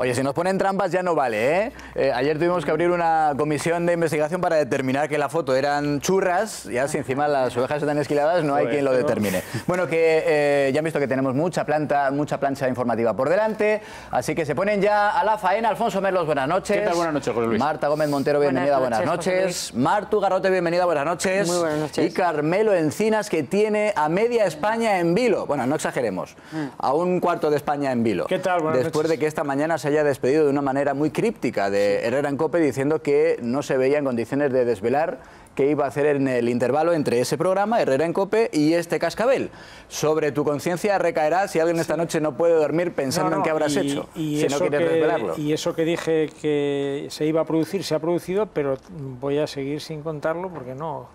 Oye, si nos ponen trampas ya no vale, ¿eh? Ayer tuvimos que abrir una comisión de investigación para determinar que la foto eran churras. Ya si encima las ovejas están esquiladas, no hay quien lo determine. Bueno, que ya han visto que tenemos mucha plancha informativa por delante. Así que se ponen ya a la faena. Alfonso Merlos, buenas noches. ¿Qué tal? Buenas noches, José Luis. Marta Gómez Montero, bienvenida, buenas noches. Martu Garrote, bienvenida, buenas noches. Muy buenas noches. Y Carmelo Encinas, que tiene a media España en vilo. Bueno, no exageremos, a un cuarto de España en vilo. ¿Qué tal? Buenas Después noches. de que esta mañana se haya despedido de una manera muy críptica de Herrera en COPE, diciendo que no se veía en condiciones de desvelar qué iba a hacer en el intervalo entre ese programa, Herrera en COPE, y este cascabel. Sobre tu conciencia recaerá si alguien esta noche no puede dormir pensando en qué habrás hecho, si no quieres desvelarlo. Y eso que dije que se iba a producir, se ha producido, pero voy a seguir sin contarlo porque no...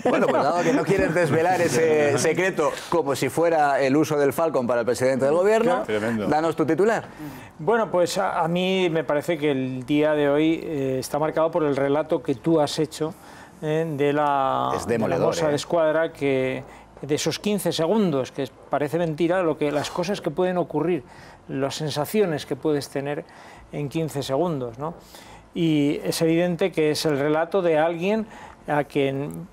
Bueno, pues dado que no quieres desvelar ese secreto como si fuera el uso del Falcon para el presidente del gobierno, danos tu titular. Bueno, pues a mí me parece que el día de hoy está marcado por el relato que tú has hecho de la Mossa d'Esquadra, que de esos 15 segundos, que parece mentira, las cosas que pueden ocurrir, las sensaciones que puedes tener en 15 segundos, ¿no? Y es evidente que es el relato de alguien a quien,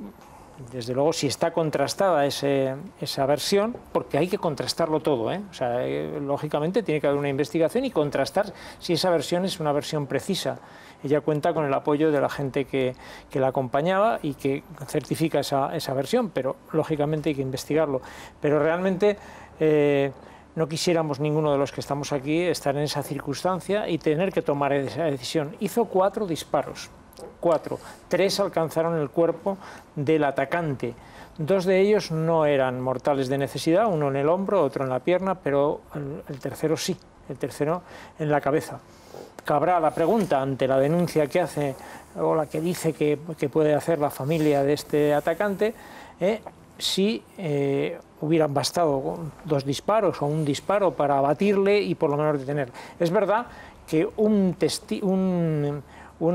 desde luego, si está contrastada esa versión, porque hay que contrastarlo todo, ¿eh? O sea, lógicamente tiene que haber una investigación y contrastar si esa versión es una versión precisa. Ella cuenta con el apoyo de la gente que la acompañaba y que certifica esa versión, pero lógicamente hay que investigarlo. Pero realmente no quisiéramos ninguno de los que estamos aquí estar en esa circunstancia y tener que tomar esa decisión. Hizo 4 disparos. 4. 3 alcanzaron el cuerpo del atacante. 2 de ellos no eran mortales de necesidad, uno en el hombro, otro en la pierna, pero el tercero sí, el tercero en la cabeza. Cabrá la pregunta ante la denuncia que hace o la que dice que puede hacer la familia de este atacante, si hubieran bastado 2 disparos o un disparo para abatirle y por lo menos detenerle. Es verdad que un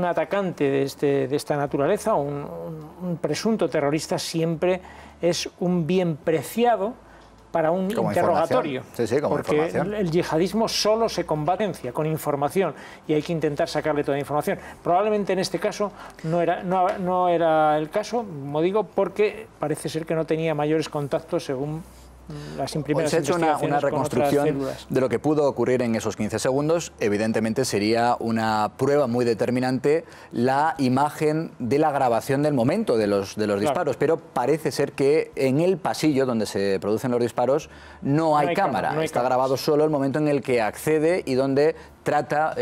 atacante de esta naturaleza, un presunto terrorista, siempre es un bien preciado para un interrogatorio. Sí, como porque información. El yihadismo solo se combate con información y hay que intentar sacarle toda la información. Probablemente en este caso no era el caso, como digo, porque parece ser que no tenía mayores contactos según las primeras Se ha hecho una reconstrucción de lo que pudo ocurrir en esos 15 segundos. Evidentemente sería una prueba muy determinante la imagen de la grabación del momento de los disparos, pero parece ser que en el pasillo donde se producen los disparos no hay cámara. Está grabado solo el momento en el que accede y donde trata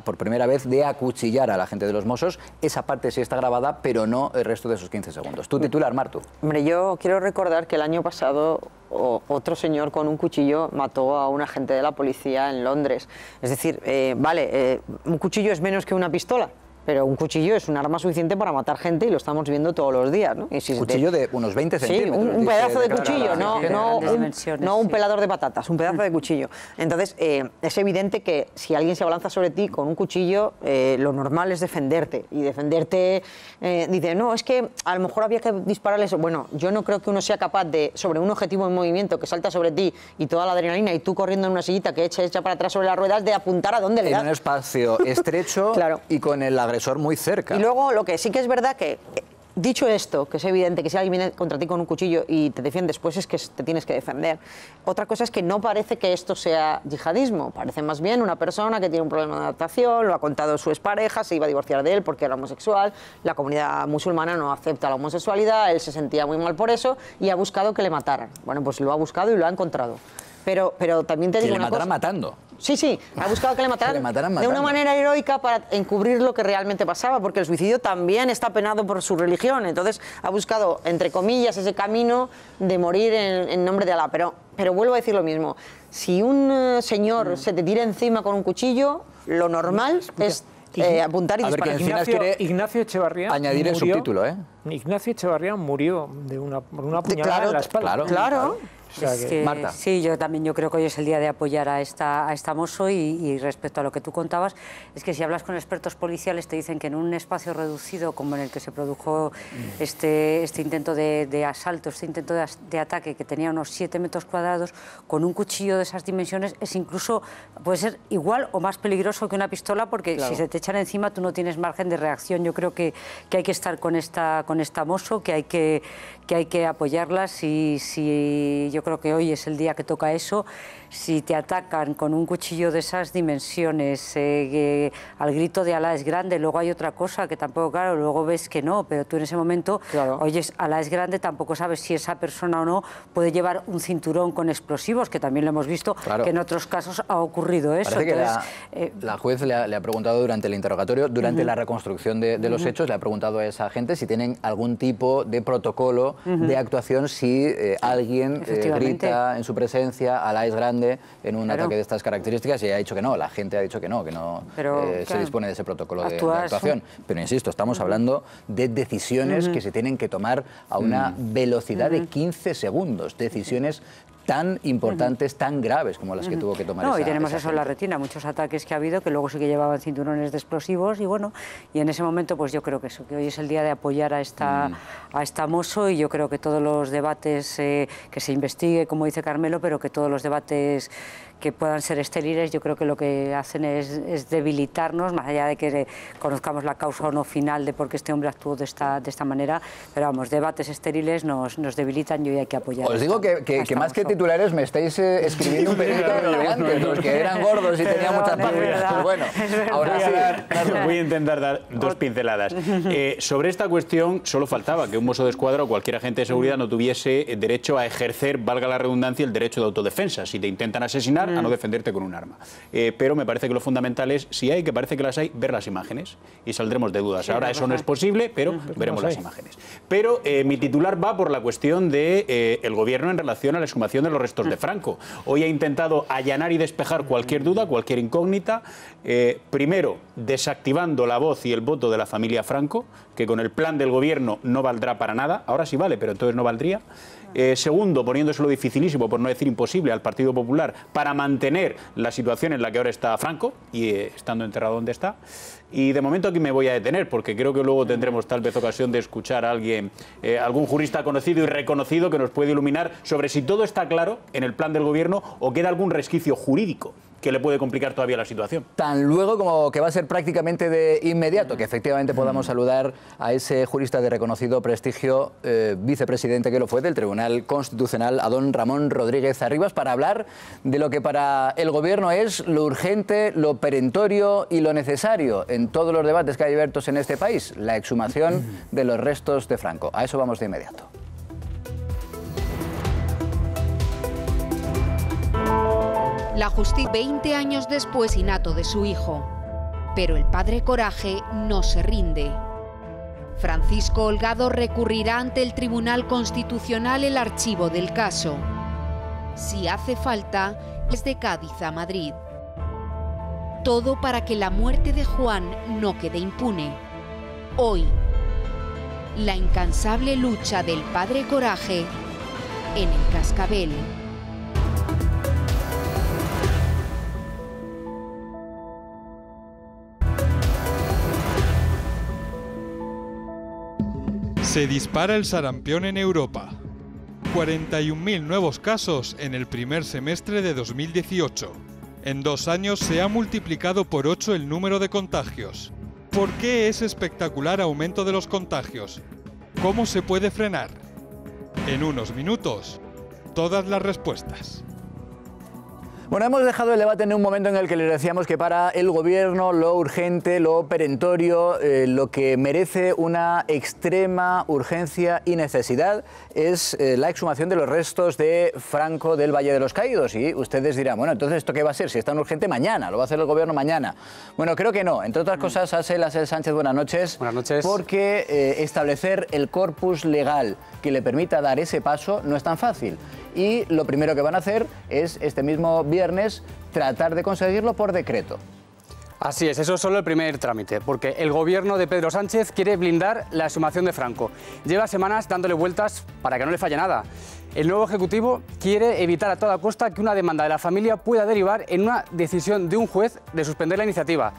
por primera vez de acuchillar a la gente de los Mossos. Esa parte sí está grabada, pero no el resto de esos 15 segundos. Tu titular, Martu. Hombre, yo quiero recordar que el año pasado otro señor con un cuchillo mató a un agente de la policía en Londres. Es decir, un cuchillo es menos que una pistola, pero un cuchillo es un arma suficiente para matar gente y lo estamos viendo todos los días, ¿no? Y si cuchillo de unos 20 centímetros. Sí, un pedazo de cuchillo, no un pelador de patatas, un pedazo de cuchillo. Entonces, es evidente que si alguien se abalanza sobre ti con un cuchillo, lo normal es defenderte. Y defenderte, dice, no, es que a lo mejor había que dispararles. Bueno, yo no creo que uno sea capaz de, sobre un objetivo en movimiento que salta sobre ti y toda la adrenalina y tú corriendo en una sillita que echa para atrás sobre las ruedas, de apuntar a dónde le das. En un espacio estrecho claro. Y con el agresor muy cerca. Y luego lo que sí que es verdad que, dicho esto, que es evidente que si alguien viene contra ti con un cuchillo y te defiendes, pues es que te tienes que defender. Otra cosa es que no parece que esto sea yihadismo, parece más bien una persona que tiene un problema de adaptación, lo ha contado su expareja, se iba a divorciar de él porque era homosexual, la comunidad musulmana no acepta la homosexualidad, él se sentía muy mal por eso y ha buscado que le mataran. Bueno, pues lo ha buscado y lo ha encontrado. Pero también te digo una cosa. Que le mataran matando. Sí, ha buscado que le mataran de una manera heroica para encubrir lo que realmente pasaba, porque el suicidio también está penado por su religión. Entonces ha buscado, entre comillas, ese camino de morir en nombre de Alá. Pero vuelvo a decir lo mismo. Si un señor se te tira encima con un cuchillo, lo normal es apuntar y disparar. Ignacio Echevarría añadir murió, el subtítulo, Ignacio Echevarría murió por una puñalada en la espalda. Claro. O sea que... Marta. Sí, yo creo que hoy es el día de apoyar a esta mozo y respecto a lo que tú contabas, es que si hablas con expertos policiales te dicen que en un espacio reducido como en el que se produjo este intento de asalto, este intento de ataque que tenía unos 7 metros cuadrados, con un cuchillo de esas dimensiones es incluso, puede ser igual o más peligroso que una pistola porque claro, si se te echan encima tú no tienes margen de reacción. Yo creo que hay que estar con esta mozo, que hay que apoyarlas y si yo creo que hoy es el día que toca eso. Si te atacan con un cuchillo de esas dimensiones, al grito de Alá es grande, luego hay otra cosa que tampoco, claro, luego ves que no, pero tú en ese momento oyes Alá es grande, tampoco sabes si esa persona o no puede llevar un cinturón con explosivos, que también lo hemos visto, que en otros casos ha ocurrido eso. Parece que la juez le ha preguntado durante el interrogatorio, durante la reconstrucción de los hechos, le ha preguntado a esa gente si tienen algún tipo de protocolo de actuación si alguien grita en su presencia Alá es grande en un ataque de estas características, y ha dicho que no, la gente ha dicho que no se dispone de ese protocolo de actuación. Pero insisto, estamos hablando de decisiones que se tienen que tomar a una velocidad de 15 segundos, decisiones tan importantes, tan graves como las que tuvo que tomar esa y tenemos esa eso en la retina, muchos ataques que ha habido que luego sí que llevaban cinturones de explosivos y bueno, y en ese momento pues yo creo que eso, que hoy es el día de apoyar a esta mozo y yo creo que todos los debates que se investigue, como dice Carmelo, pero que todos los debates que puedan ser estériles, yo creo que lo que hacen es debilitarnos, más allá de que conozcamos la causa o no final de por qué este hombre actuó de esta manera, pero vamos, debates estériles nos debilitan y hoy hay que apoyar. Os digo que más que titulares me estáis escribiendo un periódico relevante, los que eran gordos y tenían muchas páginas. Pues bueno, ahora sí. Voy a intentar dar dos pinceladas. Sobre esta cuestión, solo faltaba que un mozo de escuadra o cualquier agente de seguridad no tuviese derecho a ejercer, valga la redundancia, el derecho de autodefensa. Si te intentan asesinar, a no defenderte con un arma. Pero me parece que lo fundamental es, si hay, que parece que las hay, ver las imágenes y saldremos de dudas. Ahora eso no es posible, pero veremos las imágenes. Pero mi titular va por la cuestión del gobierno en relación a la exhumación de los restos de Franco. Hoy ha intentado allanar y despejar cualquier duda, cualquier incógnita. Primero, desactivando la voz y el voto de la familia Franco, que con el plan del gobierno no valdrá para nada. Ahora sí vale, pero entonces no valdría. Segundo, poniéndoselo dificilísimo, por no decir imposible, al Partido Popular para mantener la situación en la que ahora está Franco y estando enterrado donde está. Y de momento aquí me voy a detener porque creo que luego tendremos tal vez ocasión de escuchar a alguien, algún jurista conocido y reconocido que nos puede iluminar sobre si todo está claro en el plan del gobierno o queda algún resquicio jurídico que le puede complicar todavía la situación. Tan luego como que va a ser prácticamente de inmediato que efectivamente podamos saludar a ese jurista de reconocido prestigio, vicepresidente que lo fue del Tribunal Constitucional, a don Ramón Rodríguez Arribas, para hablar de lo que para el gobierno es lo urgente, lo perentorio y lo necesario en todos los debates que hay abiertos en este país, la exhumación de los restos de Franco. A eso vamos de inmediato. La justicia 20 años después innato de su hijo. Pero el padre Coraje no se rinde. Francisco Holgado recurrirá ante el Tribunal Constitucional el archivo del caso. Si hace falta, desde Cádiz a Madrid. Todo para que la muerte de Juan no quede impune. Hoy, la incansable lucha del padre Coraje en el Cascabel. Se dispara el sarampión en Europa. 41.000 nuevos casos en el primer semestre de 2018. En 2 años se ha multiplicado por 8 el número de contagios. ¿Por qué ese espectacular aumento de los contagios? ¿Cómo se puede frenar? En unos minutos, todas las respuestas. Bueno, hemos dejado el debate en un momento en el que les decíamos que para el gobierno lo urgente, lo perentorio, lo que merece una extrema urgencia y necesidad es la exhumación de los restos de Franco del Valle de los Caídos. Y ustedes dirán, bueno, entonces ¿esto qué va a ser? Si es tan urgente, mañana, lo va a hacer el gobierno mañana. Bueno, creo que no. Entre otras cosas, Asel Sánchez, buenas noches. Buenas noches. Porque establecer el corpus legal que le permita dar ese paso no es tan fácil. Y lo primero que van a hacer es, este mismo viernes, tratar de conseguirlo por decreto. Así es, eso es solo el primer trámite, porque el gobierno de Pedro Sánchez quiere blindar la exhumación de Franco. Lleva semanas dándole vueltas para que no le falle nada. El nuevo Ejecutivo quiere evitar a toda costa que una demanda de la familia pueda derivar en una decisión de un juez de suspender la iniciativa.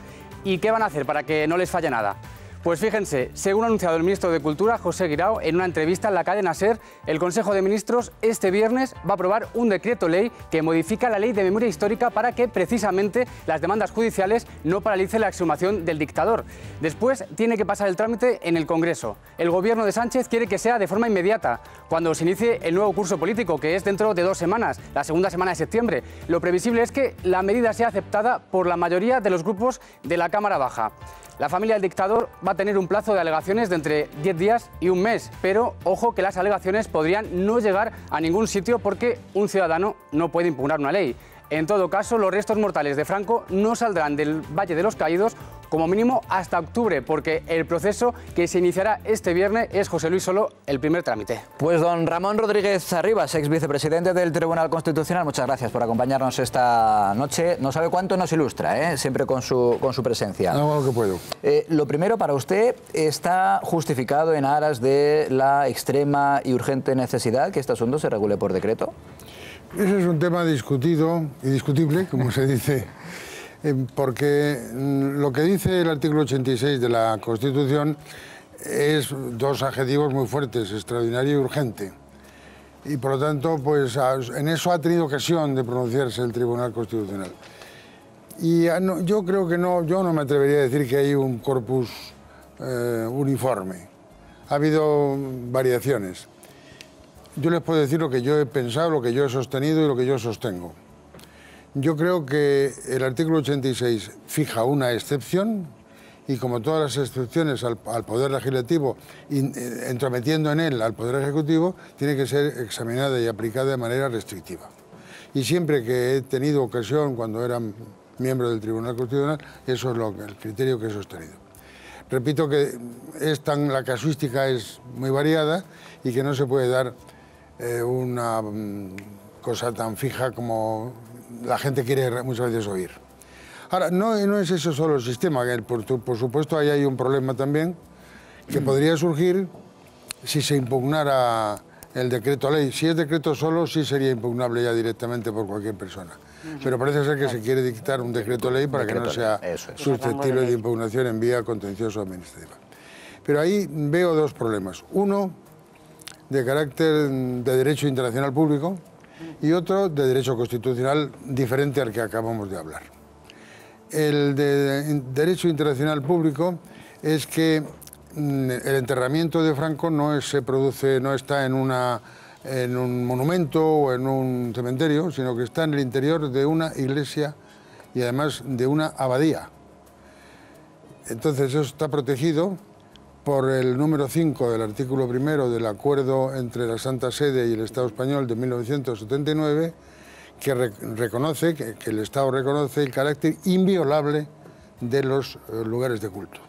¿Y qué van a hacer para que no les falle nada? Pues fíjense, según ha anunciado el ministro de Cultura, José Guirao, en una entrevista en la cadena SER, el Consejo de Ministros este viernes va a aprobar un decreto ley que modifica la ley de memoria histórica para que precisamente las demandas judiciales no paralicen la exhumación del dictador. Después tiene que pasar el trámite en el Congreso. El gobierno de Sánchez quiere que sea de forma inmediata, cuando se inicie el nuevo curso político, que es dentro de 2 semanas, la segunda semana de septiembre. Lo previsible es que la medida sea aceptada por la mayoría de los grupos de la Cámara Baja. La familia del dictador va a tener un plazo de alegaciones de entre 10 días y un mes, pero ojo que las alegaciones podrían no llegar a ningún sitio porque un ciudadano no puede impugnar una ley. En todo caso, los restos mortales de Franco no saldrán del Valle de los Caídos como mínimo hasta octubre, porque el proceso que se iniciará este viernes es, José Luis, solo el primer trámite. Pues don Ramón Rodríguez Arribas, ex vicepresidente del Tribunal Constitucional, muchas gracias por acompañarnos esta noche. No sabe cuánto nos ilustra, siempre con su presencia. No, que puedo. Lo primero, para usted, ¿está justificado en aras de la extrema y urgente necesidad que este asunto se regule por decreto? Ese es un tema discutido y discutible, como se dice, porque lo que dice el artículo 86 de la Constitución es 2 adjetivos muy fuertes, extraordinario y urgente. Y por lo tanto, pues en eso ha tenido ocasión de pronunciarse el Tribunal Constitucional. Y yo creo que yo no me atrevería a decir que hay un corpus uniforme. Ha habido variaciones. Yo les puedo decir lo que yo he pensado, lo que yo he sostenido y lo que yo sostengo. Yo creo que el artículo 86 fija una excepción y, como todas las excepciones al Poder Legislativo, entrometiendo en él al Poder Ejecutivo, tiene que ser examinada y aplicada de manera restrictiva. Y siempre que he tenido ocasión, cuando era miembro del Tribunal Constitucional, eso es el criterio que he sostenido. Repito que la casuística es muy variada y que no se puede dar una cosa tan fija como la gente quiere muchas veces oír. Ahora, no es eso solo el sistema, por supuesto ahí hay un problema también que podría surgir si se impugnara el decreto ley. Si es decreto solo, sí sería impugnable ya directamente por cualquier persona. Pero parece ser que se quiere dictar un decreto ley para que no sea susceptible de impugnación en vía contencioso administrativa. Pero ahí veo 2 problemas. Uno, de carácter de derecho internacional público, y otro de derecho constitucional diferente al que acabamos de hablar. El de derecho internacional público es que el enterramiento de Franco no está en un monumento o en un cementerio, sino que está en el interior de una iglesia y además de una abadía. Entonces eso está protegido por el número 5 del artículo 1 del acuerdo entre la Santa Sede y el Estado español de 1979, que reconoce, que el Estado reconoce el carácter inviolable de los lugares de culto.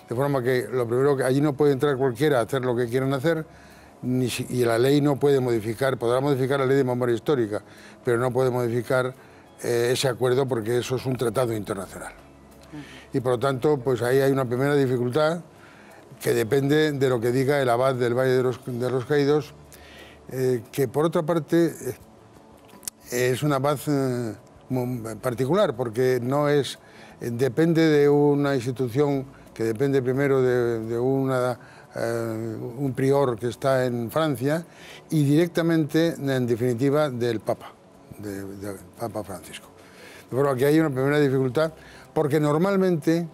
De forma que lo primero, que allí no puede entrar cualquiera a hacer lo que quieran hacer, y la ley no puede modificar, podrá modificar la ley de memoria histórica, pero no puede modificar ese acuerdo porque eso es un tratado internacional. Y por lo tanto, pues ahí hay una primera dificultad que depende de lo que diga el abad del Valle de los Caídos, que por otra parte es un abad particular, porque depende de una institución que depende primero de un prior que está en Francia y directamente, en definitiva, del Papa, del Papa Francisco. De forma que hay una primera dificultad, porque normalmente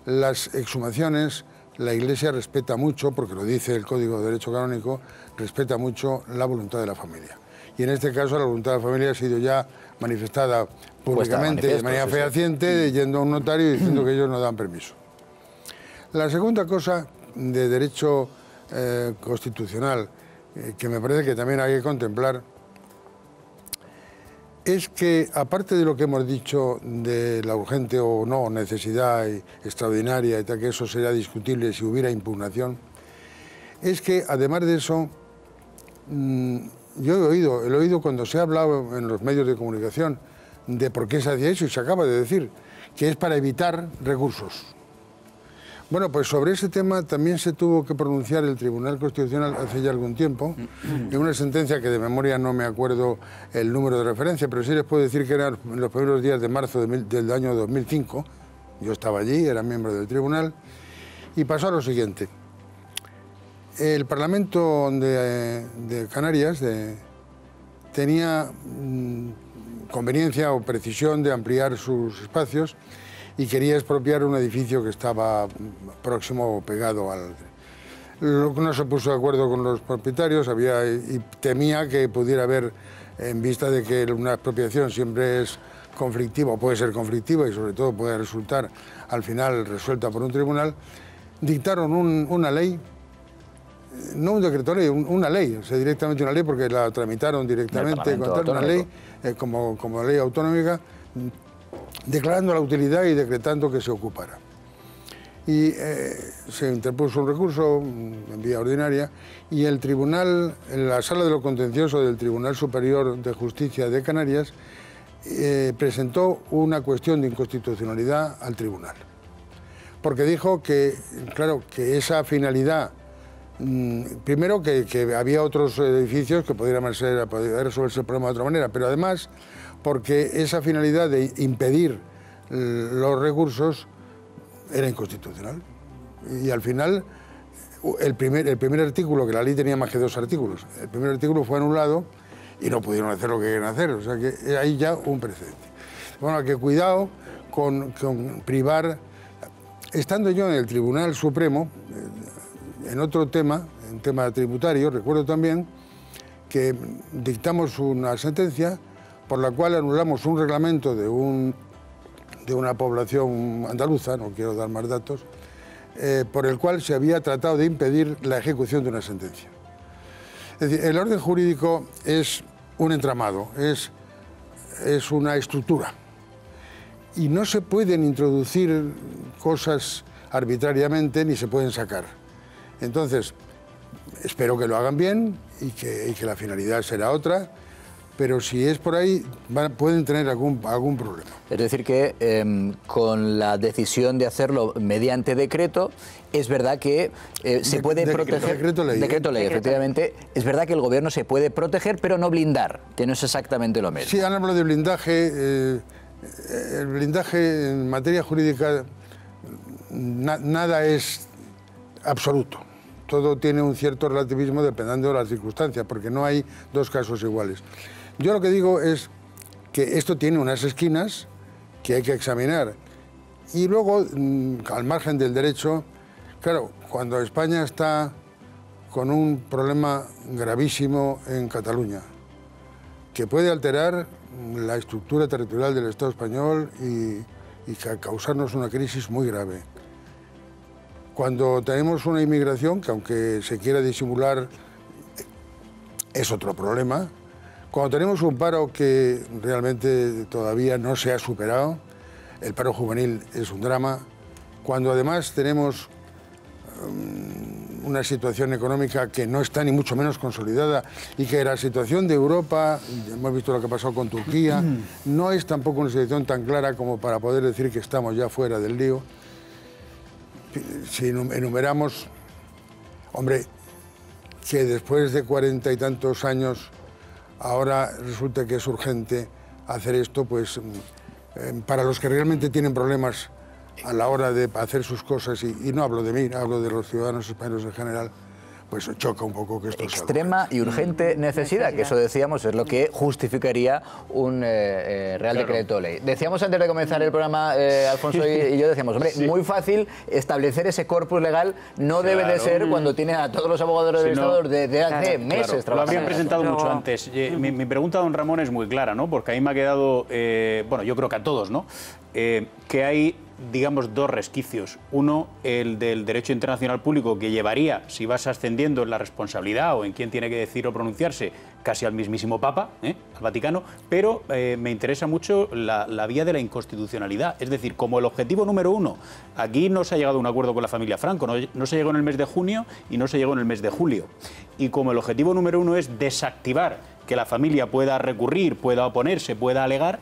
las exhumaciones la Iglesia respeta mucho, porque lo dice el Código de Derecho Canónico, respeta mucho la voluntad de la familia. Y en este caso la voluntad de la familia ha sido ya manifestada públicamente de manera fehaciente, yendo a un notario y diciendo que ellos no dan permiso. La segunda cosa de derecho constitucional, que me parece que también hay que contemplar, es que, aparte de lo que hemos dicho de la urgente o no necesidad extraordinaria y tal, que eso sería discutible si hubiera impugnación, es que, además de eso, yo he oído cuando se ha hablado en los medios de comunicación de por qué se hacía eso, y se acaba de decir que es para evitar recursos. Bueno, pues sobre ese tema también se tuvo que pronunciar el Tribunal Constitucional hace ya algún tiempo, en una sentencia que de memoria no me acuerdo el número de referencia, pero sí les puedo decir que era en los primeros días de marzo del año 2005, yo estaba allí, era miembro del tribunal, y pasó a lo siguiente. El Parlamento de Canarias tenía conveniencia o precisión de ampliar sus espacios y quería expropiar un edificio que estaba próximo o pegado al... No se puso de acuerdo con los propietarios y temía que pudiera haber, en vista de que una expropiación siempre es conflictiva, o puede ser conflictiva y sobre todo puede resultar al final resuelta por un tribunal, dictaron una ley, no un decreto ley, una ley, o sea, directamente una ley porque la tramitaron directamente, una ley como ley autonómica, declarando la utilidad y decretando que se ocupara. Y se interpuso un recurso en vía ordinaria y el tribunal, en la sala de lo contencioso del Tribunal Superior de Justicia de Canarias, presentó una cuestión de inconstitucionalidad al tribunal. Porque dijo que, claro, que esa finalidad, primero que había otros edificios que podrían resolverse el problema de otra manera, pero además porque esa finalidad de impedir los recursos era inconstitucional. Y al final, el primer artículo, que la ley tenía más que 2 artículos, el primer artículo fue anulado y no pudieron hacer lo que querían hacer, o sea que hay ya un precedente. Bueno, que cuidado con privar. Estando yo en el Tribunal Supremo, en otro tema, en tema tributario, recuerdo también que dictamos una sentencia por la cual anulamos un reglamento de una población andaluza, no quiero dar más datos, por el cual se había tratado de impedir la ejecución de una sentencia. Es decir, el orden jurídico es un entramado, es una estructura. Y no se pueden introducir cosas arbitrariamente ni se pueden sacar. Entonces, espero que lo hagan bien y que la finalidad será otra, pero si es por ahí, pueden tener algún problema. Es decir que con la decisión de hacerlo mediante decreto, es verdad que se puede proteger... Decreto ley, efectivamente. Es verdad que el gobierno se puede proteger, pero no blindar, que no es exactamente lo mismo. Sí, han hablado de blindaje. El blindaje en materia jurídica, nada es absoluto. Todo tiene un cierto relativismo dependiendo de las circunstancias, porque no hay 2 casos iguales. Yo lo que digo es que esto tiene unas esquinas que hay que examinar. Y luego, al margen del derecho, claro, cuando España está con un problema gravísimo en Cataluña, que puede alterar la estructura territorial del Estado español y causarnos una crisis muy grave. Cuando tenemos una inmigración que, aunque se quiera disimular, es otro problema. Cuando tenemos un paro que realmente todavía no se ha superado, el paro juvenil es un drama. Cuando además tenemos una situación económica que no está ni mucho menos consolidada y que la situación de Europa, hemos visto lo que ha pasado con Turquía, no es tampoco una situación tan clara como para poder decir que estamos ya fuera del lío. Si enumeramos, hombre, que después de 40 y tantos años ahora resulta que es urgente hacer esto, pues para los que realmente tienen problemas a la hora de hacer sus cosas, y no hablo de mí, hablo de los ciudadanos españoles en general, pues choca un poco que esto sea extrema y urgente necesidad, que eso decíamos es lo que justificaría un Real Decreto Ley. Decíamos antes de comenzar el programa, Alfonso y yo decíamos, hombre, muy fácil establecer ese corpus legal, no debe de ser cuando tiene a todos los abogados del Estado desde hace meses trabajando. Lo habían presentado mucho antes. Mi pregunta, don Ramón, es muy clara, ¿no? Porque ahí me ha quedado, bueno, yo creo que a todos, ¿no? Que hay, digamos, 2 resquicios. Uno, el del derecho internacional público, que llevaría, si vas ascendiendo en la responsabilidad o en quién tiene que decir o pronunciarse, casi al mismísimo Papa, al Vaticano, pero me interesa mucho la vía de la inconstitucionalidad. Es decir, como el objetivo número 1, aquí no se ha llegado a un acuerdo con la familia Franco, no se llegó en el mes de junio y no se llegó en el mes de julio. Y como el objetivo número 1 es desactivar que la familia pueda recurrir, pueda oponerse, pueda alegar,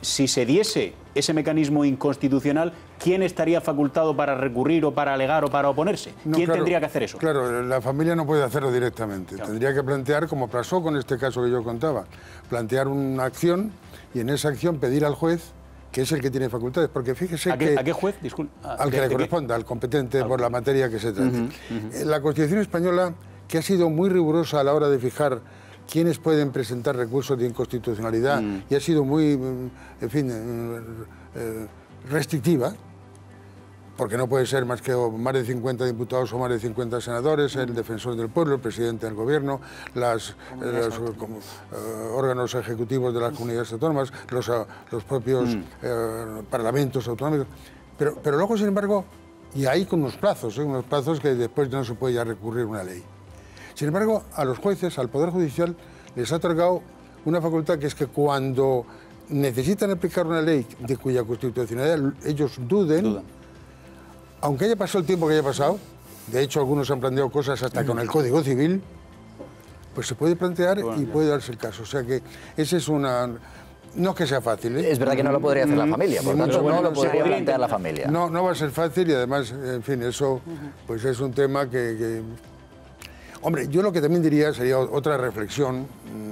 si se diese ese mecanismo inconstitucional, ¿quién estaría facultado para recurrir o para alegar o para oponerse? ¿Quién tendría que hacer eso? Claro, la familia no puede hacerlo directamente. Claro. Tendría que plantear, como pasó con este caso que yo contaba, plantear una acción y en esa acción pedir al juez, que es el que tiene facultades, porque fíjese ¿A qué juez? Disculpe. Al que le corresponda, al competente por la materia que se trate. La Constitución española, que ha sido muy rigurosa a la hora de fijar quiénes pueden presentar recursos de inconstitucionalidad y ha sido muy, en fin, restrictiva, porque no puede ser más de 50 diputados o más de 50 senadores, el defensor del pueblo, el presidente del gobierno, los órganos ejecutivos de las comunidades autónomas, los propios parlamentos autonómicos. Pero luego, sin embargo, y ahí con unos plazos que después no se puede ya recurrir una ley. Sin embargo, a los jueces, al Poder Judicial, les ha otorgado una facultad que es que cuando necesitan aplicar una ley de cuya constitucionalidad ellos duden, aunque haya pasado el tiempo que haya pasado, de hecho algunos han planteado cosas hasta con el Código Civil, pues se puede plantear y puede darse el caso. O sea que esa es una... No es que sea fácil, ¿eh? Es verdad que no lo podría hacer la familia, por tanto no lo podría plantear la familia. No va a ser fácil y además, en fin, eso pues es un tema que... Hombre, yo lo que también diría sería otra reflexión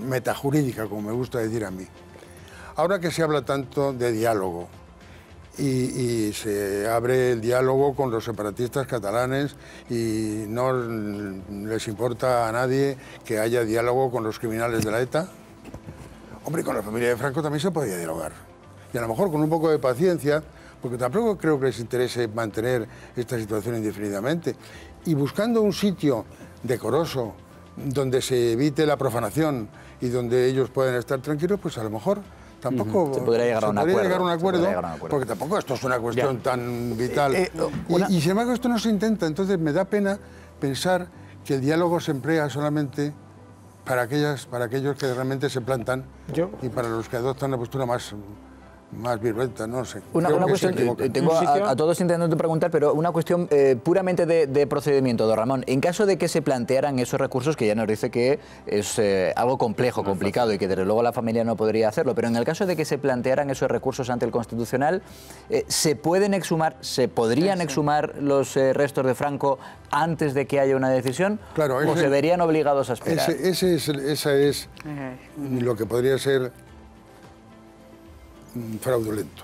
metajurídica, como me gusta decir a mí. Ahora que se habla tanto de diálogo y se abre el diálogo con los separatistas catalanes y no les importa a nadie que haya diálogo con los criminales de la ETA, hombre, con la familia de Franco también se podría dialogar. Y a lo mejor con un poco de paciencia, porque tampoco creo que les interese mantener esta situación indefinidamente, y buscando un sitio decoroso, donde se evite la profanación y donde ellos puedan estar tranquilos, pues a lo mejor tampoco se podría llegar a un acuerdo, porque tampoco esto es una cuestión tan vital. Y sin embargo esto no se intenta, entonces me da pena pensar que el diálogo se emplea solamente para aquellos que realmente se plantan y para los que adoptan una postura más virulenta, no sé. Una cuestión, tengo a todos intentando preguntar, pero una cuestión puramente de procedimiento, don Ramón. En caso de que se plantearan esos recursos, que ya nos dice que es algo complejo, complicado y que desde luego la familia no podría hacerlo, pero en el caso de que se plantearan esos recursos ante el Constitucional, ¿se podrían exhumar los restos de Franco antes de que haya una decisión? Claro, ¿O se verían obligados a esperar? Esa es lo que podría ser fraudulento.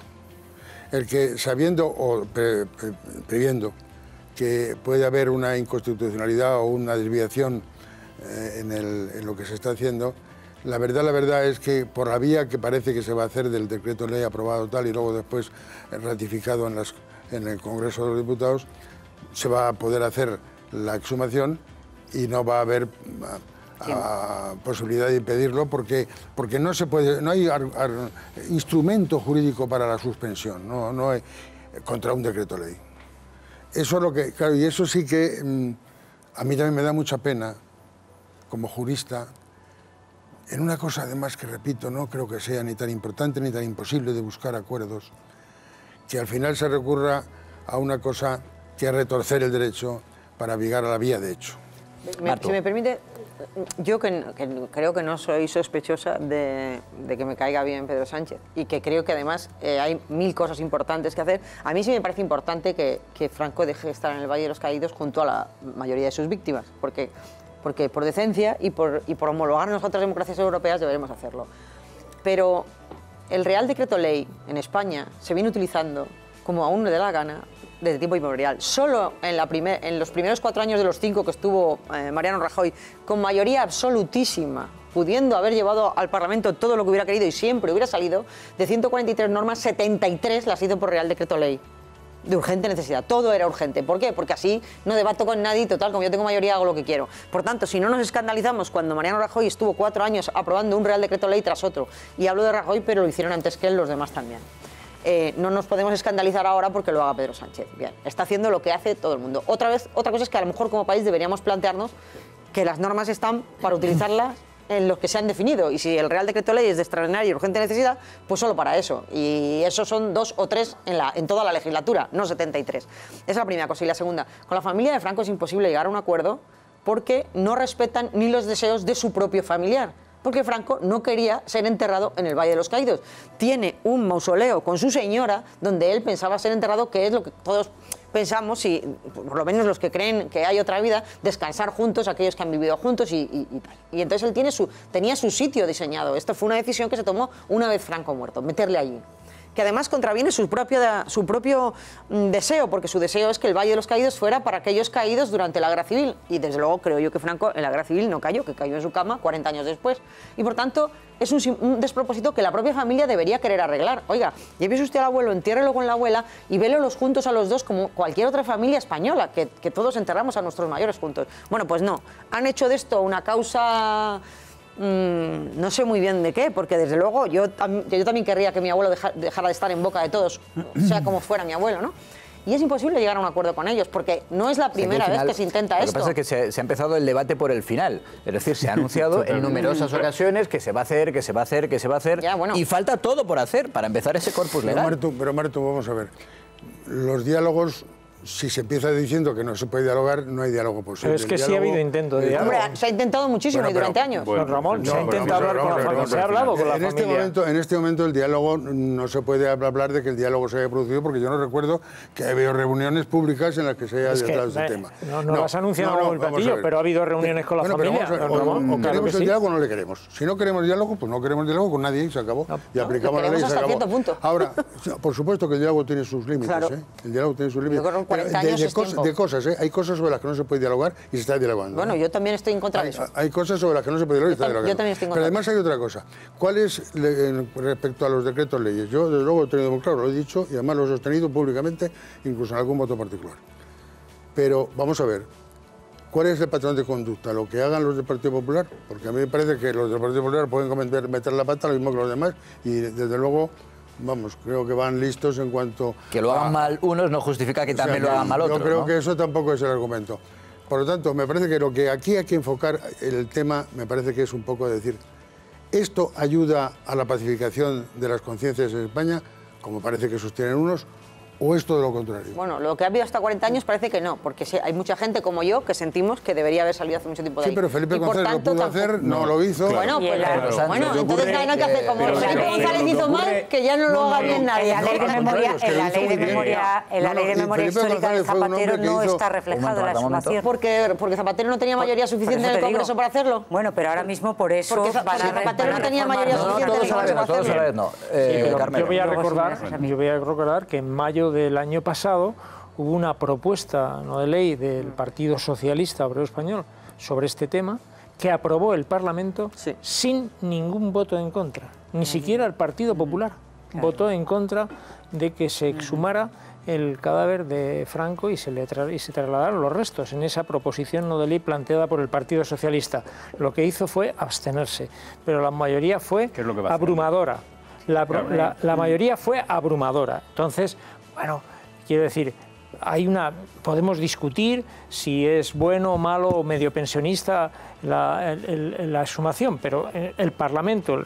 El que sabiendo o previendo que puede haber una inconstitucionalidad o una desviación en lo que se está haciendo, la verdad es que por la vía que parece que se va a hacer del decreto ley aprobado tal y luego después ratificado en el Congreso de los Diputados, se va a poder hacer la exhumación y no va a haber posibilidad de impedirlo porque no se puede, no hay instrumento jurídico para la suspensión, no hay, contra un decreto ley. Eso es lo que, claro, y eso sí que a mí también me da mucha pena como jurista en una cosa además que repito, no creo que sea ni tan importante ni tan imposible de buscar acuerdos, que al final se recurra a una cosa que es retorcer el derecho para llegar a la vía de hecho. Si me permite, yo creo que no soy sospechosa de que me caiga bien Pedro Sánchez y que creo que además hay mil cosas importantes que hacer. A mí sí me parece importante que Franco deje de estar en el Valle de los Caídos junto a la mayoría de sus víctimas, porque por decencia y por homologarnos a otras democracias europeas deberemos hacerlo. Pero el Real Decreto Ley en España se viene utilizando como a uno le da la gana desde tiempo inmemorial. Solo en los primeros 4 años de los 5 que estuvo Mariano Rajoy, con mayoría absolutísima, pudiendo haber llevado al Parlamento todo lo que hubiera querido y siempre hubiera salido, de 143 normas, 73 las hizo por Real Decreto Ley. De urgente necesidad, todo era urgente. ¿Por qué? Porque así no debato con nadie y total, como yo tengo mayoría hago lo que quiero. Por tanto, si no nos escandalizamos cuando Mariano Rajoy estuvo 4 años aprobando un Real Decreto Ley tras otro, y hablo de Rajoy, pero lo hicieron antes que él los demás también. No nos podemos escandalizar ahora porque lo haga Pedro Sánchez. Bien, está haciendo lo que hace todo el mundo. Otra cosa es que a lo mejor como país deberíamos plantearnos que las normas están para utilizarlas en los que se han definido, y si el Real Decreto Ley es de extraordinaria y urgente necesidad, pues solo para eso, y eso son 2 o 3 en toda la legislatura, no 73. Esa es la primera cosa. Y la segunda, con la familia de Franco es imposible llegar a un acuerdo porque no respetan ni los deseos de su propio familiar. porque Franco no quería ser enterrado en el Valle de los Caídos. Tiene un mausoleo con su señora donde él pensaba ser enterrado, que es lo que todos pensamos, y por lo menos los que creen que hay otra vida, descansar juntos, aquellos que han vivido juntos y tal. Y entonces él tenía su sitio diseñado. Esto fue una decisión que se tomó una vez Franco muerto, meterle allí. Que además contraviene su propio deseo, porque su deseo es que el Valle de los Caídos fuera para aquellos caídos durante la Guerra Civil. Y desde luego creo yo que Franco en la Guerra Civil no cayó, que cayó en su cama 40 años después. Y por tanto es un despropósito que la propia familia debería querer arreglar. Oiga, lleve usted al abuelo, entiérrelo con la abuela y vélelos juntos a los dos como cualquier otra familia española, que todos enterramos a nuestros mayores juntos. Bueno, pues no. Han hecho de esto una causa... no sé muy bien de qué, porque desde luego yo también querría que mi abuelo dejara de estar en boca de todos, sea como fuera mi abuelo, ¿no? Y es imposible llegar a un acuerdo con ellos, porque no es la primera vez que se intenta esto. Lo que pasa es que se ha empezado el debate por el final. Es decir, se ha anunciado en numerosas ocasiones que se va a hacer, que se va a hacer, que se va a hacer, ya, bueno. Y falta todo por hacer para empezar ese corpus legal. Pero Marto, vamos a ver. Los diálogos... Si se empieza diciendo que no se puede dialogar, no hay diálogo posible. Pero es que sí ha habido intento de diálogo. Hombre, se ha intentado muchísimo y durante años. Bueno, Ramón, se ha intentado hablar con la familia. Se ha hablado con la familia. En este momento el diálogo, no se puede hablar de que el diálogo se haya producido, porque yo no recuerdo que haya habido reuniones públicas en las que se haya tratado este tema. No las ha anunciado como el platillo, pero ha habido reuniones con la familia. O queremos el diálogo o no le queremos. Si no queremos diálogo, pues no queremos diálogo con nadie y se acabó. Y aplicamos la ley y se acabó. Ahora, por supuesto que el diálogo tiene sus límites. El diálogo tiene sus límites. De cosas, hay cosas sobre las que no se puede dialogar y se está dialogando. Bueno, yo también estoy en contra de eso. Hay cosas sobre las que no se puede dialogar y se está dialogando. Yo también estoy en contra. Pero además hay otra cosa. ¿Cuál es respecto a los decretos leyes? Yo, desde luego, he tenido muy claro, lo he dicho y además lo he sostenido públicamente, incluso en algún voto particular. Pero vamos a ver, ¿cuál es el patrón de conducta? ¿Lo que hagan los del Partido Popular? Porque a mí me parece que los del Partido Popular pueden meter la pata lo mismo que los demás y, desde luego... Vamos, creo que van listos en cuanto... Que lo hagan mal unos no justifica que también lo hagan mal otros. Yo creo que eso tampoco es el argumento. Por lo tanto, me parece que lo que aquí hay que enfocar el tema, me parece que es un poco decir, ¿esto ayuda a la pacificación de las conciencias en España, como parece que sostienen unos, o es todo lo contrario? Bueno, lo que ha habido hasta 40 años parece que no, porque hay mucha gente como yo que sentimos que debería haber salido hace mucho tiempo de ahí. Sí, pero Felipe González lo pudo hacer, no lo hizo. Bueno, pues entonces no hay que hacer como Felipe González hizo mal, que ya no lo haga bien nadie. En la ley de memoria histórica de Zapatero no está reflejado la exhumación. Porque Zapatero no tenía mayoría suficiente en el Congreso para hacerlo. Bueno, pero ahora mismo por eso... Porque Zapatero no tenía mayoría suficiente en el Congreso para hacerlo. Yo voy a recordar que en mayo del año pasado hubo una propuesta no de ley del Partido Socialista Obrero Español sobre este tema que aprobó el Parlamento sin ningún voto en contra. Ni siquiera el Partido Popular votó en contra de que se exhumara el cadáver de Franco y se trasladaron los restos en esa proposición no de ley planteada por el Partido Socialista. Lo que hizo fue abstenerse, pero la mayoría fue abrumadora. La mayoría fue abrumadora. Entonces, bueno, quiero decir, podemos discutir si es bueno o malo o medio pensionista la exhumación, pero el Parlamento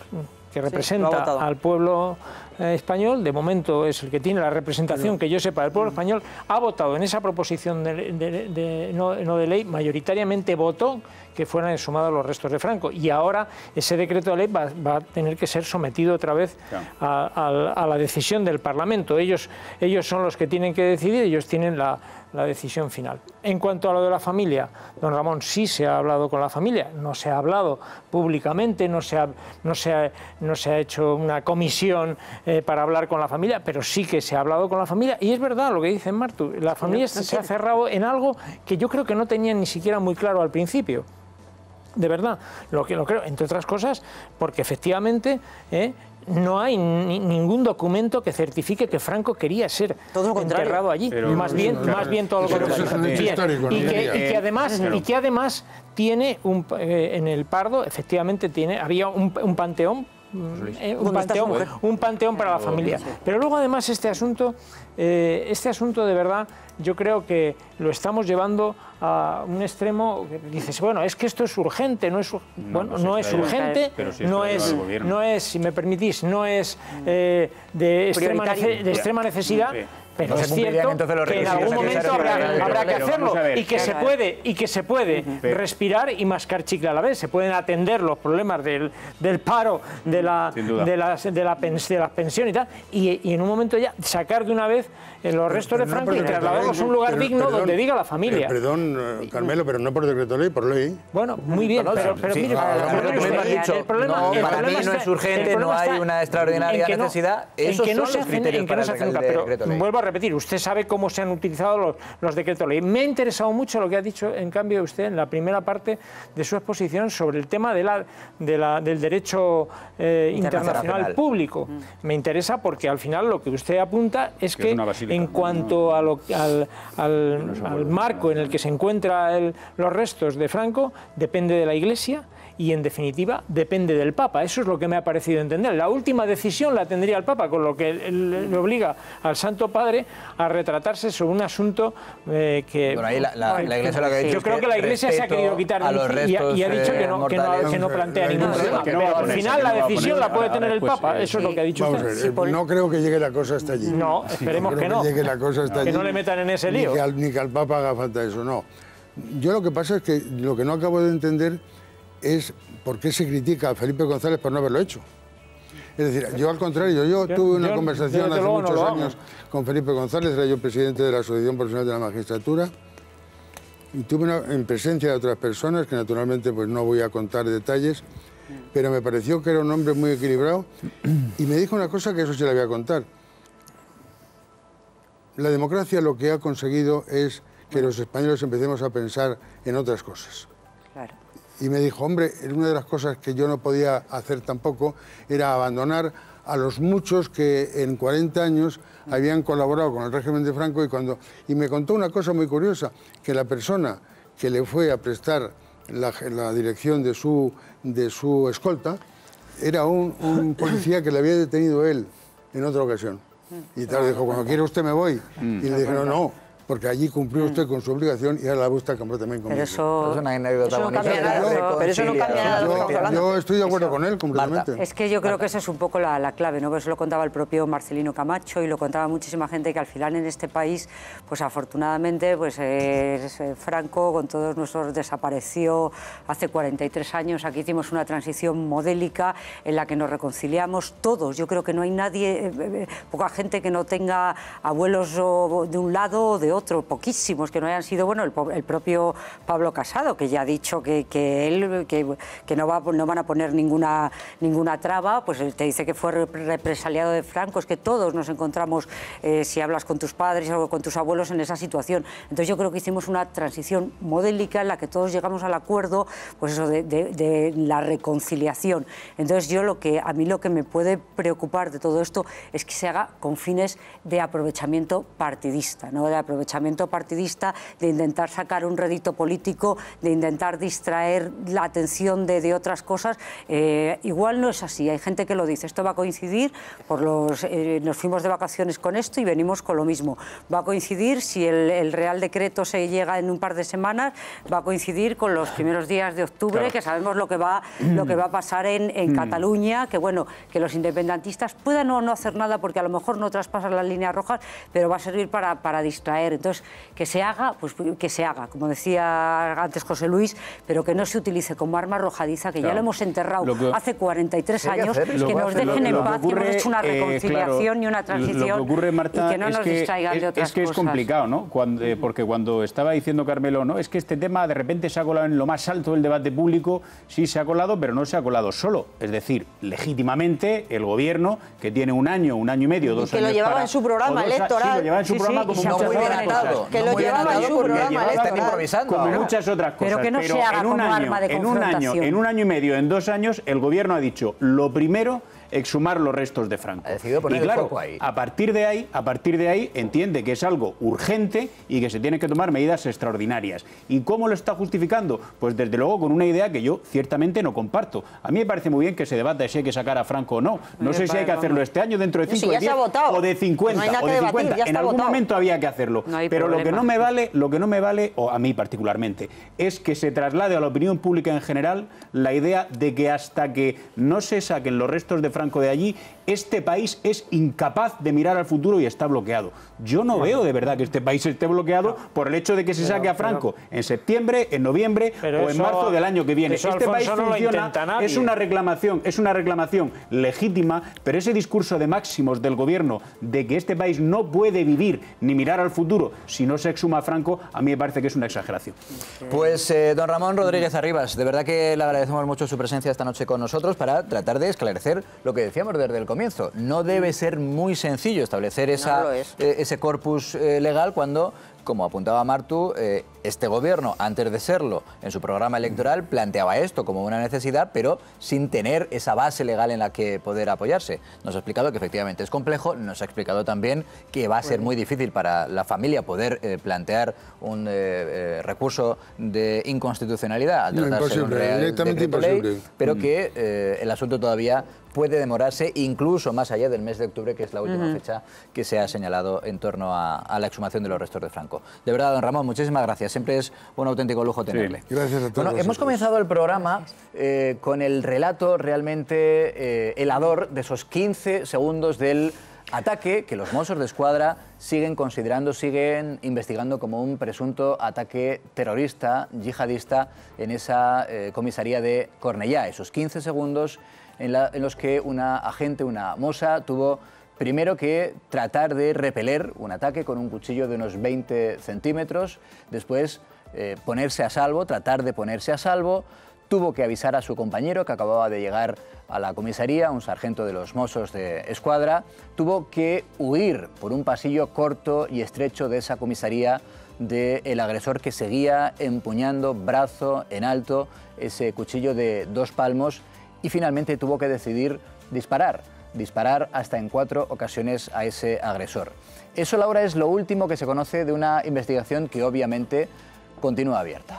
que representa al pueblo español, de momento es el que tiene la representación que yo sepa del pueblo español, ha votado en esa proposición no de ley, mayoritariamente votó que fueran exhumados los restos de Franco. Y ahora ese decreto de ley va a tener que ser sometido otra vez a la decisión del Parlamento. Ellos son los que tienen que decidir, ellos tienen la decisión final. En cuanto a lo de la familia, don Ramón, sí se ha hablado con la familia, no se ha hablado públicamente, no se ha hecho una comisión para hablar con la familia, pero sí que se ha hablado con la familia. Y es verdad lo que dice Martu, la familia se ha cerrado en algo que yo creo que no tenían ni siquiera muy claro al principio. De verdad, lo creo, entre otras cosas, porque efectivamente no hay ningún documento que certifique que Franco quería ser enterrado allí. Más bien todo lo contrario. Y que además tiene en el Pardo, efectivamente había un panteón. Un panteón para la familia. Pero luego además este asunto de verdad yo creo que lo estamos llevando a un extremo que dices, bueno, es que esto es urgente, no es urgente, no es, si me permitís, no es de extrema necesidad, Pero es cierto que en algún momento habrá que hacerlo y que se puede respirar y mascar chicle a la vez. Se pueden atender los problemas del paro, de las pensiones y tal, y en un momento ya sacar de una vez los restos de Franco y trasladarlos a un lugar digno donde diga la familia. Perdón, Carmelo, pero no por decreto ley, por ley. Bueno, muy bien, pero mire, el problema no es urgente, no hay una extraordinaria necesidad. Esos son los criterios para el decreto ley. Vuelvo a repetir, usted sabe cómo se han utilizado los decretos ley. Me ha interesado mucho lo que ha dicho, en cambio, usted en la primera parte de su exposición sobre el tema del derecho internacional público. Me interesa porque al final lo que usted apunta es que en cuanto al marco en el que se encuentran los restos de Franco, depende de la Iglesia y, en definitiva, depende del Papa. Eso es lo que me ha parecido entender. La última decisión la tendría el Papa, con lo que le obliga al Santo Padre a retratarse sobre un asunto que... Bueno, ahí la Iglesia lo que ha dicho yo creo que la Iglesia se ha querido quitar y ha dicho que no plantea ningún problema. Pero al final la decisión la puede tener el Papa. Eso es lo que ha dicho usted. No creo que llegue la cosa hasta allí. No, esperemos que no. Que no le metan en ese lío. Ni que al Papa haga falta eso, no. Yo lo que pasa es que lo que no acabo de entender es por qué se critica a Felipe González por no haberlo hecho. Es decir, yo al contrario, yo tuve una conversación hace muchos años con Felipe González, era yo presidente de la Asociación Profesional de la Magistratura, y tuve en presencia de otras personas, que naturalmente pues no voy a contar detalles, pero me pareció que era un hombre muy equilibrado, y me dijo una cosa que eso sí la voy a contar. La democracia lo que ha conseguido es que los españoles empecemos a pensar en otras cosas. Claro. Y me dijo, hombre, una de las cosas que yo no podía hacer tampoco era abandonar a los muchos que en 40 años habían colaborado con el régimen de Franco y me contó una cosa muy curiosa, que la persona que le fue a prestar la dirección de su escolta era un policía que le había detenido él en otra ocasión. Y tal, dijo, cuando quiera usted me voy. Y le dije, no, porque allí cumplió usted con su obligación y ahora la busca también conmigo. Pero eso es una anécdota bonita. Pero eso no cambia nada. Yo estoy de acuerdo con él completamente. Es que yo creo que esa es un poco la clave, ¿no? Por eso lo contaba el propio Marcelino Camacho y lo contaba muchísima gente, que al final en este país, pues afortunadamente, pues Franco con todos nosotros desapareció hace 43 años. Aquí hicimos una transición modélica en la que nos reconciliamos todos. Yo creo que no hay nadie, poca gente que no tenga abuelos de un lado o de otro, poquísimos que no hayan sido, bueno, el propio Pablo Casado, que ya ha dicho que no van a poner ninguna traba, pues él te dice que fue represaliado de Franco. Es que todos nos encontramos, si hablas con tus padres o con tus abuelos, en esa situación. Entonces yo creo que hicimos una transición modélica en la que todos llegamos al acuerdo, pues eso, de la reconciliación. Entonces a mí lo que me puede preocupar de todo esto es que se haga con fines de aprovechamiento partidista, ¿no? De aprovechamiento partidista, de intentar sacar un rédito político, de intentar distraer la atención de otras cosas. Igual no es así, hay gente que lo dice, esto va a coincidir, nos fuimos de vacaciones con esto y venimos con lo mismo. Va a coincidir, si el Real Decreto se llega en un par de semanas, va a coincidir con los primeros días de octubre, claro, que sabemos lo que va a pasar en Cataluña, que bueno, que los independentistas puedan o no hacer nada porque a lo mejor no traspasan las líneas rojas, pero va a servir para distraer. Entonces, que se haga, pues que se haga, como decía antes José Luis, pero que no se utiliza como arma arrojadiza, que ya lo hemos enterrado hace 43 años, que nos dejen en paz, que hemos hecho una reconciliación y una transición, lo que ocurre, Marta, y que no nos distraigan de otras cosas. Es complicado, ¿no? Porque cuando estaba diciendo Carmelo, no, es que este tema de repente se ha colado en lo más alto del debate público, sí se ha colado, pero no se ha colado solo. Es decir, legítimamente el gobierno, que tiene un año y medio, 2 años... que lo llevaba en su programa electoral. Sí, lo llevaba en su programa como muchas otras cosas. Que lo llevaba en su programa electoral. Como muchas otras cosas. Pero que no se haga como arma de confrontación. En un año y medio, en 2 años, el gobierno ha dicho, lo primero, exhumar los restos de Franco. Ha decidido poner y claro, el foco ahí. a partir de ahí entiende que es algo urgente y que se tienen que tomar medidas extraordinarias. ¿Y cómo lo está justificando? Pues desde luego con una idea que yo ciertamente no comparto. A mí me parece muy bien que se debata si hay que sacar a Franco o no. No sé si hay que hacerlo este año, dentro de 5 días o de 50. En algún momento había que hacerlo. Pero lo que no me vale, o a mí particularmente, es que se traslade a la opinión pública en general la idea de que hasta que no se saquen los restos de Franco Franco de allí, este país es incapaz de mirar al futuro y está bloqueado. Yo no veo de verdad que este país esté bloqueado por el hecho de que se saque a Franco en septiembre, en noviembre o en marzo del año que viene. Este país funciona, es una reclamación legítima, pero ese discurso de máximos del gobierno de que este país no puede vivir ni mirar al futuro si no se exhuma a Franco, a mí me parece que es una exageración. Pues don Ramón Rodríguez Arribas, de verdad que le agradecemos mucho su presencia esta noche con nosotros para tratar de esclarecer lo que decíamos desde el comienzo. No debe ser muy sencillo establecer ese corpus legal cuando, como apuntaba Martu, este gobierno, antes de serlo, en su programa electoral, planteaba esto como una necesidad, pero sin tener esa base legal en la que poder apoyarse. Nos ha explicado que efectivamente es complejo, nos ha explicado también que va a ser muy difícil para la familia poder plantear un recurso de inconstitucionalidad al tratarse de un real decreto ley, pero que el asunto todavía puede demorarse incluso más allá del mes de octubre, que es la última fecha que se ha señalado en torno a la exhumación de los restos de Franco. De verdad, don Ramón, muchísimas gracias. Siempre es un auténtico lujo tenerle. Sí. Gracias a todos. Bueno, hemos comenzado el programa con el relato realmente helador de esos 15 segundos del ataque que los Mossos d'Esquadra siguen investigando como un presunto ataque terrorista, yihadista, en esa comisaría de Cornellá. Esos 15 segundos en los que una agente, una mossa, tuvo primero que tratar de repeler un ataque con un cuchillo de unos 20 centímetros, después ponerse a salvo, tratar de ponerse a salvo, tuvo que avisar a su compañero que acababa de llegar a la comisaría, un sargento de los Mossos d'Esquadra, tuvo que huir por un pasillo corto y estrecho de esa comisaría del agresor que seguía empuñando brazo en alto ese cuchillo de 2 palmos y finalmente tuvo que decidir disparar hasta en 4 ocasiones a ese agresor. Eso, Laura, es lo último que se conoce de una investigación que obviamente continúa abierta.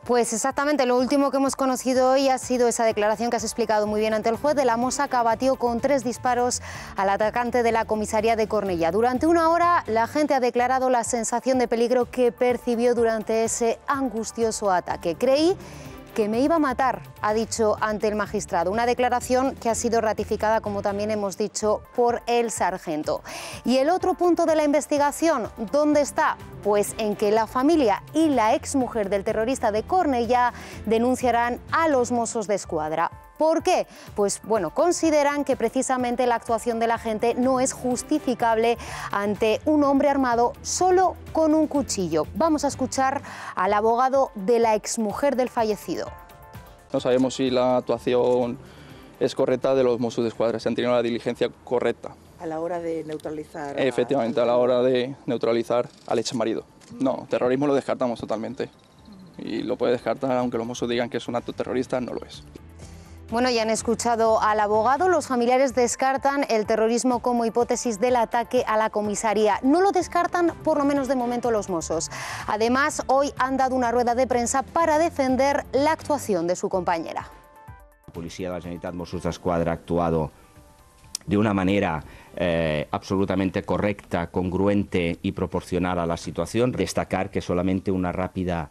Pues exactamente, lo último que hemos conocido hoy ha sido esa declaración que has explicado muy bien ante el juez de la mossa que abatió con 3 disparos al atacante de la comisaría de Cornellá. Durante 1 hora la gente ha declarado la sensación de peligro que percibió durante ese angustioso ataque. Creí que me iba a matar, ha dicho ante el magistrado. Una declaración que ha sido ratificada, como también hemos dicho, por el sargento. Y el otro punto de la investigación, ¿dónde está? Pues en que la familia y la exmujer del terrorista de Cornellá denunciarán a los Mossos d'Esquadra. ¿Por qué? Pues bueno, consideran que precisamente la actuación de la gente no es justificable ante un hombre armado solo con un cuchillo. Vamos a escuchar al abogado de la exmujer del fallecido. No sabemos si la actuación es correcta de los Mossos d'Esquadra, se han tenido la diligencia correcta. A la hora de neutralizar... Efectivamente, a la hora de neutralizar al exmarido. No, terrorismo lo descartamos totalmente. Y lo puede descartar, aunque los Mossos digan que es un acto terrorista, no lo es. Bueno, ya han escuchado al abogado. Los familiares descartan el terrorismo como hipótesis del ataque a la comisaría. No lo descartan, por lo menos de momento, los Mossos. Además, hoy han dado una rueda de prensa para defender la actuación de su compañera. La Policia de la Generalitat Mossos d'Esquadra ha actuado de una manera absolutamente correcta, congruente y proporcional a la situación. Destacar que solamente una rápida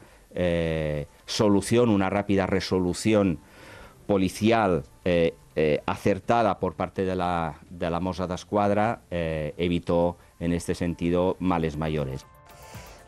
solución, una rápida resolución policial acertada por parte de la Mossa d'Esquadra evitó en este sentido males mayores.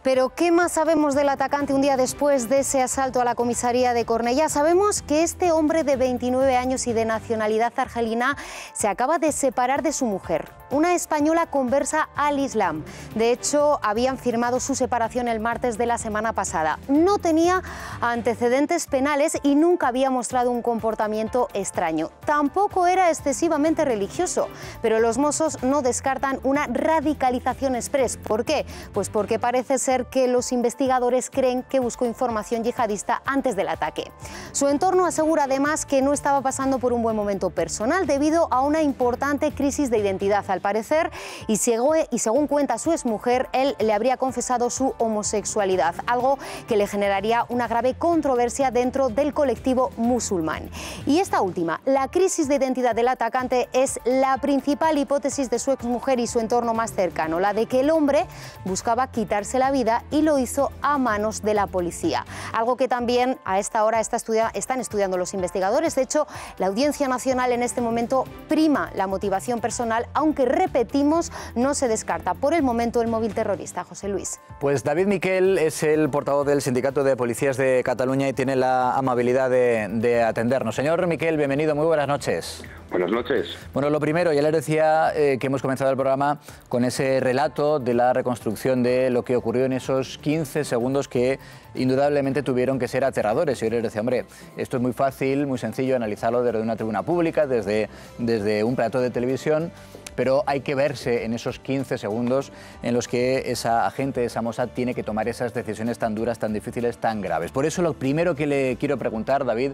Pero ¿qué más sabemos del atacante un día después de ese asalto a la comisaría de Cornellá? Sabemos que este hombre de 29 años y de nacionalidad argelina se acaba de separar de su mujer, una española conversa al Islam. De hecho, habían firmado su separación el martes de la semana pasada. No tenía antecedentes penales y nunca había mostrado un comportamiento extraño. Tampoco era excesivamente religioso, pero los Mossos no descartan una radicalización express. ¿Por qué? Pues porque parece ser que los investigadores creen que buscó información yihadista antes del ataque. Su entorno asegura además que no estaba pasando por un buen momento personal debido a una importante crisis de identidad, al parecer, y según cuenta su exmujer, él le habría confesado su homosexualidad, algo que le generaría una grave controversia dentro del colectivo musulmán. Y esta última, la crisis de identidad del atacante, es la principal hipótesis de su exmujer y su entorno más cercano, la de que el hombre buscaba quitarse la vida vida y lo hizo a manos de la policía. Algo que también a esta hora están estudiando los investigadores. De hecho, la Audiencia Nacional en este momento prima la motivación personal, aunque repetimos, no se descarta por el momento el móvil terrorista. José Luis. Pues David Miquel es el portavoz del Sindicato de Policías de Cataluña y tiene la amabilidad de atendernos. Señor Miquel, bienvenido, muy buenas noches. Buenas noches. Bueno, lo primero, ya les decía que hemos comenzado el programa con ese relato de la reconstrucción de lo que ocurrió en esos 15 segundos que indudablemente tuvieron que ser aterradores. Y yo les decía, hombre, esto es muy fácil, muy sencillo analizarlo desde una tribuna pública, desde un plato de televisión, pero hay que verse en esos 15 segundos en los que esa agente, esa Mossad, tiene que tomar esas decisiones tan duras, tan difíciles, tan graves. Por eso lo primero que le quiero preguntar, David,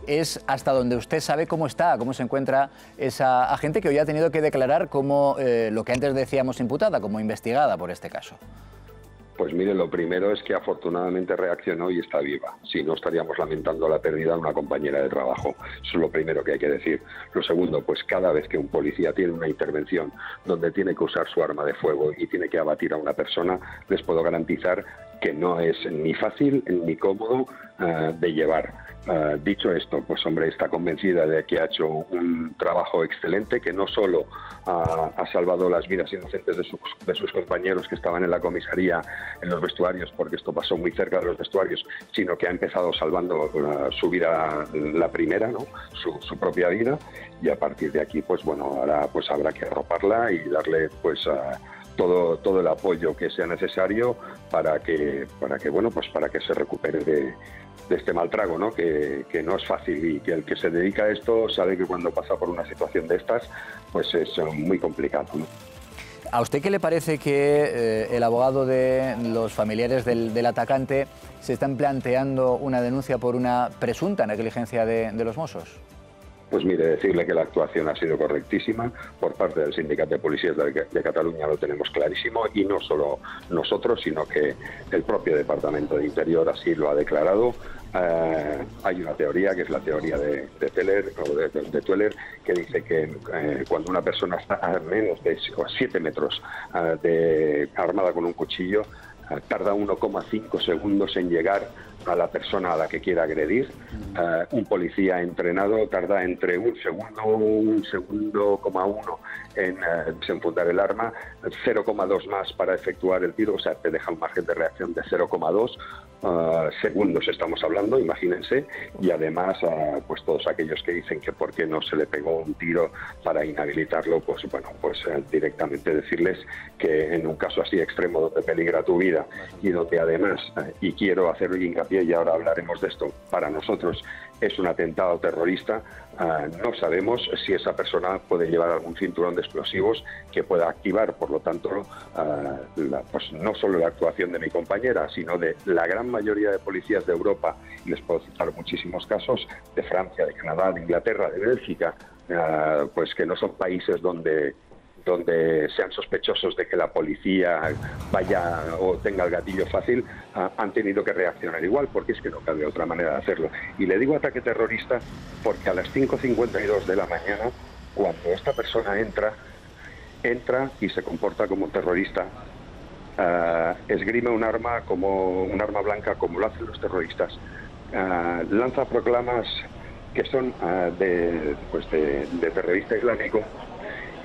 es hasta donde usted sabe cómo se encuentra esa agente que hoy ha tenido que declarar como lo que antes decíamos imputada, como investigada por este caso. Pues mire, lo primero es que afortunadamente reaccionó y está viva. Si no, estaríamos lamentando la pérdida de una compañera de trabajo. Eso es lo primero que hay que decir. Lo segundo, pues cada vez que un policía tiene una intervención donde tiene que usar su arma de fuego y tiene que abatir a una persona, les puedo garantizar que no es ni fácil ni cómodo de llevar. Dicho esto, pues hombre, está convencida de que ha hecho un trabajo excelente, que no solo ha salvado las vidas inocentes de sus compañeros que estaban en la comisaría, en los vestuarios, porque esto pasó muy cerca de los vestuarios, sino que ha empezado salvando su vida, la primera, ¿no? Su propia vida, y a partir de aquí, pues bueno, ahora pues habrá que arroparla y darle pues todo el apoyo que sea necesario para que se recupere de este mal trago, ¿no? Que no es fácil, y que el que se dedica a esto sabe que cuando pasa por una situación de estas, pues es muy complicado, ¿no? ¿A usted qué le parece que el abogado de los familiares del atacante se están planteando una denuncia por una presunta negligencia de los Mossos? Pues mire, decirle que la actuación ha sido correctísima por parte del Sindicato de Policías de Cataluña, lo tenemos clarísimo, y no solo nosotros, sino que el propio Departamento de Interior así lo ha declarado. Hay una teoría, que es la teoría de Tueller, que dice que cuando una persona está a menos de 7 metros armada con un cuchillo, tarda 1,5 segundos en llegar a la persona a la que quiera agredir. Un policía entrenado tarda entre un segundo, 1,1 en desenfundar el arma, 0,2 más para efectuar el tiro, o sea, te deja un margen de reacción de 0,2 segundos estamos hablando, imagínense, y además pues todos aquellos que dicen que por qué no se le pegó un tiro para inhabilitarlo, pues bueno, pues directamente decirles que en un caso así extremo donde peligra tu vida y donde además, y quiero hacer hincapié y ahora hablaremos de esto, para nosotros es un atentado terrorista, no sabemos si esa persona puede llevar algún cinturón de explosivos que pueda activar, por lo tanto, pues no solo la actuación de mi compañera, sino de la gran mayoría de policías de Europa, y les puedo citar muchísimos casos, de Francia, de Canadá, de Inglaterra, de Bélgica, pues que no son países donde sean sospechosos de que la policía vaya o tenga el gatillo fácil, han tenido que reaccionar igual, porque es que no cabe otra manera de hacerlo. Y le digo ataque terrorista porque a las 5:52 de la mañana, cuando esta persona entra y se comporta como terrorista, esgrime un arma blanca, como lo hacen los terroristas, lanza proclamas que son de terrorista islámico.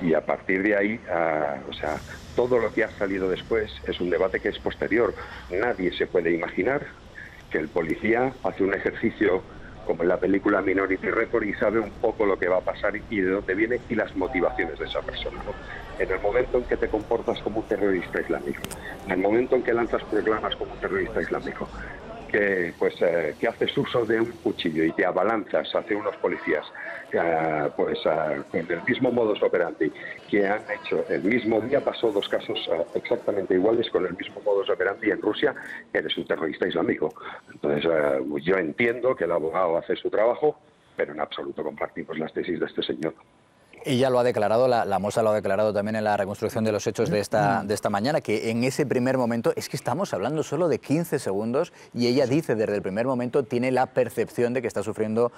Y a partir de ahí, o sea, todo lo que ha salido después es un debate que es posterior. Nadie se puede imaginar que el policía hace un ejercicio como en la película Minority Report y sabe un poco lo que va a pasar y de dónde viene y las motivaciones de esa persona, ¿no? En el momento en que te comportas como un terrorista islámico, en el momento en que lanzas proclamas como un terrorista islámico, que haces uso de un cuchillo y te abalanzas hacia unos policías con el mismo modus operandi que han hecho el mismo día, pasó 2 casos exactamente iguales con el mismo modus operandi en Rusia, eres un terrorista islámico. Entonces yo entiendo que el abogado hace su trabajo, pero en absoluto compartimos las tesis de este señor. Ella lo ha declarado, la Mossad lo ha declarado también en la reconstrucción de los hechos de esta mañana, que en ese primer momento, es que estamos hablando solo de 15 segundos, y ella dice desde el primer momento, tiene la percepción de que está sufriendo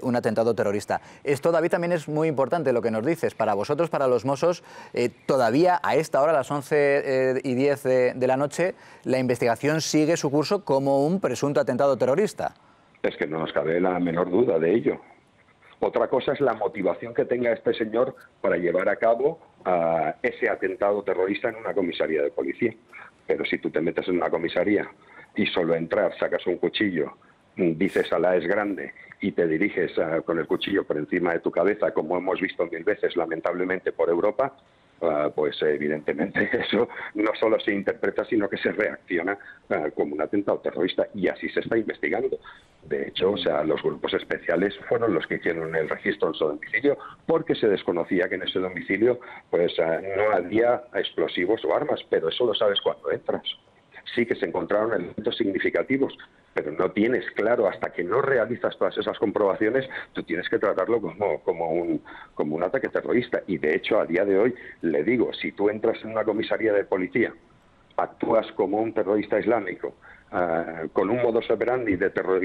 un atentado terrorista. Esto, David, también es muy importante lo que nos dices. Para vosotros, para los Mossos, todavía a esta hora, a las 11:10 de la noche, la investigación sigue su curso como un presunto atentado terrorista. Es que no nos cabe la menor duda de ello. Otra cosa es la motivación que tenga este señor para llevar a cabo ese atentado terrorista en una comisaría de policía. Pero si tú te metes en una comisaría y solo entrar, sacas un cuchillo, dices Alá es grande y te diriges con el cuchillo por encima de tu cabeza, como hemos visto 1000 veces lamentablemente por Europa, pues evidentemente eso no solo se interpreta, sino que se reacciona como un atentado terrorista, y así se está investigando. De hecho, o sea, los grupos especiales fueron los que hicieron el registro en su domicilio, porque se desconocía que en ese domicilio pues no había explosivos o armas, pero eso lo sabes cuando entras. Sí que se encontraron elementos significativos, pero no tienes claro, hasta que no realizas todas esas comprobaciones, tú tienes que tratarlo como un ataque terrorista. Y de hecho, a día de hoy, le digo, si tú entras en una comisaría de policía, actúas como un terrorista islámico, con un modus operandi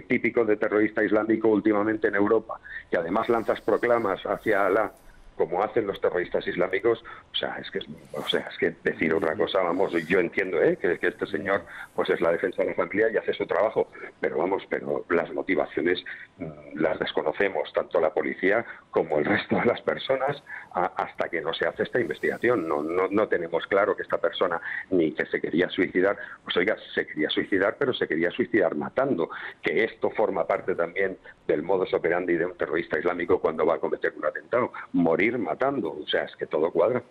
típico de terrorista islámico últimamente en Europa, que además lanzas proclamas hacia Alá, como hacen los terroristas islámicos, es que decir otra cosa, vamos, yo entiendo que este señor pues es la defensa de la familia y hace su trabajo, pero las motivaciones las desconocemos, tanto la policía como el resto de las personas, hasta que no se hace esta investigación. No tenemos claro que esta persona ni que se quería suicidar, pues oiga, se quería suicidar, pero se quería suicidar matando, que esto forma parte también del modus operandi de un terrorista islámico cuando va a cometer un atentado, morir matando, o sea, es que todo cuadra.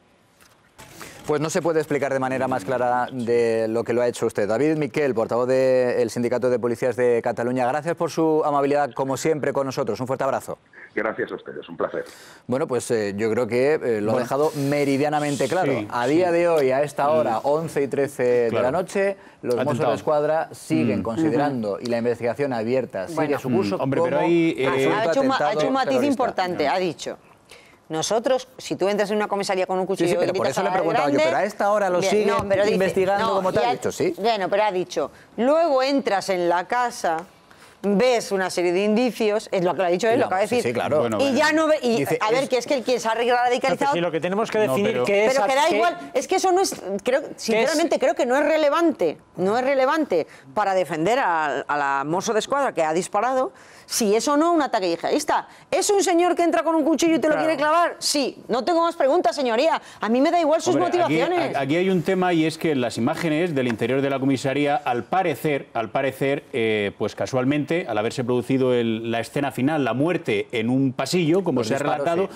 Pues no se puede explicar de manera más clara de lo que lo ha hecho usted. David Miquel, portavoz del Sindicato de Policías de Cataluña, gracias por su amabilidad, como siempre, con nosotros. Un fuerte abrazo. Gracias a ustedes, un placer. Bueno, pues yo creo que lo ha dejado meridianamente claro. Sí, a día de hoy, a esta hora, 11:13 de la noche, los Mossos de Escuadra siguen considerando, y la investigación abierta sigue su curso. Hombre, pero ahí, ha hecho un matiz importante, ha dicho: nosotros, si tú entras en una comisaría con un cuchillo... Sí, pero por eso le he preguntado yo, pero a esta hora lo siguen investigando como te ha dicho, ¿sí? Bueno, pero ha dicho, luego entras en la casa, ves una serie de indicios, es lo que le ha dicho él, lo acaba de decir. Sí, claro. Bueno, y ya no ve... Y, dice, a ver, que es que el quien se ha radicalizado... Sí, lo que tenemos que definir que es... Pero que da igual, es que eso no es... Sinceramente, creo que no es relevante. No es relevante para defender a la Mosso d'Esquadra que ha disparado. Si es o no un ataque yihadista. ¿Es un señor que entra con un cuchillo y te lo quiere clavar? Sí. No tengo más preguntas, señoría. A mí me da igual sus motivaciones. Aquí hay un tema, y es que en las imágenes del interior de la comisaría, al parecer, pues casualmente, al haberse producido la escena final, la muerte en un pasillo, como se ha relatado,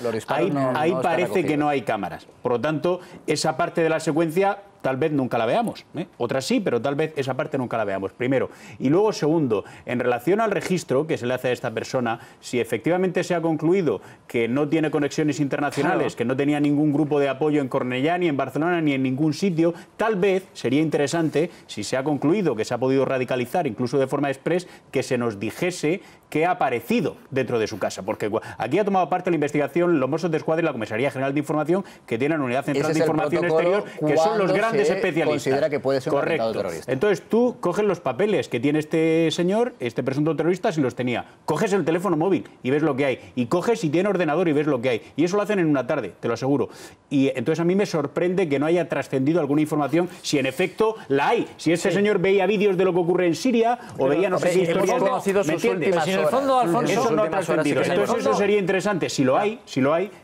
ahí parece que no hay cámaras. Por lo tanto, esa parte de la secuencia tal vez nunca la veamos. Otras sí, pero tal vez esa parte nunca la veamos, primero. Y luego, segundo, en relación al registro que se le hace a esta persona, si efectivamente se ha concluido que no tiene conexiones internacionales, que no tenía ningún grupo de apoyo en Cornellá, ni en Barcelona, ni en ningún sitio, tal vez sería interesante, si se ha concluido que se ha podido radicalizar, incluso de forma express, que se nos dijese qué ha aparecido dentro de su casa. Porque aquí ha tomado parte la investigación los Mossos d'Esquadra y la Comisaría General de Información, que tienen la Unidad Central de Información Exterior, que son los grandes especialistas. Considera que puede ser un atentado terrorista. Entonces tú coges los papeles que tiene este señor, este presunto terrorista, si los tenía. Coges el teléfono móvil y ves lo que hay. Y coges si tiene ordenador y ves lo que hay. Y eso lo hacen en una tarde, te lo aseguro. Y entonces a mí me sorprende que no haya trascendido alguna información, si en efecto la hay. Si este señor veía vídeos de lo que ocurre en Siria, o veía no sé qué historias. ¿Me entiendes? En el fondo, Alfonso, eso no ha trascendido. Entonces eso sería interesante, si lo hay,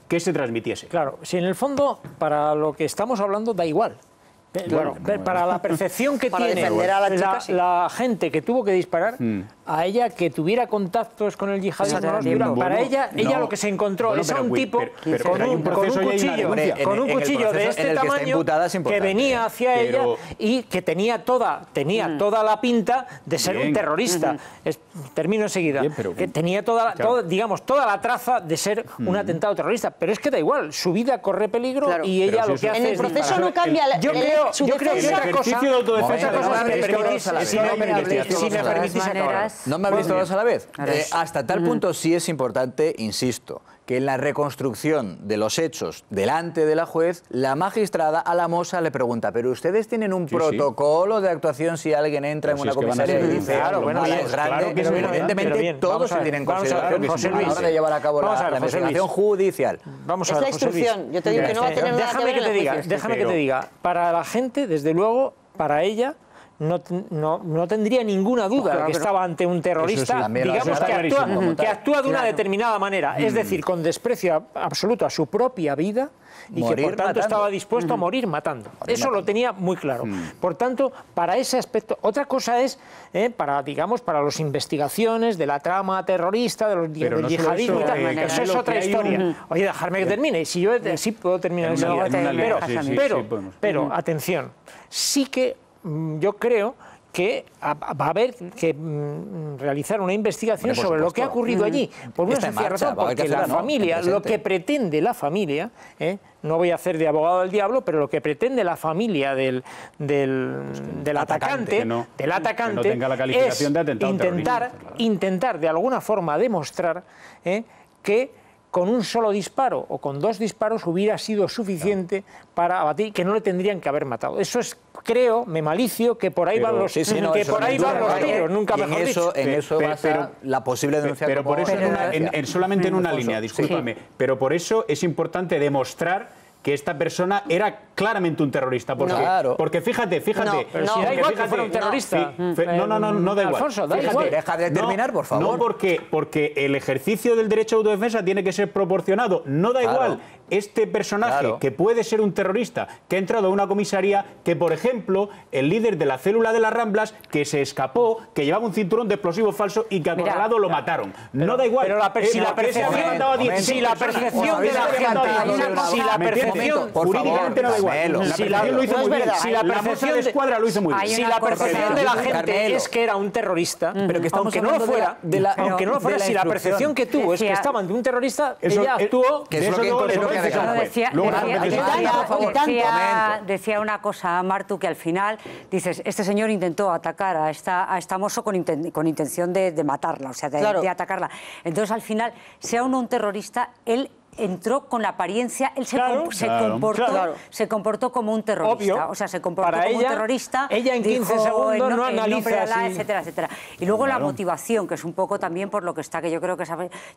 que se transmitiese. Claro, si en el fondo, para lo que estamos hablando, da igual. Bueno, para la percepción que tiene la gente que tuvo que disparar, a ella que tuviera contactos con el yihadismo, para ella lo que se encontró es a un tipo con un cuchillo de este tamaño que venía hacia ella y que tenía toda la pinta de ser un terrorista. Termino enseguida. Que tenía toda la traza de ser un atentado terrorista. Pero es que da igual, su vida corre peligro y ella lo que hace es... En el proceso no cambia... Yo creo que otra cosa... Si me permitís acabar. ¿No me habléis todos a la vez? Hasta tal punto sí es importante, insisto, que en la reconstrucción de los hechos delante de la juez, la magistrada a la moza le pregunta, ¿pero ustedes tienen un protocolo de actuación si alguien entra en una comisaría y dice, es grande? Pero evidentemente todo se tiene en consideración a la hora de llevar a cabo la investigación judicial. Vamos a ver, la instrucción. Yo te digo que no va a tener nada que ver en el juicio. Déjame que te diga, para la gente, desde luego, para ella, no tendría ninguna duda de que estaba ante un terrorista, digamos, que actúa de una determinada manera, es decir, con desprecio absoluto a su propia vida y que por tanto estaba dispuesto a morir matando. Eso lo tenía muy claro. Por tanto, para ese aspecto, otra cosa es para las investigaciones de la trama terrorista, del yihadismo, eso es otra historia. Oye, dejarme que termine, si yo sí puedo terminar pero atención, sí que yo creo que va a haber que realizar una investigación sobre lo que ha ocurrido allí. Por una sencilla razón, porque la familia, lo que pretende la familia, no voy a hacer de abogado del diablo, pero lo que pretende la familia del atacante, es intentar de alguna forma demostrar que con un solo disparo o con 2 disparos hubiera sido suficiente para abatir, que no le tendrían que haber matado. Eso es, creo, me malicio, que por ahí van los tiros, nunca mejor dicho. En eso basa la posible denuncia. Pero por eso, solamente en una línea, discúlpame, pero por eso es importante demostrar que esta persona era claramente un terrorista. Porque fíjate. Pero si da igual que fuera un terrorista. No da igual. Alfonso, da igual. Deja de terminar, por favor. No, porque el ejercicio del derecho a autodefensa tiene que ser proporcionado. No da igual este personaje que puede ser un terrorista, que ha entrado a una comisaría, que por ejemplo, el líder de la célula de las Ramblas, que se escapó, que llevaba un cinturón de explosivos falso y que acorralado lo mataron. No da igual. Pero si la percepción de la gente, jurídicamente no da igual. Si la percepción de Escuadra lo hizo muy bien. Si la percepción de la gente es que era un terrorista, pero que aunque no lo fuera, si la percepción que tuvo es que estaba ante un terrorista, ella actuó. Decía una cosa, Martu, que al final dices, este señor intentó atacar a esta mozo con intención de matarla, o sea, de atacarla. Entonces, al final, sea uno un terrorista, él entró con la apariencia, él se comportó como un terrorista. Obvio. O sea, se comportó como un terrorista. Ella en 15 segundos no analiza etcétera, etcétera. Y luego la motivación, que es un poco también por lo que está, que yo creo que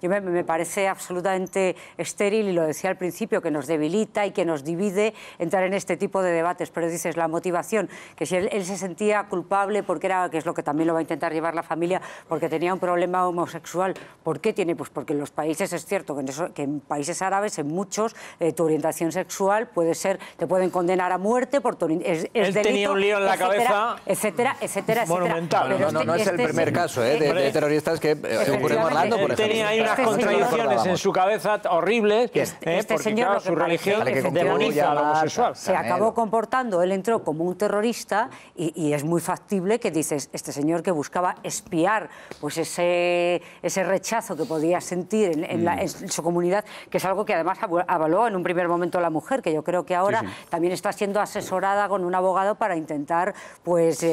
me parece absolutamente estéril, y lo decía al principio, que nos debilita y que nos divide entrar en este tipo de debates. Pero dices, la motivación, que si él se sentía culpable porque que es lo que también lo va a intentar llevar la familia, porque tenía un problema homosexual. ¿Por qué tiene? Pues porque en los países, es cierto, que en países árabes, en muchos, tu orientación sexual puede ser, te pueden condenar a muerte por él delito, tenía un lío en la cabeza, etcétera. Monumental. No es el primer caso de terroristas que ocurre en Orlando, por ejemplo. Tenía ahí unas contradicciones en su cabeza horribles, este señor, su religión demoniza a lo homosexual. Se acabó comportando, él entró como un terrorista y es muy factible que dices, este señor que buscaba espiar pues ese rechazo que podía sentir en su comunidad, que es algo que además avaló en un primer momento la mujer, que yo creo que ahora también está siendo asesorada con un abogado para intentar pues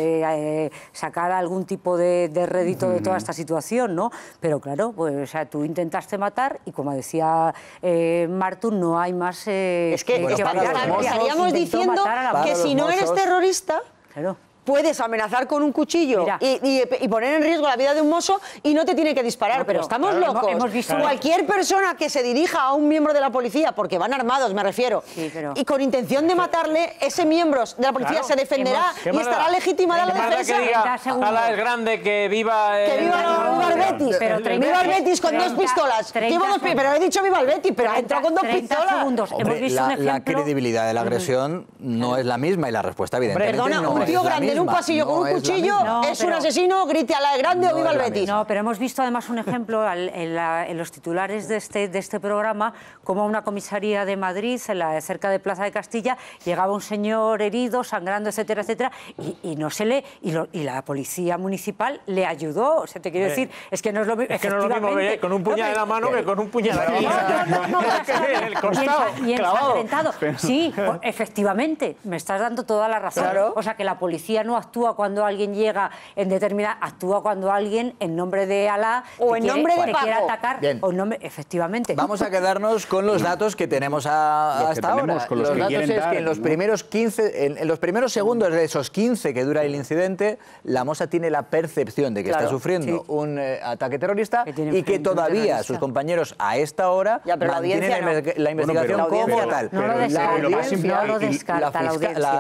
sacar algún tipo de rédito de toda esta situación, ¿no? Pero claro, pues o sea, tú intentaste matar y, como decía Martu, no hay más es que estaríamos diciendo que si no eres terrorista, puedes amenazar con un cuchillo y poner en riesgo la vida de un mozo y no te tiene que disparar. Pero estamos locos. Cualquier persona que se dirija a un miembro de la policía, porque van armados, me refiero, y con intención de matarle, ese miembro de la policía se defenderá y estará legitimada la defensa. Que diga a la grande que viva el Betis. Viva el Betis con 2 pistolas. Pero he dicho viva el Betis, pero ha entrado con 2 pistolas. La credibilidad de la agresión no es la misma y la respuesta evidentemente no es la misma. Un tío grande en un pasillo con un cuchillo es un asesino, grite a la grande o viva el Betis. No, pero hemos visto además un ejemplo en los titulares de este programa, como a una comisaría de Madrid, cerca de Plaza de Castilla, llegaba un señor herido, sangrando, etcétera, etcétera, y la policía municipal le ayudó. O sea, te quiero decir, es que no es lo mismo. Es que no es lo mismo con un puñal en la mano que con un puñal en el costado. Y ensangrentado. Sí, efectivamente, me estás dando toda la razón. O sea, que la policía no actúa cuando alguien llega en determinada, actúa cuando alguien en nombre de Alá o en nombre de quiere atacar. Bien. O en nombre, efectivamente. Vamos a quedarnos con los datos que tenemos hasta ahora. Los datos es que en los primeros 15, en los primeros segundos de esos 15 que dura el incidente, la moza tiene la percepción de que está sufriendo un ataque terrorista y que todavía sus compañeros a esta hora mantienen la investigación como tal.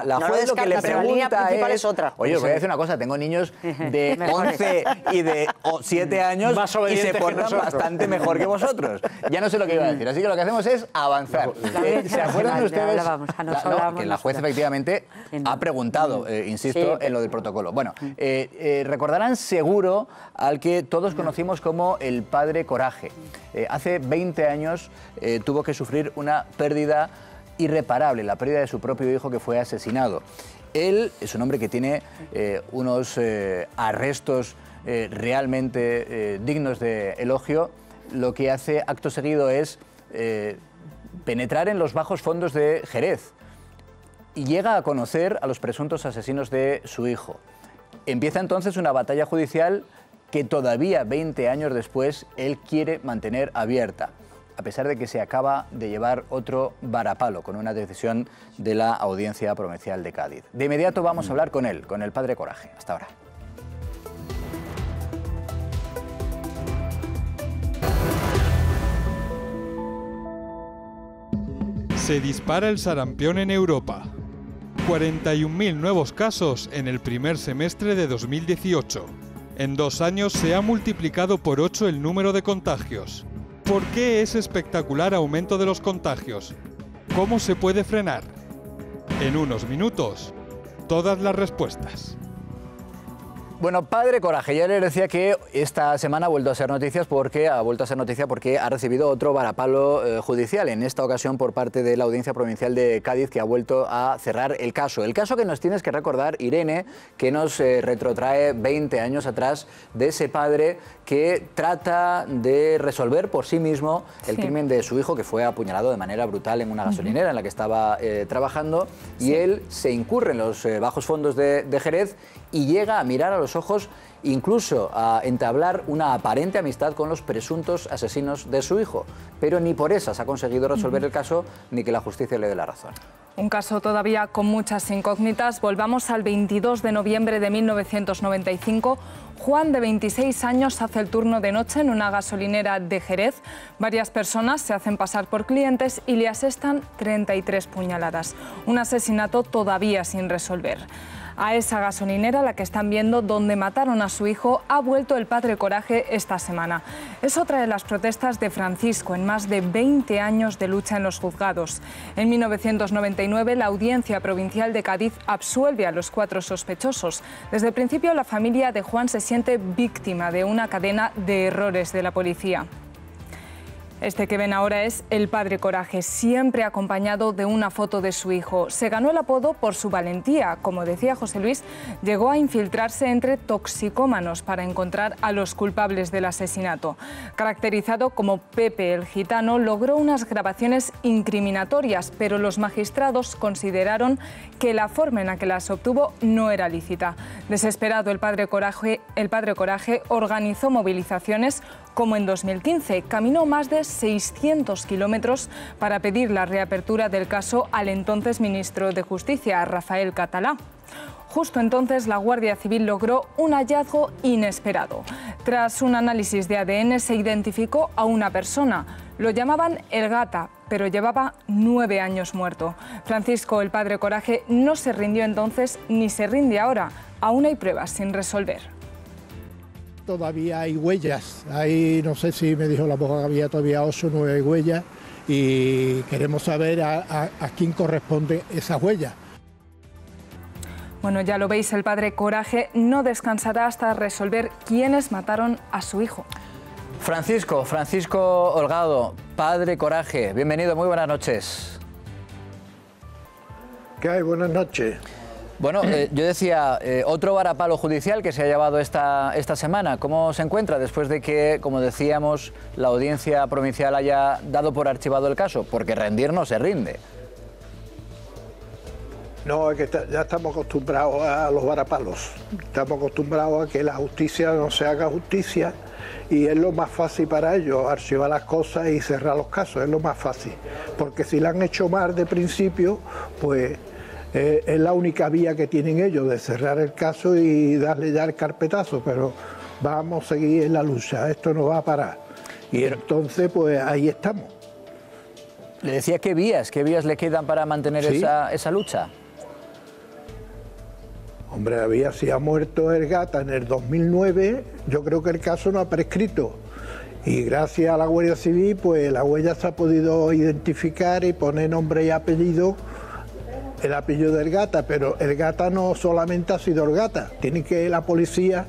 La juez lo que le pregunta es otra. Oye, os voy a decir una cosa, tengo niños de 11 y de 7 años y se portan bastante mejor que vosotros. Ya no sé lo que iba a decir, así que lo que hacemos es avanzar. ¿Se acuerdan ustedes? Que la juez efectivamente ha preguntado, insisto, en lo del protocolo. Bueno, recordarán seguro al que todos conocimos como el padre Coraje. Hace 20 años tuvo que sufrir una pérdida irreparable, la pérdida de su propio hijo que fue asesinado. Él es un hombre que tiene unos arrestos realmente dignos de elogio. Lo que hace acto seguido es penetrar en los bajos fondos de Jerez y llega a conocer a los presuntos asesinos de su hijo. Empieza entonces una batalla judicial que todavía 20 años después él quiere mantener abierta, a pesar de que se acaba de llevar otro varapalo con una decisión de la Audiencia Provincial de Cádiz. De inmediato vamos a hablar con él, con el padre Coraje. Hasta ahora. Se dispara el sarampión en Europa. 41.000 nuevos casos en el primer semestre de 2018. En 2 años se ha multiplicado por 8 el número de contagios. ¿Por qué ese espectacular aumento de los contagios? ¿Cómo se puede frenar? En unos minutos, todas las respuestas. Bueno, padre Coraje, ya les decía que esta semana ha vuelto a ser noticia porque ha recibido otro varapalo judicial, en esta ocasión por parte de la Audiencia Provincial de Cádiz, que ha vuelto a cerrar el caso. El caso que nos tienes que recordar, Irene, que nos retrotrae 20 años atrás de ese padre que trata de resolver por sí mismo el crimen de su hijo, que fue apuñalado de manera brutal en una gasolinera en la que estaba trabajando, y él se incurre en los bajos fondos de Jerez y llega a mirar a los ojos, incluso a entablar una aparente amistad con los presuntos asesinos de su hijo. Pero ni por esas ha conseguido resolver el caso ni que la justicia le dé la razón. Un caso todavía con muchas incógnitas. Volvamos al 22 de noviembre de 1995. Juan, de 26 años, hace el turno de noche en una gasolinera de Jerez. Varias personas se hacen pasar por clientes y le asestan 33 puñaladas. Un asesinato todavía sin resolver. A esa gasolinera, la que están viendo, donde mataron a su hijo, ha vuelto el padre Coraje esta semana. Es otra de las protestas de Francisco en más de 20 años de lucha en los juzgados. En 1999, la Audiencia Provincial de Cádiz absuelve a los 4 sospechosos. Desde el principio, la familia de Juan se siente víctima de una cadena de errores de la policía. Este que ven ahora es el padre Coraje, siempre acompañado de una foto de su hijo. Se ganó el apodo por su valentía. Como decía José Luis, llegó a infiltrarse entre toxicómanos para encontrar a los culpables del asesinato. Caracterizado como Pepe el Gitano, logró unas grabaciones incriminatorias, pero los magistrados consideraron que la forma en la que las obtuvo no era lícita. Desesperado, el padre Coraje organizó movilizaciones, como en 2015. Caminó más de 600 kilómetros para pedir la reapertura del caso al entonces ministro de Justicia, Rafael Catalá. Justo entonces, la Guardia Civil logró un hallazgo inesperado. Tras un análisis de ADN se identificó a una persona. Lo llamaban El Gata, pero llevaba 9 años muerto. Francisco, el padre Coraje, no se rindió entonces ni se rinde ahora. Aún hay pruebas sin resolver. Todavía hay huellas, ahí no sé si me dijo la abogada que había todavía 8 o 9 huellas y queremos saber a quién corresponde esa huella. Bueno, ya lo veis, el padre Coraje no descansará hasta resolver quiénes mataron a su hijo. Francisco Holgado, padre Coraje, bienvenido, muy buenas noches. ¿Qué hay? Buenas noches. Bueno, yo decía, otro varapalo judicial que se ha llevado esta semana. ¿Cómo se encuentra después de que, como decíamos, la Audiencia Provincial haya dado por archivado el caso? Porque rendir no se rinde. No, es que ya estamos acostumbrados a los varapalos. Estamos acostumbrados a que la justicia no se haga justicia y es lo más fácil para ellos, archivar las cosas y cerrar los casos, es lo más fácil. Porque si la han hecho mal de principio, pues es la única vía que tienen ellos de cerrar el caso y darle ya el carpetazo, pero vamos a seguir en la lucha, esto no va a parar. Y entonces, pues ahí estamos. Le decía, ¿qué vías le quedan para mantener esa lucha? Hombre, si ha muerto Ergata en el 2009, yo creo que el caso no ha prescrito. Y gracias a la Guardia Civil, pues la huella se ha podido identificar y poner nombre y apellido, el apellido de Ergata, pero Ergata no solamente ha sido Ergata, tiene que la policía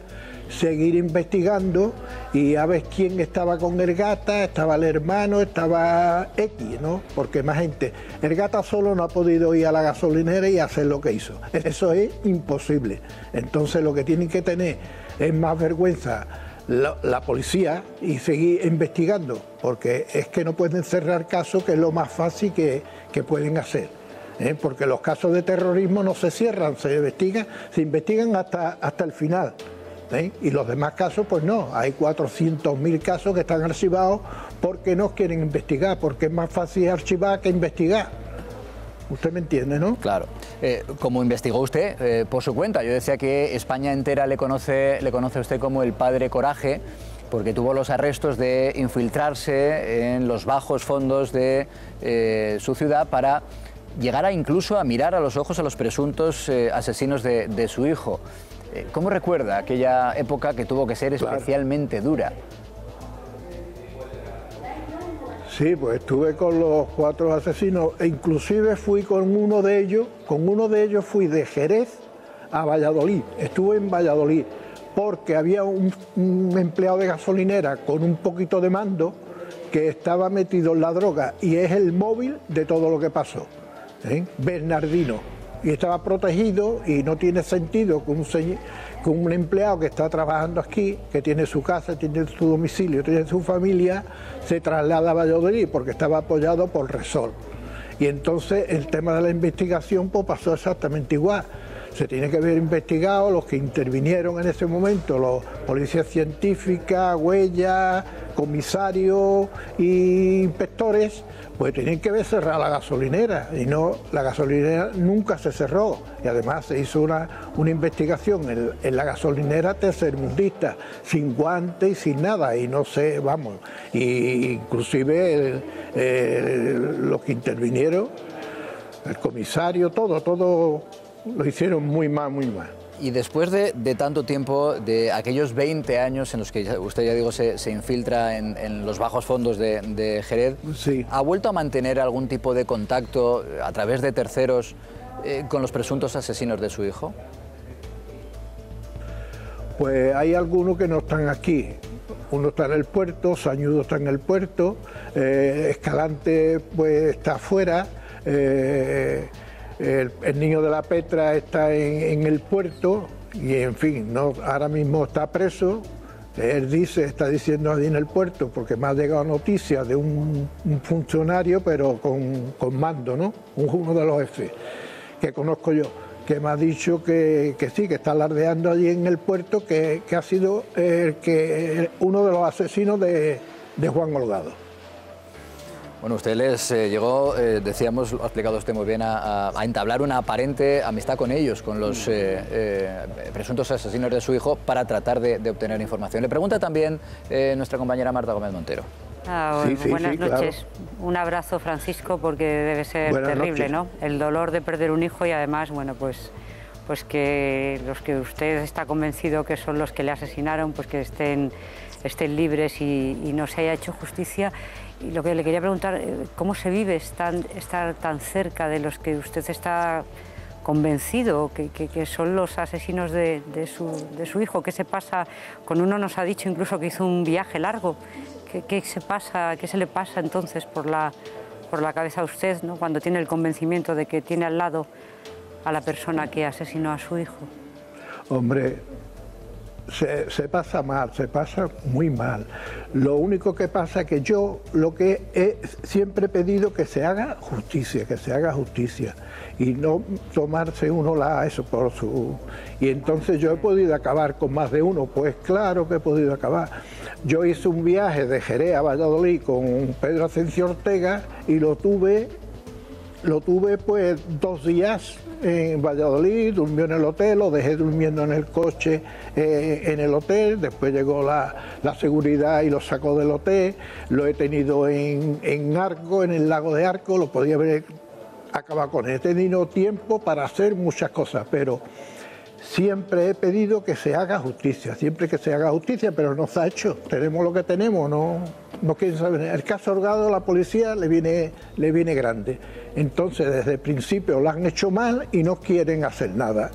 seguir investigando y a ver quién estaba con Ergata, estaba el hermano, estaba X, ¿no? Porque más gente. Ergata solo no ha podido ir a la gasolinera y hacer lo que hizo. Eso es imposible. Entonces lo que tienen que tener es más vergüenza la policía y seguir investigando, porque es que no pueden cerrar casos, que es lo más fácil que pueden hacer. Porque los casos de terrorismo no se cierran, se investigan hasta el final. Y los demás casos, pues no, hay 400.000 casos que están archivados porque no quieren investigar, porque es más fácil archivar que investigar. Usted me entiende, ¿no? Claro. Como investigó usted, por su cuenta, yo decía que España entera le conoce a usted como el padre Coraje, porque tuvo los arrestos de infiltrarse en los bajos fondos de su ciudad para llegar incluso a mirar a los ojos a los presuntos asesinos de su hijo. ¿Cómo recuerda aquella época que tuvo que ser especialmente dura? Sí, pues estuve con los 4 asesinos e inclusive fui con uno de ellos fui de Jerez a Valladolid. Estuve en Valladolid porque había un empleado de gasolinera con un poquito de mando que estaba metido en la droga y es el móvil de todo lo que pasó, Bernardino. Y estaba protegido y no tiene sentido que un empleado que está trabajando aquí, que tiene su casa, tiene su domicilio, tiene su familia, se traslada a Valladolid porque estaba apoyado por Resol. Y entonces el tema de la investigación pues pasó exactamente igual. Se tiene que haber investigado los que intervinieron en ese momento, los policías científicas, huellas, comisarios e inspectores, pues tienen que haber cerrado la gasolinera y no, la gasolinera nunca se cerró y además se hizo una investigación en la gasolinera tercermundista, sin guantes y sin nada y no sé, vamos, y inclusive los que intervinieron, el comisario, todo lo hicieron muy mal, muy mal. Y después de tanto tiempo, de aquellos 20 años en los que usted, ya digo, se infiltra en los bajos fondos de Jerez, ¿ha vuelto a mantener algún tipo de contacto a través de terceros con los presuntos asesinos de su hijo? Pues hay algunos que no están aquí. Uno está en el puerto, Sañudo está en el puerto, Escalante pues está afuera, el niño de la Petra está en el puerto y en fin, ahora mismo está preso. Él está diciendo allí en el puerto, porque me ha llegado noticia de un funcionario, pero con mando, ¿no? Uno de los jefes que conozco yo, que me ha dicho que sí, que está alardeando allí en el puerto, que ha sido uno de los asesinos de Juan Holgado. Bueno, usted les llegó, decíamos, lo ha explicado usted muy bien, a entablar una aparente amistad con ellos, con los presuntos asesinos de su hijo, para tratar de obtener información. Le pregunta también nuestra compañera Marta Gómez Montero. Buenas noches. Claro. Un abrazo, Francisco, porque debe ser terrible, ¿no? El dolor de perder un hijo y además, bueno, pues que los que usted está convencido que son los que le asesinaron, pues que estén libres y no se haya hecho justicia. Y lo que le quería preguntar, ¿cómo se vive estar tan cerca de los que usted está convencido que son los asesinos de su hijo? ¿Qué se pasa? Con uno nos ha dicho incluso que hizo un viaje largo. ¿Qué se le pasa entonces por la cabeza a usted, ¿no? Cuando tiene el convencimiento de que tiene al lado a la persona que asesinó a su hijo? Hombre, se pasa mal, se pasa muy mal. Lo único que pasa es que yo lo que siempre he pedido que se haga justicia, y no tomarse uno eso por su... Y entonces yo he podido acabar con más de uno, pues claro que he podido acabar. Yo hice un viaje de Jerez a Valladolid con Pedro Asensio Ortega y lo tuve pues 2 días en Valladolid, durmió en el hotel, lo dejé durmiendo en el coche en el hotel, después llegó la seguridad y lo sacó del hotel, lo he tenido en Arco, en el lago de Arco, lo podía haber acabado con él. He tenido tiempo para hacer muchas cosas, pero siempre he pedido que se haga justicia, pero no se ha hecho. Tenemos lo que tenemos, no quieren saber. El caso Holgado, la policía le viene grande. Entonces, desde el principio lo han hecho mal y no quieren hacer nada.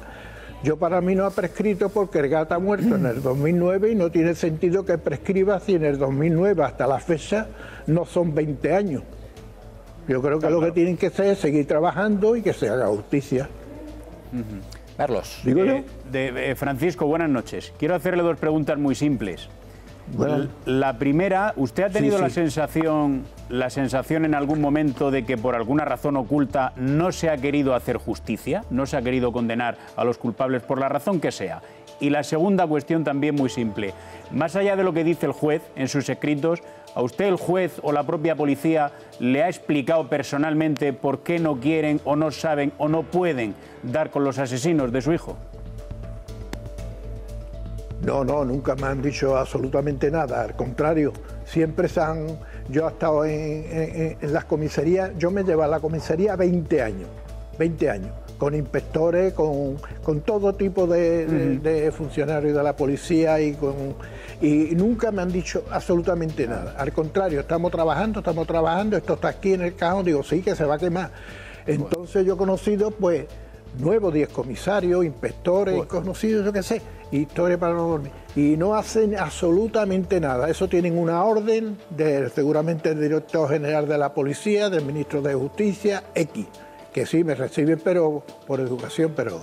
Para mí no ha prescrito porque el gato ha muerto en el 2009 y no tiene sentido que prescriba si en el 2009 hasta la fecha no son 20 años. Yo creo que lo que tienen que hacer es seguir trabajando y que se haga justicia. Carlos. Francisco, buenas noches. Quiero hacerle 2 preguntas muy simples. Bueno. La primera, ¿usted ha tenido la sensación en algún momento de que por alguna razón oculta no se ha querido hacer justicia, no se ha querido condenar a los culpables por la razón que sea? Y la segunda cuestión también muy simple. Más allá de lo que dice el juez en sus escritos, ¿a usted el juez o la propia policía le ha explicado personalmente por qué no quieren o no saben o no pueden dar con los asesinos de su hijo? No, nunca me han dicho absolutamente nada, al contrario, siempre yo he estado en las comisarías, yo me llevo a la comisaría 20 años, con inspectores, con todo tipo de funcionarios de la policía y nunca me han dicho absolutamente nada, al contrario, estamos trabajando, esto está aquí en el cajón, digo, sí, que se va a quemar. Entonces yo he conocido, pues, nuevos 10 comisarios, inspectores, conocidos, yo qué sé, historia para no dormir, y no hacen absolutamente nada. Eso tienen una orden seguramente del director general de la policía, del ministro de Justicia, X, que sí me reciben pero por educación, pero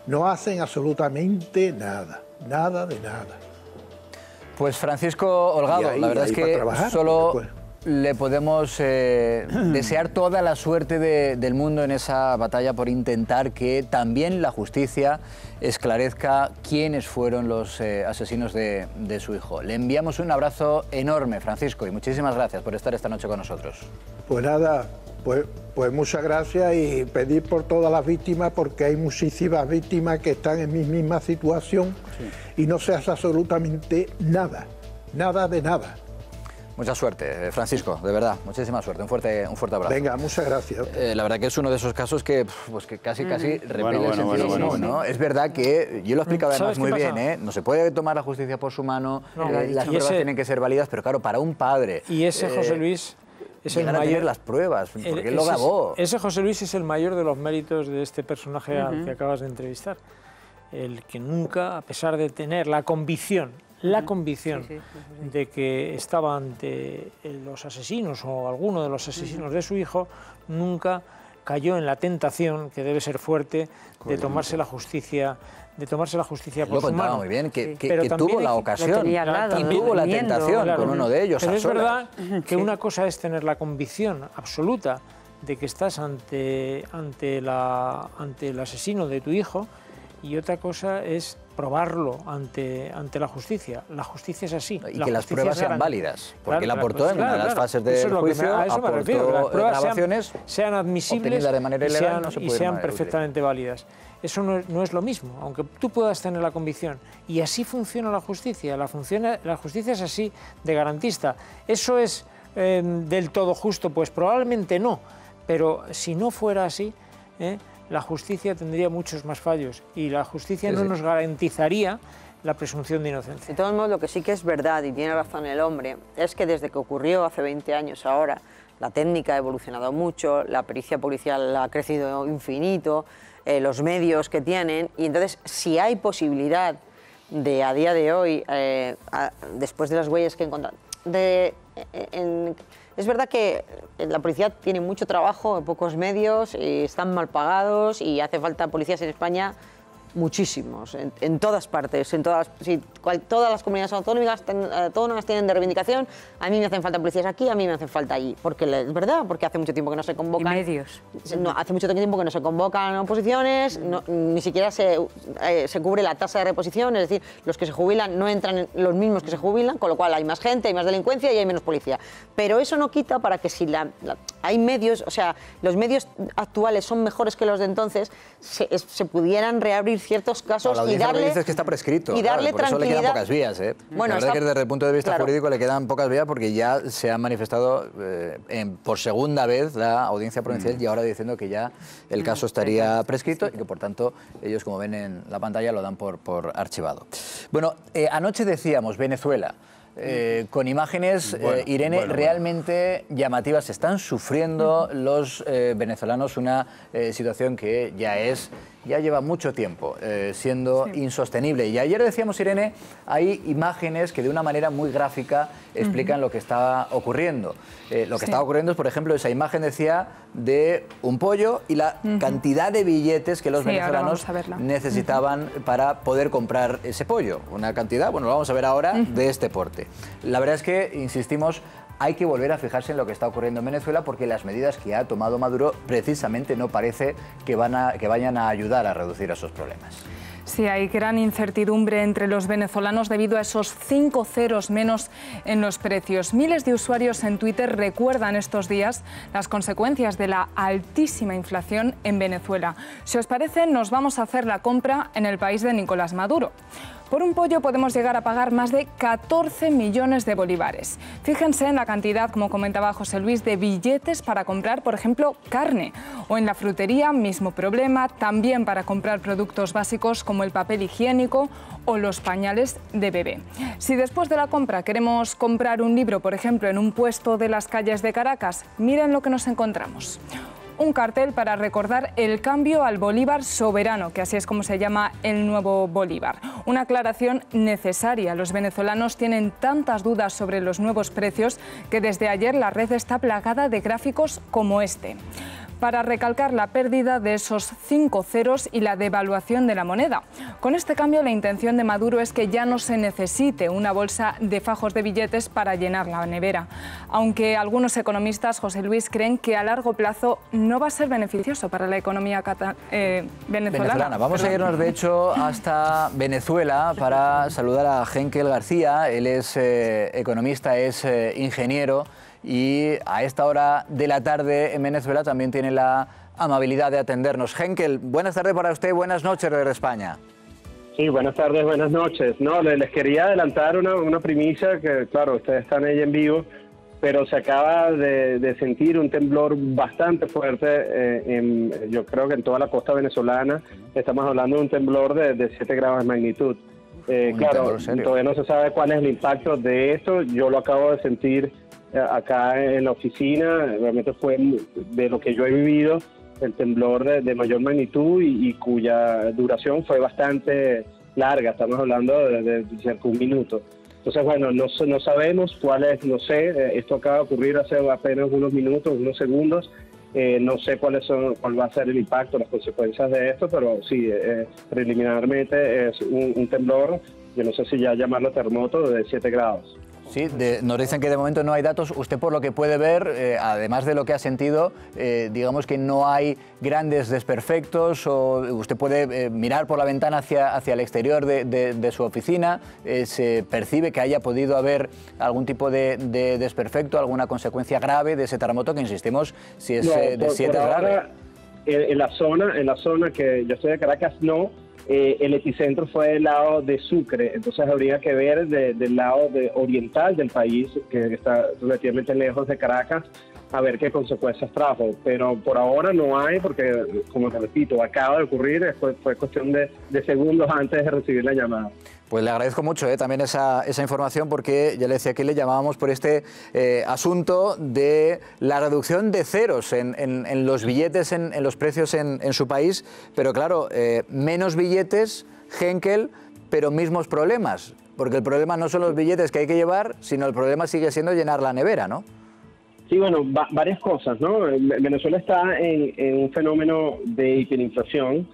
no hacen absolutamente nada, nada de nada. Pues Francisco Holgado, la verdad es que solo le podemos desear toda la suerte del mundo en esa batalla por intentar que también la justicia esclarezca quiénes fueron los asesinos de su hijo. Le enviamos un abrazo enorme, Francisco, y muchísimas gracias por estar esta noche con nosotros. Pues nada, pues muchas gracias y pedir por todas las víctimas, porque hay muchísimas víctimas que están en mi misma situación y no se hace absolutamente nada, nada de nada. Mucha suerte, Francisco, de verdad, muchísima suerte, un fuerte abrazo. Venga, muchas gracias. La verdad que es uno de esos casos que casi repele el sentido común, ¿no? Es verdad que, yo lo he explicado además muy bien, no se puede tomar la justicia por su mano, las pruebas tienen que ser válidas, pero claro, para un padre... Y ese José Luis... Es el mayor de las pruebas, porque él lo grabó. Ese José Luis es el mayor de los méritos de este personaje al que acabas de entrevistar. El que nunca, a pesar de tener la convicción de que estaba ante los asesinos o alguno de los asesinos de su hijo, nunca cayó en la tentación, que debe ser fuerte, de tomarse la justicia por su mano. Muy bien, que tuvo la ocasión y tuvo la tentación con uno de ellos. Pero es verdad que una cosa es tener la convicción absoluta de que estás ante el asesino de tu hijo, y otra cosa es probarlo ante la justicia. La justicia es así. Y que las pruebas sean válidas, porque él aportó en una de las fases del juicio, aportó grabaciones, sean admisibles de manera ilegal, y sean perfectamente válidas. Eso no es lo mismo, aunque tú puedas tener la convicción. Y así funciona la justicia. La justicia es así, de garantista. ¿Eso es del todo justo? Pues probablemente no. Pero si no fuera así, la justicia tendría muchos más fallos y la justicia no nos garantizaría la presunción de inocencia. De todos modos, lo que sí que es verdad, y tiene razón el hombre, es que desde que ocurrió hace 20 años ahora, la técnica ha evolucionado mucho, la pericia policial ha crecido infinito, los medios que tienen, y entonces si hay posibilidad de a día de hoy, después de las huellas que encontramos, es verdad que la policía tiene mucho trabajo, pocos medios, están mal pagados y hace falta policías en España muchísimos, en todas partes, todas las comunidades autónomas tienen de reivindicación, a mí me hacen falta policías aquí, a mí me hacen falta allí, porque es verdad, porque hace mucho tiempo que no se convocan... Y medios. No, hace mucho tiempo que no se convocan oposiciones, ni siquiera se cubre la tasa de reposición, es decir, los que se jubilan no entran los mismos que se jubilan, con lo cual hay más gente, hay más delincuencia y hay menos policía. Pero eso no quita para que si hay medios, o sea, los medios actuales son mejores que los de entonces, se pudieran reabrir ciertos casos y darle... dices que está prescrito, y darle por eso le quedan pocas vías. Bueno, la verdad que desde el punto de vista jurídico le quedan pocas vías porque ya se ha manifestado por segunda vez la Audiencia Provincial y ahora diciendo que ya el caso estaría prescrito y que por tanto ellos, como ven en la pantalla, lo dan por archivado. Bueno, anoche decíamos Venezuela. Con imágenes, Irene, realmente llamativas. Están sufriendo los venezolanos una situación que ya lleva mucho tiempo siendo insostenible. Y ayer decíamos, Irene, hay imágenes que de una manera muy gráfica explican lo que está ocurriendo. Lo que está ocurriendo es, por ejemplo, esa imagen decía de un pollo y la cantidad de billetes que los venezolanos necesitaban para poder comprar ese pollo. Una cantidad, bueno, lo vamos a ver ahora, de este porte. La verdad es que, insistimos, hay que volver a fijarse en lo que está ocurriendo en Venezuela porque las medidas que ha tomado Maduro precisamente no parece que vayan a ayudar a reducir esos problemas. Sí, hay gran incertidumbre entre los venezolanos debido a esos 5 ceros menos en los precios. Miles de usuarios en Twitter recuerdan estos días las consecuencias de la altísima inflación en Venezuela. Si os parece, nos vamos a hacer la compra en el país de Nicolás Maduro. Por un pollo podemos llegar a pagar más de 14 millones de bolívares. Fíjense en la cantidad, como comentaba José Luis, de billetes para comprar, por ejemplo, carne. O en la frutería, mismo problema, también para comprar productos básicos como el papel higiénico o los pañales de bebé. Si después de la compra queremos comprar un libro, por ejemplo, en un puesto de las calles de Caracas, miren lo que nos encontramos. Un cartel para recordar el cambio al Bolívar soberano, que así es como se llama el nuevo Bolívar. Una aclaración necesaria. Los venezolanos tienen tantas dudas sobre los nuevos precios que desde ayer la red está plagada de gráficos como este, para recalcar la pérdida de esos 5 ceros y la devaluación de la moneda. Con este cambio, la intención de Maduro es que ya no se necesite una bolsa de fajos de billetes para llenar la nevera. Aunque algunos economistas, José Luis, creen que a largo plazo no va a ser beneficioso para la economía venezolana. Vamos a irnos, de hecho, hasta Venezuela para saludar a Henkel García. Él es economista, es ingeniero. Y a esta hora de la tarde en Venezuela también tiene la amabilidad de atendernos. Henkel, buenas tardes para usted, buenas noches desde España. Sí, buenas tardes, buenas noches. No, les quería adelantar una primicia que, claro, ustedes están ahí en vivo, pero se acaba de sentir un temblor bastante fuerte, yo creo que en toda la costa venezolana. Estamos hablando de un temblor de 7 grados de magnitud. Claro, todavía no se sabe cuál es el impacto de esto. Yo lo acabo de sentir acá en la oficina. Realmente fue, de lo que yo he vivido, el temblor de mayor magnitud y cuya duración fue bastante larga. Estamos hablando de cerca un minuto. Entonces, bueno, no sabemos cuál es, no sé, esto acaba de ocurrir hace apenas unos minutos, unos segundos. No sé cuál va a ser el impacto, las consecuencias de esto, pero sí, preliminarmente es un temblor, yo no sé si ya llamarlo terremoto, de 7 grados. Sí, nos dicen que de momento no hay datos. Usted, por lo que puede ver, además de lo que ha sentido, digamos que no hay grandes desperfectos, o usted puede mirar por la ventana hacia el exterior de su oficina. ¿Se percibe que haya podido haber algún tipo de desperfecto, alguna consecuencia grave de ese terremoto, que insistimos, si es de 7 es grave? En la zona que yo estoy de Caracas, no. El epicentro fue del lado de Sucre, entonces habría que ver del lado oriental del país, que está relativamente lejos de Caracas, a ver qué consecuencias trajo. Pero por ahora no hay, porque, como te repito, acaba de ocurrir, fue cuestión de segundos antes de recibir la llamada. Pues le agradezco mucho también esa información, porque ya le decía que le llamábamos por este asunto de la reducción de ceros en los billetes, en los precios en su país. Pero claro, menos billetes, Henkel, pero mismos problemas. Porque el problema no son los billetes que hay que llevar, sino el problema sigue siendo llenar la nevera, ¿no? Sí, bueno, varias cosas, ¿no? Venezuela está en un fenómeno de hiperinflación.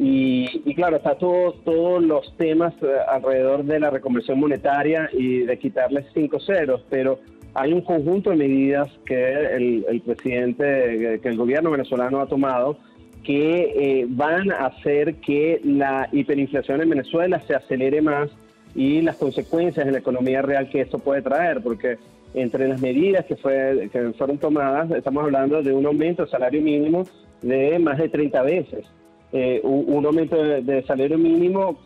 Y claro, está todos los temas alrededor de la reconversión monetaria y de quitarle 5 ceros, pero hay un conjunto de medidas que el presidente, que el gobierno venezolano ha tomado, que van a hacer que la hiperinflación en Venezuela se acelere más y las consecuencias en la economía real que esto puede traer, porque entre las medidas que fueron tomadas, estamos hablando de un aumento del salario mínimo de más de 30 veces. Un aumento de salario mínimo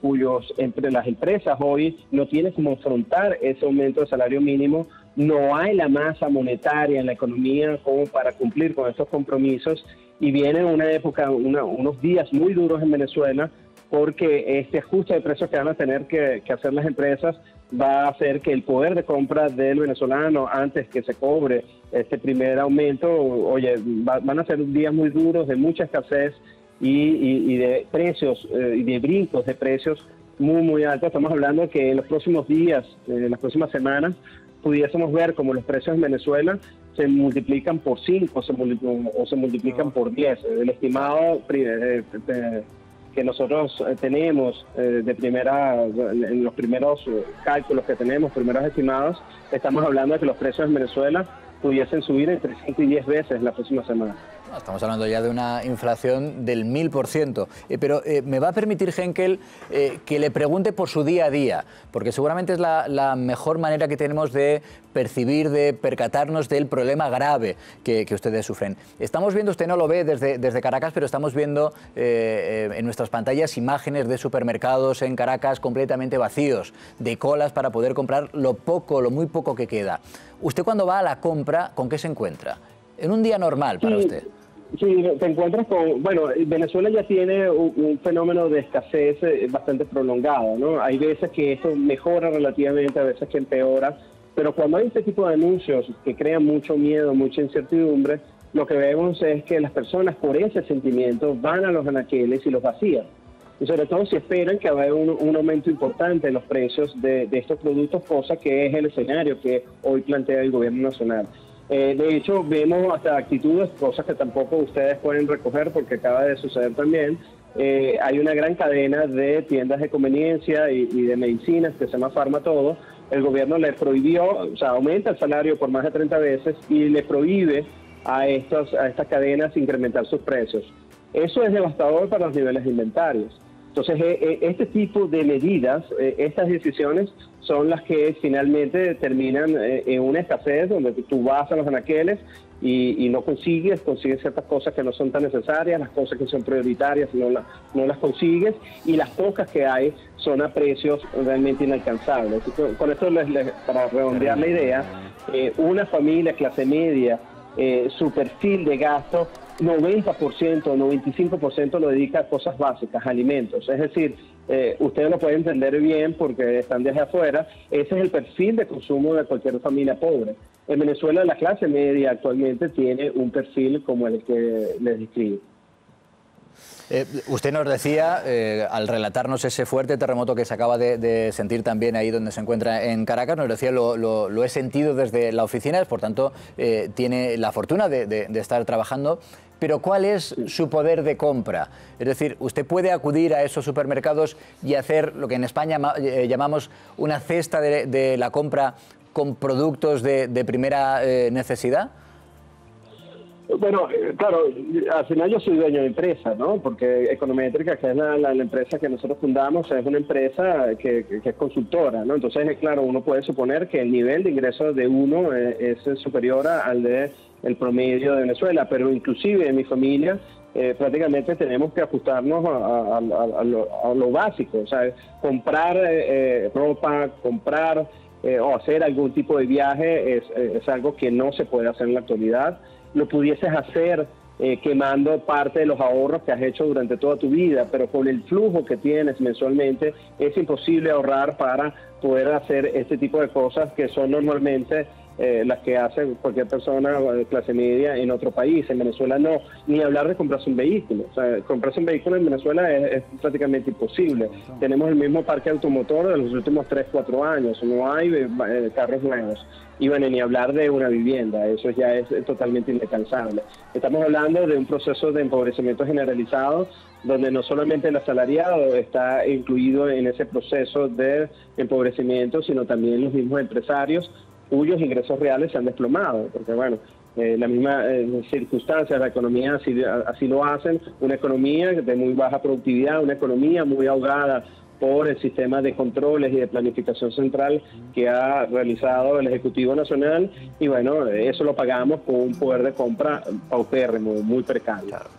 las empresas hoy no tienen cómo afrontar ese aumento de salario mínimo. No hay la masa monetaria en la economía como para cumplir con estos compromisos, y viene una época, unos días muy duros en Venezuela, porque este ajuste de precios que van a tener que hacer las empresas va a hacer que el poder de compra del venezolano, antes que se cobre este primer aumento, van a ser días muy duros de mucha escasez y de precios y de brincos de precios muy altos. Estamos hablando de que en los próximos días, en las próximas semanas, pudiésemos ver como los precios en Venezuela se multiplican por 5 o se multiplican por 10. El estimado que nosotros tenemos en los primeros cálculos que tenemos, primeros estimados, estamos hablando de que los precios en Venezuela pudiesen subir entre 5 y 10 veces la próxima semana. Estamos hablando ya de una inflación del 1000%. Pero me va a permitir, Henkel, que le pregunte por su día a día, porque seguramente es la mejor manera que tenemos de percibir, de percatarnos del problema grave que ustedes sufren. Estamos viendo, usted no lo ve desde Caracas, pero estamos viendo en nuestras pantallas imágenes de supermercados en Caracas completamente vacíos, de colas para poder comprar lo muy poco que queda. ¿Usted cuando va a la compra, con qué se encuentra? En un día normal para usted. Sí, te encuentras con... Bueno, Venezuela ya tiene un fenómeno de escasez bastante prolongado, ¿no? Hay veces que esto mejora relativamente, a veces que empeora, pero cuando hay este tipo de anuncios que crean mucho miedo, mucha incertidumbre, lo que vemos es que las personas por ese sentimiento van a los anaqueles y los vacían. Y sobre todo si esperan que va a haber un aumento importante en los precios de estos productos, cosa que es el escenario que hoy plantea el gobierno nacional. De hecho, vemos hasta actitudes, cosas que tampoco ustedes pueden recoger porque acaba de suceder también. Hay una gran cadena de tiendas de conveniencia y de medicinas que se llama Farmatodo. El gobierno le prohibió, o sea, aumenta el salario por más de 30 veces y le prohíbe a estas cadenas incrementar sus precios. Eso es devastador para los niveles de inventarios. Entonces, este tipo de medidas, estas decisiones son las que finalmente terminan en una escasez donde tú vas a los anaqueles y no consigues ciertas cosas que no son tan necesarias, las cosas que son prioritarias no las consigues, y las pocas que hay son a precios realmente inalcanzables. Con esto, para redondear la idea, una familia clase media, su perfil de gasto, 90%, 95% lo dedica a cosas básicas, alimentos. Es decir, ustedes lo pueden entender bien porque están desde afuera. Ese es el perfil de consumo de cualquier familia pobre. En Venezuela la clase media actualmente tiene un perfil como el que les describo. Usted nos decía, al relatarnos ese fuerte terremoto que se acaba de sentir también ahí donde se encuentra en Caracas, nos decía, lo he sentido desde la oficina, por tanto tiene la fortuna de estar trabajando, pero ¿cuál es su poder de compra? Es decir, ¿usted puede acudir a esos supermercados y hacer lo que en España llamamos una cesta de la compra con productos de primera necesidad? Bueno, claro, al final yo soy dueño de empresa, ¿no? Porque Econométrica, que es la empresa que nosotros fundamos, es una empresa que es consultora, ¿no? Entonces, claro, uno puede suponer que el nivel de ingresos de uno es superior al del promedio de Venezuela, pero inclusive en mi familia prácticamente tenemos que ajustarnos a lo básico, o sea, comprar ropa, comprar o hacer algún tipo de viaje es algo que no se puede hacer en la actualidad. Lo pudieses hacer quemando parte de los ahorros que has hecho durante toda tu vida, pero con el flujo que tienes mensualmente es imposible ahorrar para poder hacer este tipo de cosas que son normalmente las que hace cualquier persona de clase media en otro país. En Venezuela no, ni hablar de comprarse un vehículo. O sea, comprarse un vehículo en Venezuela es prácticamente imposible. Tenemos el mismo parque automotor de los últimos 3-4 años, no hay carros nuevos. Y bueno, ni hablar de una vivienda, eso ya es totalmente inalcanzable. Estamos hablando de un proceso de empobrecimiento generalizado, donde no solamente el asalariado está incluido en ese proceso de empobrecimiento, sino también los mismos empresarios cuyos ingresos reales se han desplomado, porque bueno, las mismas circunstancias, la economía así lo hacen, una economía de muy baja productividad, una economía muy ahogada por el sistema de controles y de planificación central que ha realizado el Ejecutivo Nacional, y bueno, eso lo pagamos con un poder de compra paupérrimo, muy precario. Claro.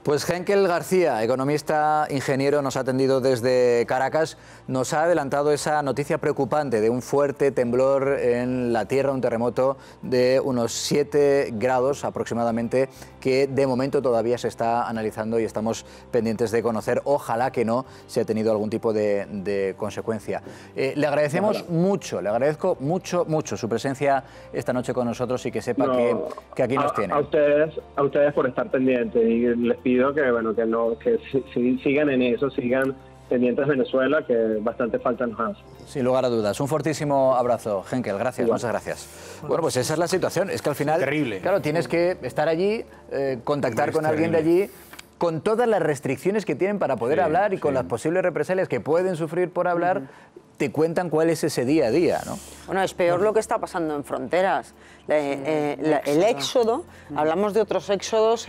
Pues Henkel García, economista, ingeniero, nos ha atendido desde Caracas, nos ha adelantado esa noticia preocupante de un fuerte temblor en la Tierra, un terremoto de unos 7 grados aproximadamente, que de momento todavía se está analizando y estamos pendientes de conocer. Ojalá que no se ha tenido algún tipo de consecuencia. Le agradecemos mucho, le agradezco mucho su presencia esta noche con nosotros y que sepa que aquí nos tiene. A ustedes por estar pendientes, y les pido que sigan en eso, sigan pendientes de Venezuela, que bastante falta nos hace. Sin lugar a dudas. Un fortísimo abrazo, Henkel. Gracias, muchas gracias. Bueno, pues esa es la situación. Es que al final, terrible. Claro, tienes que estar allí, contactar con alguien de allí, con todas las restricciones que tienen para poder hablar y con las posibles represalias que pueden sufrir por hablar. Te cuentan cuál es ese día a día, ¿no? Bueno, es peor lo que está pasando en fronteras. El éxodo, hablamos de otros éxodos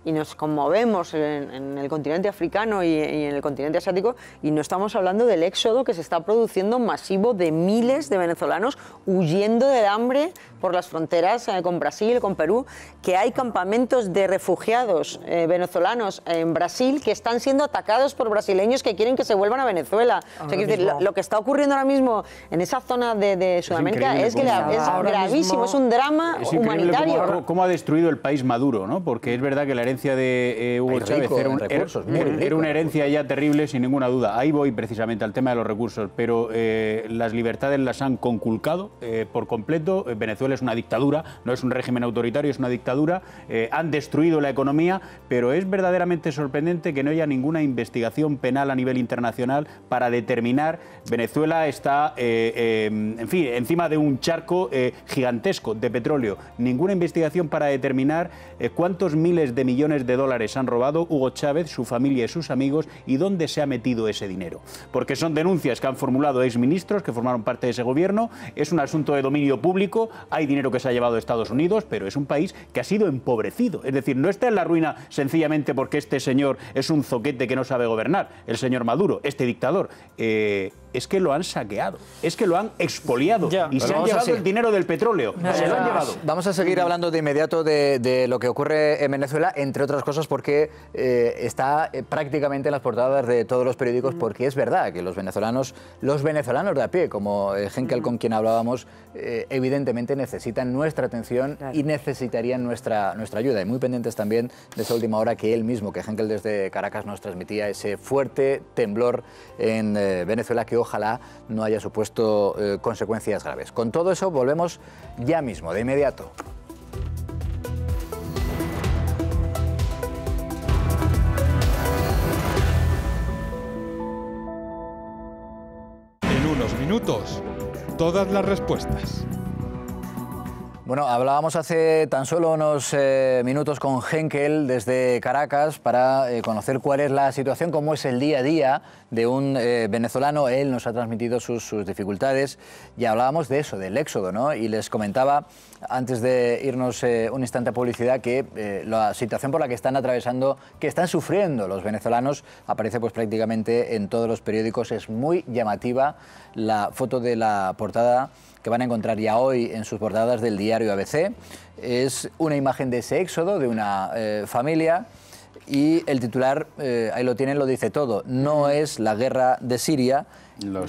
y nos conmovemos en el continente africano y en el continente asiático, y no estamos hablando del éxodo que se está produciendo masivo de miles de venezolanos huyendo del hambre por las fronteras con Brasil, con Perú, que hay campamentos de refugiados venezolanos en Brasil que están siendo atacados por brasileños que quieren que se vuelvan a Venezuela. O sea, lo que está ocurriendo ahora mismo en esa zona de Sudamérica es gravísimo, es un drama humanitario. Cómo ha destruido el país Maduro, ¿no? Porque es verdad que la herencia de Hugo Chávez era una herencia ya terrible, sin ninguna duda. Ahí voy precisamente al tema de los recursos, pero las libertades las han conculcado por completo. Venezuela es una dictadura, no es un régimen autoritario, es una dictadura. Han destruido la economía, pero es verdaderamente sorprendente que no haya ninguna investigación penal a nivel internacional para determinar. Venezuela está, en fin, encima de un charco gigantesco de petróleo. Ninguna investigación para determinar cuántos miles de millones de dólares han robado Hugo Chávez, su familia y sus amigos, y dónde se ha metido ese dinero. Porque son denuncias que han formulado exministros que formaron parte de ese gobierno. Es un asunto de dominio público. Hay dinero que se ha llevado a Estados Unidos, pero es un país que ha sido empobrecido. Es decir, no está en la ruina sencillamente porque este señor es un zoquete que no sabe gobernar, el señor Maduro, este dictador. Es que lo han saqueado, es que lo han expoliado y se han llevado el dinero del petróleo. Se lo han llevado. Vamos a seguir hablando de inmediato de lo que ocurre en Venezuela, entre otras cosas porque está prácticamente en las portadas de todos los periódicos, porque es verdad que los venezolanos de a pie, como Henkel, con quien hablábamos, evidentemente necesitan nuestra atención y necesitarían nuestra ayuda. Y muy pendientes también de esa última hora que él mismo, que Henkel desde Caracas nos transmitía, ese fuerte temblor en Venezuela que ojalá no haya supuesto consecuencias graves. Con todo eso volvemos ya mismo, de inmediato. En unos minutos, todas las respuestas. Bueno, hablábamos hace tan solo unos minutos con Henkel desde Caracas para conocer cuál es la situación, cómo es el día a día de un venezolano. Él nos ha transmitido sus dificultades y hablábamos de eso, del éxodo, ¿no? Y les comentaba, antes de irnos un instante a publicidad, que la situación por la que están atravesando, que están sufriendo los venezolanos, aparece pues prácticamente en todos los periódicos. Es muy llamativa la foto de la portada que van a encontrar ya hoy en sus portadas del diario ABC. Es una imagen de ese éxodo, de una familia, y el titular, ahí lo tienen, lo dice todo. No es la guerra de Siria,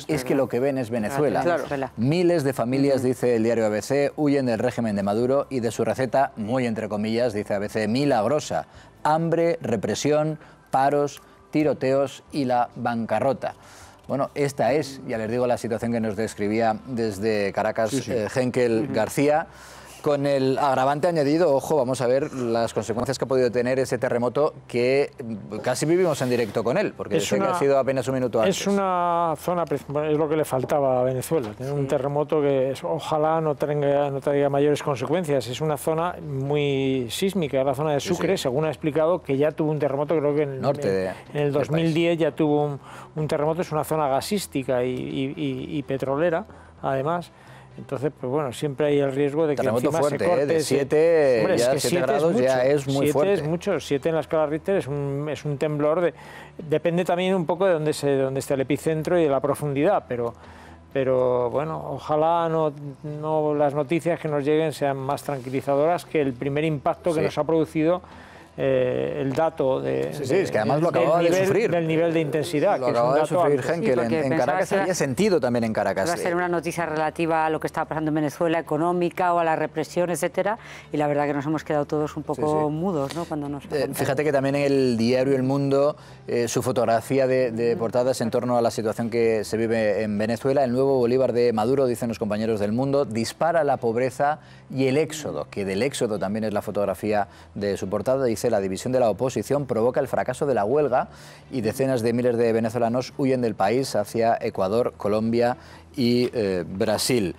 es que lo que ven es Venezuela. Claro. Miles de familias, dice el diario ABC, huyen del régimen de Maduro y de su receta, muy entre comillas, dice ABC, milagrosa: hambre, represión, paros, tiroteos y la bancarrota. Bueno, esta es, ya les digo, la situación que nos describía desde Caracas Henkel García. Con el agravante añadido, ojo, vamos a ver las consecuencias que ha podido tener ese terremoto que casi vivimos en directo con él, porque sé que ha sido apenas un minuto antes. Es una zona, es lo que le faltaba a Venezuela, tener un terremoto que ojalá no traiga mayores consecuencias. Es una zona muy sísmica, la zona de Sucre, según ha explicado, que ya tuvo un terremoto, creo que en el 2010 ya tuvo un terremoto. Es una zona gasística y petrolera, además. Entonces, pues bueno, siempre hay el riesgo de que terremoto encima fuerte, se corte. De 7, hombre, ya 7 grados ya es muy fuerte. 7 es mucho, 7 en la escala Richter es un temblor. Depende también un poco de dónde está el epicentro y de la profundidad, pero bueno, ojalá no las noticias que nos lleguen sean más tranquilizadoras que el primer impacto que nos ha producido el dato es que además lo acababa de sufrir. Del nivel de intensidad. Lo acababa de sufrir Henkel en Caracas, había sentido también en Caracas. Va a ser una noticia relativa a lo que estaba pasando en Venezuela, económica o a la represión, etcétera, y la verdad que nos hemos quedado todos un poco mudos, ¿no? Cuando nos fíjate que también en el diario El Mundo, su fotografía de portadas en torno a la situación que se vive en Venezuela. El nuevo Bolívar de Maduro, dicen los compañeros del Mundo, dispara la pobreza y el éxodo, que del éxodo también es la fotografía de su portada. Dice: la división de la oposición provoca el fracaso de la huelga y decenas de miles de venezolanos huyen del país hacia Ecuador, Colombia y Brasil.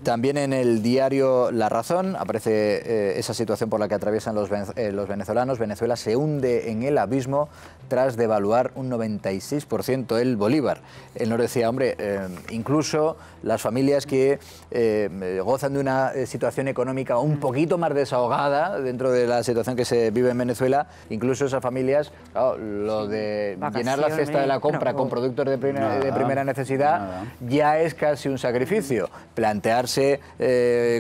También en el diario La Razón aparece esa situación por la que atraviesan los venezolanos. Venezuela se hunde en el abismo tras devaluar un 96% el bolívar. Él nos decía, hombre, incluso las familias que gozan de una situación económica un poquito más desahogada dentro de la situación que se vive en Venezuela, incluso esas familias, claro, lo de llenar la cesta de la compra con productos de primera necesidad ya es casi un sacrificio. Plantearse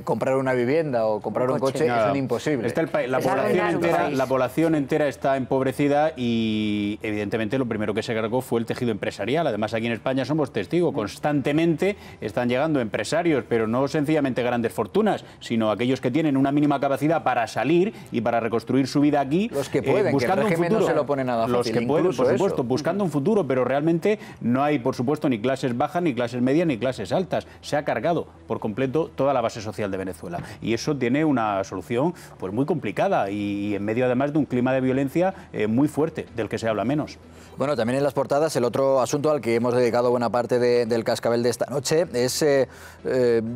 comprar una vivienda o comprar un coche es un imposible. La población entera está empobrecida y evidentemente lo primero que se cargó fue el tejido empresarial. Además, aquí en España somos testigos, constantemente están llegando empresarios, pero no sencillamente grandes fortunas, sino aquellos que tienen una mínima capacidad para salir y para reconstruir su vida aquí. Los que pueden, buscando que el régimen un futuro. No se lo pone nada fácil. Los que pueden, por supuesto, buscando un futuro, pero realmente no hay, por supuesto, ni clases bajas, ni clases medias, ni clases altas. Se ha cargado por completo toda la base social de Venezuela. Y eso tiene una solución pues muy complicada y en medio además de un clima de violencia muy fuerte, del que se habla menos. Bueno, también en las portadas, el otro asunto al que hemos dedicado buena parte del cascabel de esta noche es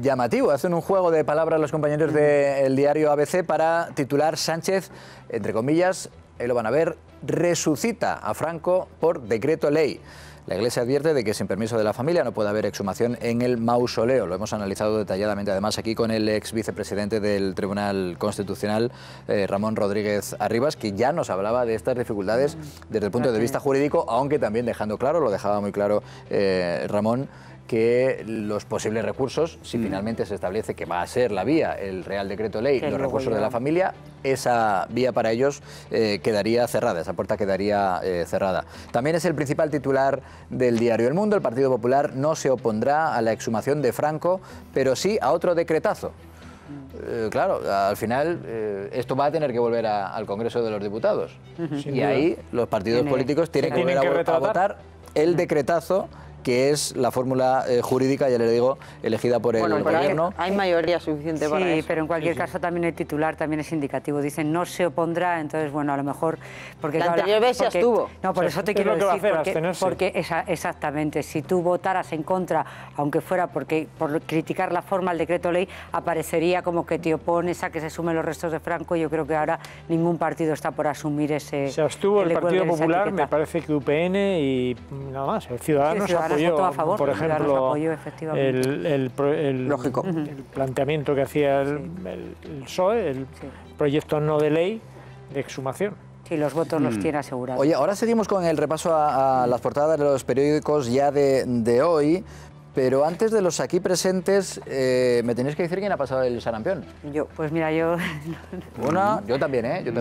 llamativo. Hacen un juego de palabras los compañeros del diario ABC para titular: Sánchez, entre comillas, ahí lo van a ver, resucita a Franco por decreto ley. La Iglesia advierte de que sin permiso de la familia no puede haber exhumación en el mausoleo. Lo hemos analizado detalladamente, además, aquí con el ex vicepresidente del Tribunal Constitucional, Ramón Rodríguez Arribas, que ya nos hablaba de estas dificultades desde el punto de vista jurídico, aunque también dejando claro, lo dejaba muy claro Ramón, que los posibles recursos, si finalmente se establece que va a ser la vía, el Real Decreto Ley, los recursos de la familia, esa vía para ellos quedaría cerrada, esa puerta quedaría cerrada. También es el principal titular del diario El Mundo: el Partido Popular no se opondrá a la exhumación de Franco, pero sí a otro decretazo. Claro, al final esto va a tener que volver al Congreso de los Diputados. Y ahí los partidos políticos tienen que volver a votar el decretazo, que es la fórmula jurídica, ya les digo, elegida por el gobierno. Hay mayoría suficiente para eso. Sí, pero en cualquier caso también el titular también es indicativo. Dicen no se opondrá, entonces bueno, a lo mejor... Porque la anterior vez ya estuvo. No, por eso te quiero decir, porque exactamente, si tú votaras en contra, aunque fuera por criticar la forma del decreto ley, aparecería como que te opones a que se sumen los restos de Franco. Yo creo que ahora ningún partido está por asumir ese... Se abstuvo el Partido Popular, me parece que UPN y nada más, el Ciudadanos apoyó, a favor, por ejemplo, apoyó, el planteamiento que hacía el PSOE, el proyecto no de ley de exhumación. Sí, los votos los tiene asegurados. Oye, ahora seguimos con el repaso a las portadas de los periódicos ya de hoy, Pero antes de los aquí presentes, me tenéis que decir quién ha pasado el sarampión. Pues mira, yo... Yo también, ¿eh?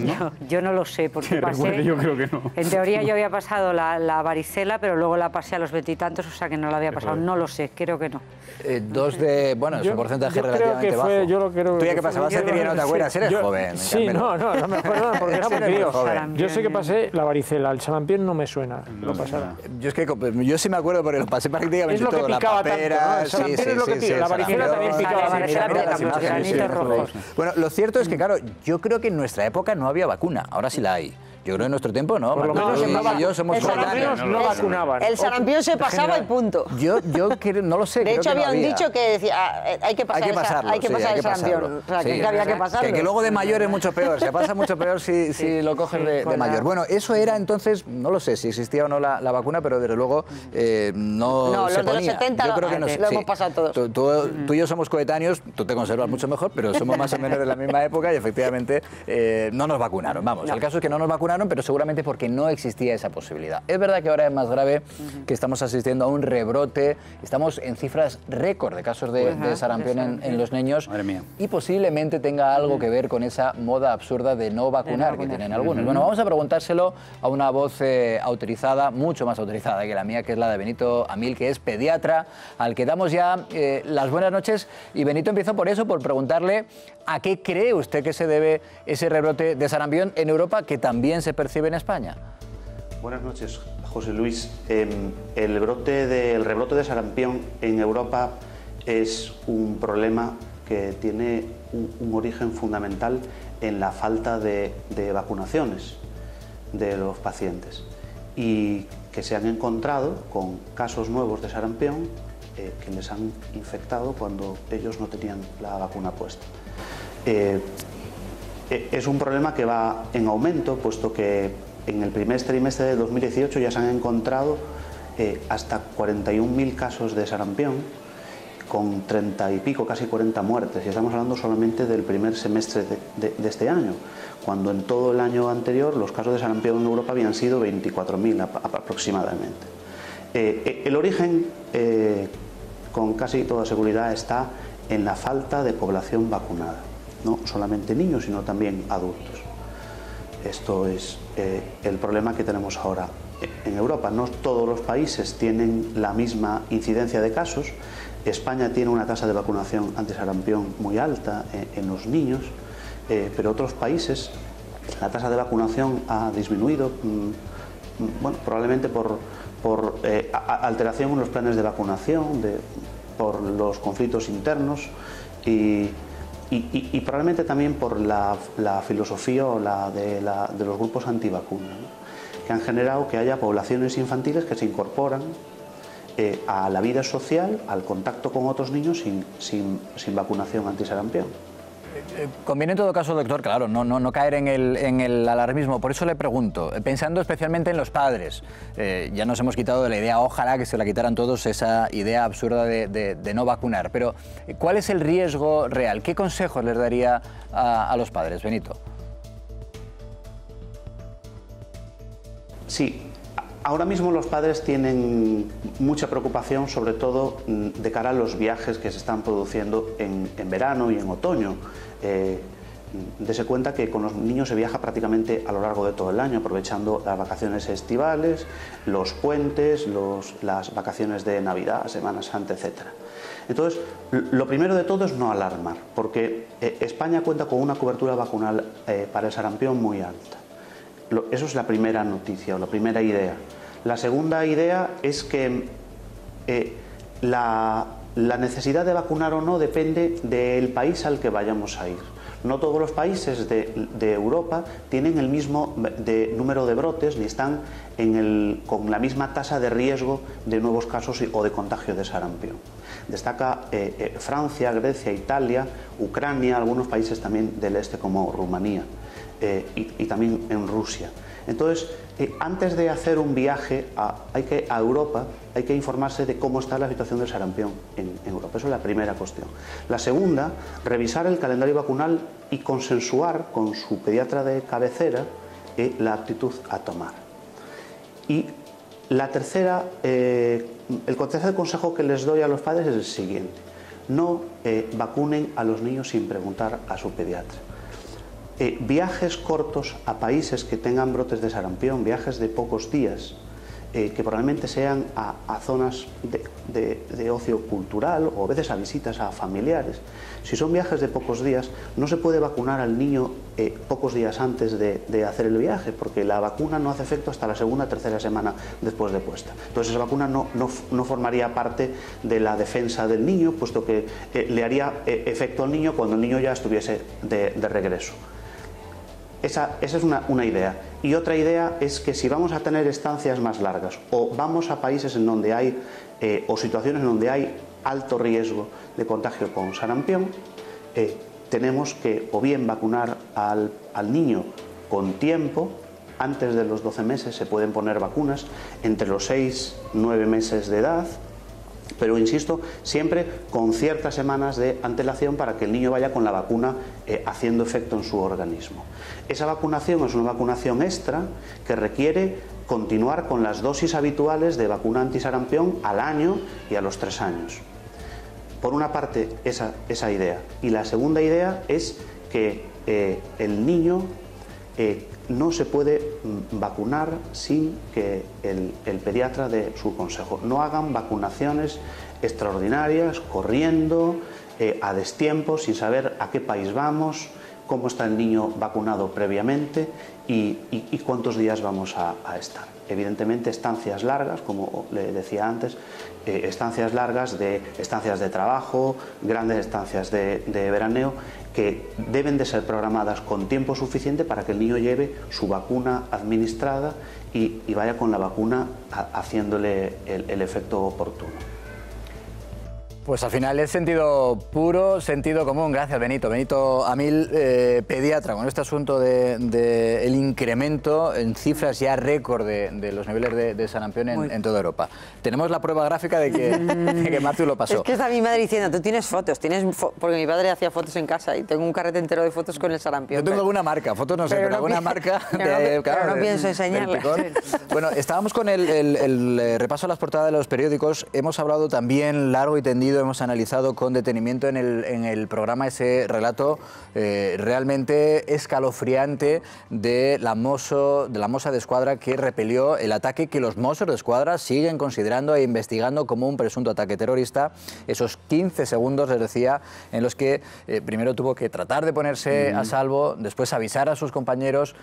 Yo no lo sé, porque pasé... Yo creo que no. En teoría yo había pasado la varicela, pero luego la pasé a los 20 y tantos, o sea que no la había pasado. No lo sé, creo que no. Dos de... Bueno, es un porcentaje relativamente bajo. ¿Tú ya que pasabas a que no te acuerdas? Eres joven. Sí, no me acuerdo porque era muy crío. Yo sé que pasé la varicela, el sarampión no me suena. Yo sí me acuerdo porque lo pasé prácticamente todo. La papera, la varicela también picaba. Bueno, lo cierto es que, claro, yo creo que en nuestra época no había vacuna, ahora sí la hay. Yo creo que en nuestro tiempo no. Por lo menos yo somos coetáneos. No vacunaban. El sarampión se pasaba y punto. Yo no lo sé. De hecho, había un dicho que decía, hay que pasar el sarampión. O sea, que había que pasarlo. Que luego de mayor es mucho peor. Se pasa mucho peor si lo coges de mayor. Bueno, eso era entonces, no lo sé si existía o no la vacuna, pero desde luego no se ponía. Los de los 70 yo creo que lo hemos pasado todos. Tú y yo somos coetáneos, tú te conservas mucho mejor, pero somos más o menos de la misma época y efectivamente no nos vacunaron. Vamos, el caso es que no nos vacunaron, pero seguramente porque no existía esa posibilidad. Es verdad que ahora es más grave, que estamos asistiendo a un rebrote, estamos en cifras récord de casos de sarampión en los niños. Madre mía. Y posiblemente tenga algo que ver con esa moda absurda de no vacunar que tienen algunos. Bueno, vamos a preguntárselo a una voz autorizada, mucho más autorizada que la mía, que es la de Benito Amil, que es pediatra, al que damos ya las buenas noches. Y Benito, empiezo por eso, por preguntarle a qué cree usted que se debe ese rebrote de sarampión en Europa, que también se percibe en España. Buenas noches, José Luis. El rebrote de sarampión en Europa es un problema que tiene un origen fundamental en la falta de vacunaciones de los pacientes y que se han encontrado con casos nuevos de sarampión que les han infectado cuando ellos no tenían la vacuna puesta. Es un problema que va en aumento, puesto que en el primer trimestre de 2018 ya se han encontrado hasta 41.000 casos de sarampión, con 30 y pico, casi 40 muertes. Y estamos hablando solamente del primer semestre de este año, cuando en todo el año anterior los casos de sarampión en Europa habían sido 24.000 aproximadamente. El origen, con casi toda seguridad, está en la falta de población vacunada. No solamente niños, sino también adultos. Esto es el problema que tenemos ahora en Europa. No todos los países tienen la misma incidencia de casos. España tiene una tasa de vacunación antisarampión muy alta en los niños, pero otros países la tasa de vacunación ha disminuido, bueno, probablemente por alteración en los planes de vacunación, por los conflictos internos y probablemente también por la filosofía o de los grupos antivacunas, ¿no? Que han generado que haya poblaciones infantiles que se incorporan a la vida social, al contacto con otros niños sin vacunación antisarampión. Conviene en todo caso, doctor, claro, no caer en el alarmismo. Por eso le pregunto, pensando especialmente en los padres, ya nos hemos quitado de la idea, ojalá que se la quitaran todos, esa idea absurda de no vacunar, pero ¿cuál es el riesgo real? ¿Qué consejos les daría a los padres, Benito? Sí, ahora mismo los padres tienen mucha preocupación, sobre todo de cara a los viajes que se están produciendo en verano y en otoño. Dese cuenta que con los niños se viaja prácticamente a lo largo de todo el año, aprovechando las vacaciones estivales, los puentes, las vacaciones de Navidad, Semana Santa, etc. Entonces, lo primero de todo es no alarmar, porque España cuenta con una cobertura vacunal para el sarampión muy alta. Eso es la primera noticia o la primera idea. La segunda idea es que la necesidad de vacunar o no depende del país al que vayamos a ir. No todos los países de Europa tienen el mismo número de brotes ni están con la misma tasa de riesgo de nuevos casos o de contagio de sarampión. Destaca Francia, Grecia, Italia, Ucrania, algunos países también del este como Rumanía y también en Rusia. Entonces, antes de hacer un viaje a Europa, hay que informarse de cómo está la situación del sarampión en Europa. Eso es la primera cuestión. La segunda, revisar el calendario vacunal y consensuar con su pediatra de cabecera la actitud a tomar. Y La tercera, el tercer consejo que les doy a los padres es el siguiente: no vacunen a los niños sin preguntar a su pediatra. Viajes cortos a países que tengan brotes de sarampión, viajes de pocos días, que probablemente sean a zonas de ocio cultural o a veces a visitas a familiares. Si son viajes de pocos días, no se puede vacunar al niño pocos días antes de hacer el viaje, porque la vacuna no hace efecto hasta la segunda o tercera semana después de puesta. Entonces esa vacuna no formaría parte de la defensa del niño, puesto que le haría efecto al niño cuando el niño ya estuviese de regreso. Esa es una idea. Y otra idea es que si vamos a tener estancias más largas o vamos a países en donde hay o situaciones en donde hay alto riesgo de contagio con sarampión, tenemos que o bien vacunar al niño con tiempo. Antes de los 12 meses se pueden poner vacunas, entre los 6 y 9 meses de edad, pero insisto, siempre con ciertas semanas de antelación para que el niño vaya con la vacuna haciendo efecto en su organismo. Esa vacunación es una vacunación extra que requiere continuar con las dosis habituales de vacuna antisarampión al año y a los 3 años. Por una parte, esa idea. Y la segunda idea es que el niño no se puede vacunar sin que el pediatra dé su consejo. No hagan vacunaciones extraordinarias, corriendo, a destiempo, sin saber a qué país vamos, cómo está el niño vacunado previamente y cuántos días vamos a estar. Evidentemente, estancias largas, como le decía antes, estancias largas estancias de trabajo, grandes estancias de veraneo, que deben de ser programadas con tiempo suficiente para que el niño lleve su vacuna administrada y vaya con la vacuna haciéndole el efecto oportuno. Pues al final es sentido puro, sentido común. Gracias, Benito. Benito Amil, pediatra, con este asunto del incremento en cifras ya récord de los niveles de sarampión en toda Europa. Tenemos la prueba gráfica de que Martu lo pasó. Es que está mi madre diciendo, tú tienes fotos, porque mi padre hacía fotos en casa y tengo un carrete entero de fotos con el sarampión. Yo tengo alguna marca, fotos no sé, pero alguna marca. Pero no pienso enseñarla. Bueno, estábamos con el repaso a las portadas de los periódicos. Hemos hablado también largo y tendido, hemos analizado con detenimiento en el programa ese relato realmente escalofriante de la Mossa d'Esquadra que repelió el ataque que los Mossos d'Esquadra siguen considerando e investigando como un presunto ataque terrorista. Esos 15 segundos, les decía, en los que primero tuvo que tratar de ponerse a salvo, después avisar a sus compañeros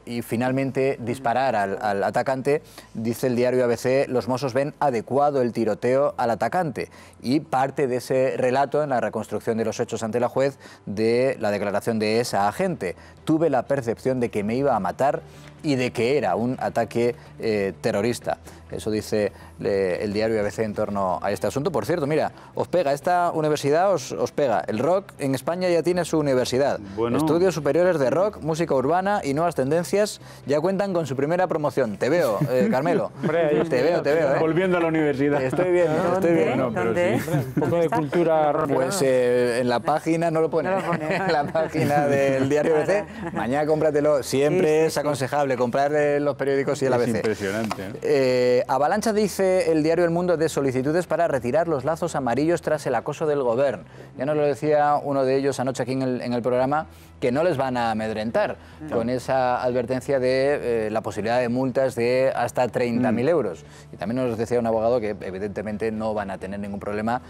y finalmente disparar al atacante. Dice el diario ABC, los Mossos ven adecuado el tiroteo al atacante, y parte de ese relato en la reconstrucción de los hechos ante la juez de la declaración de esa agente. Tuve la percepción de que me iba a matar y de que era un ataque terrorista. Eso dice el diario ABC en torno a este asunto. Por cierto, mira, os pega, esta universidad os pega. El rock en España ya tiene su universidad. Bueno. Estudios superiores de rock, música urbana y nuevas tendencias ya cuentan con su primera promoción. Te veo, Carmelo. Hombre, te veo. Volviendo a la universidad. Estoy bien. No, pero sí. Un poco de cultura rock. Pues en la página no lo pone. En la página del diario ABC. Mañana cómpratelo. Siempre es aconsejable comprar los periódicos y el ABC. Es impresionante. Avalancha, dice el diario El Mundo, de solicitudes para retirar los lazos amarillos tras el acoso del gobierno. Ya nos lo decía uno de ellos anoche aquí en el programa, que no les van a amedrentar con esa advertencia de la posibilidad de multas de hasta 30.000 euros. Y también nos decía un abogado que evidentemente no van a tener ningún problema.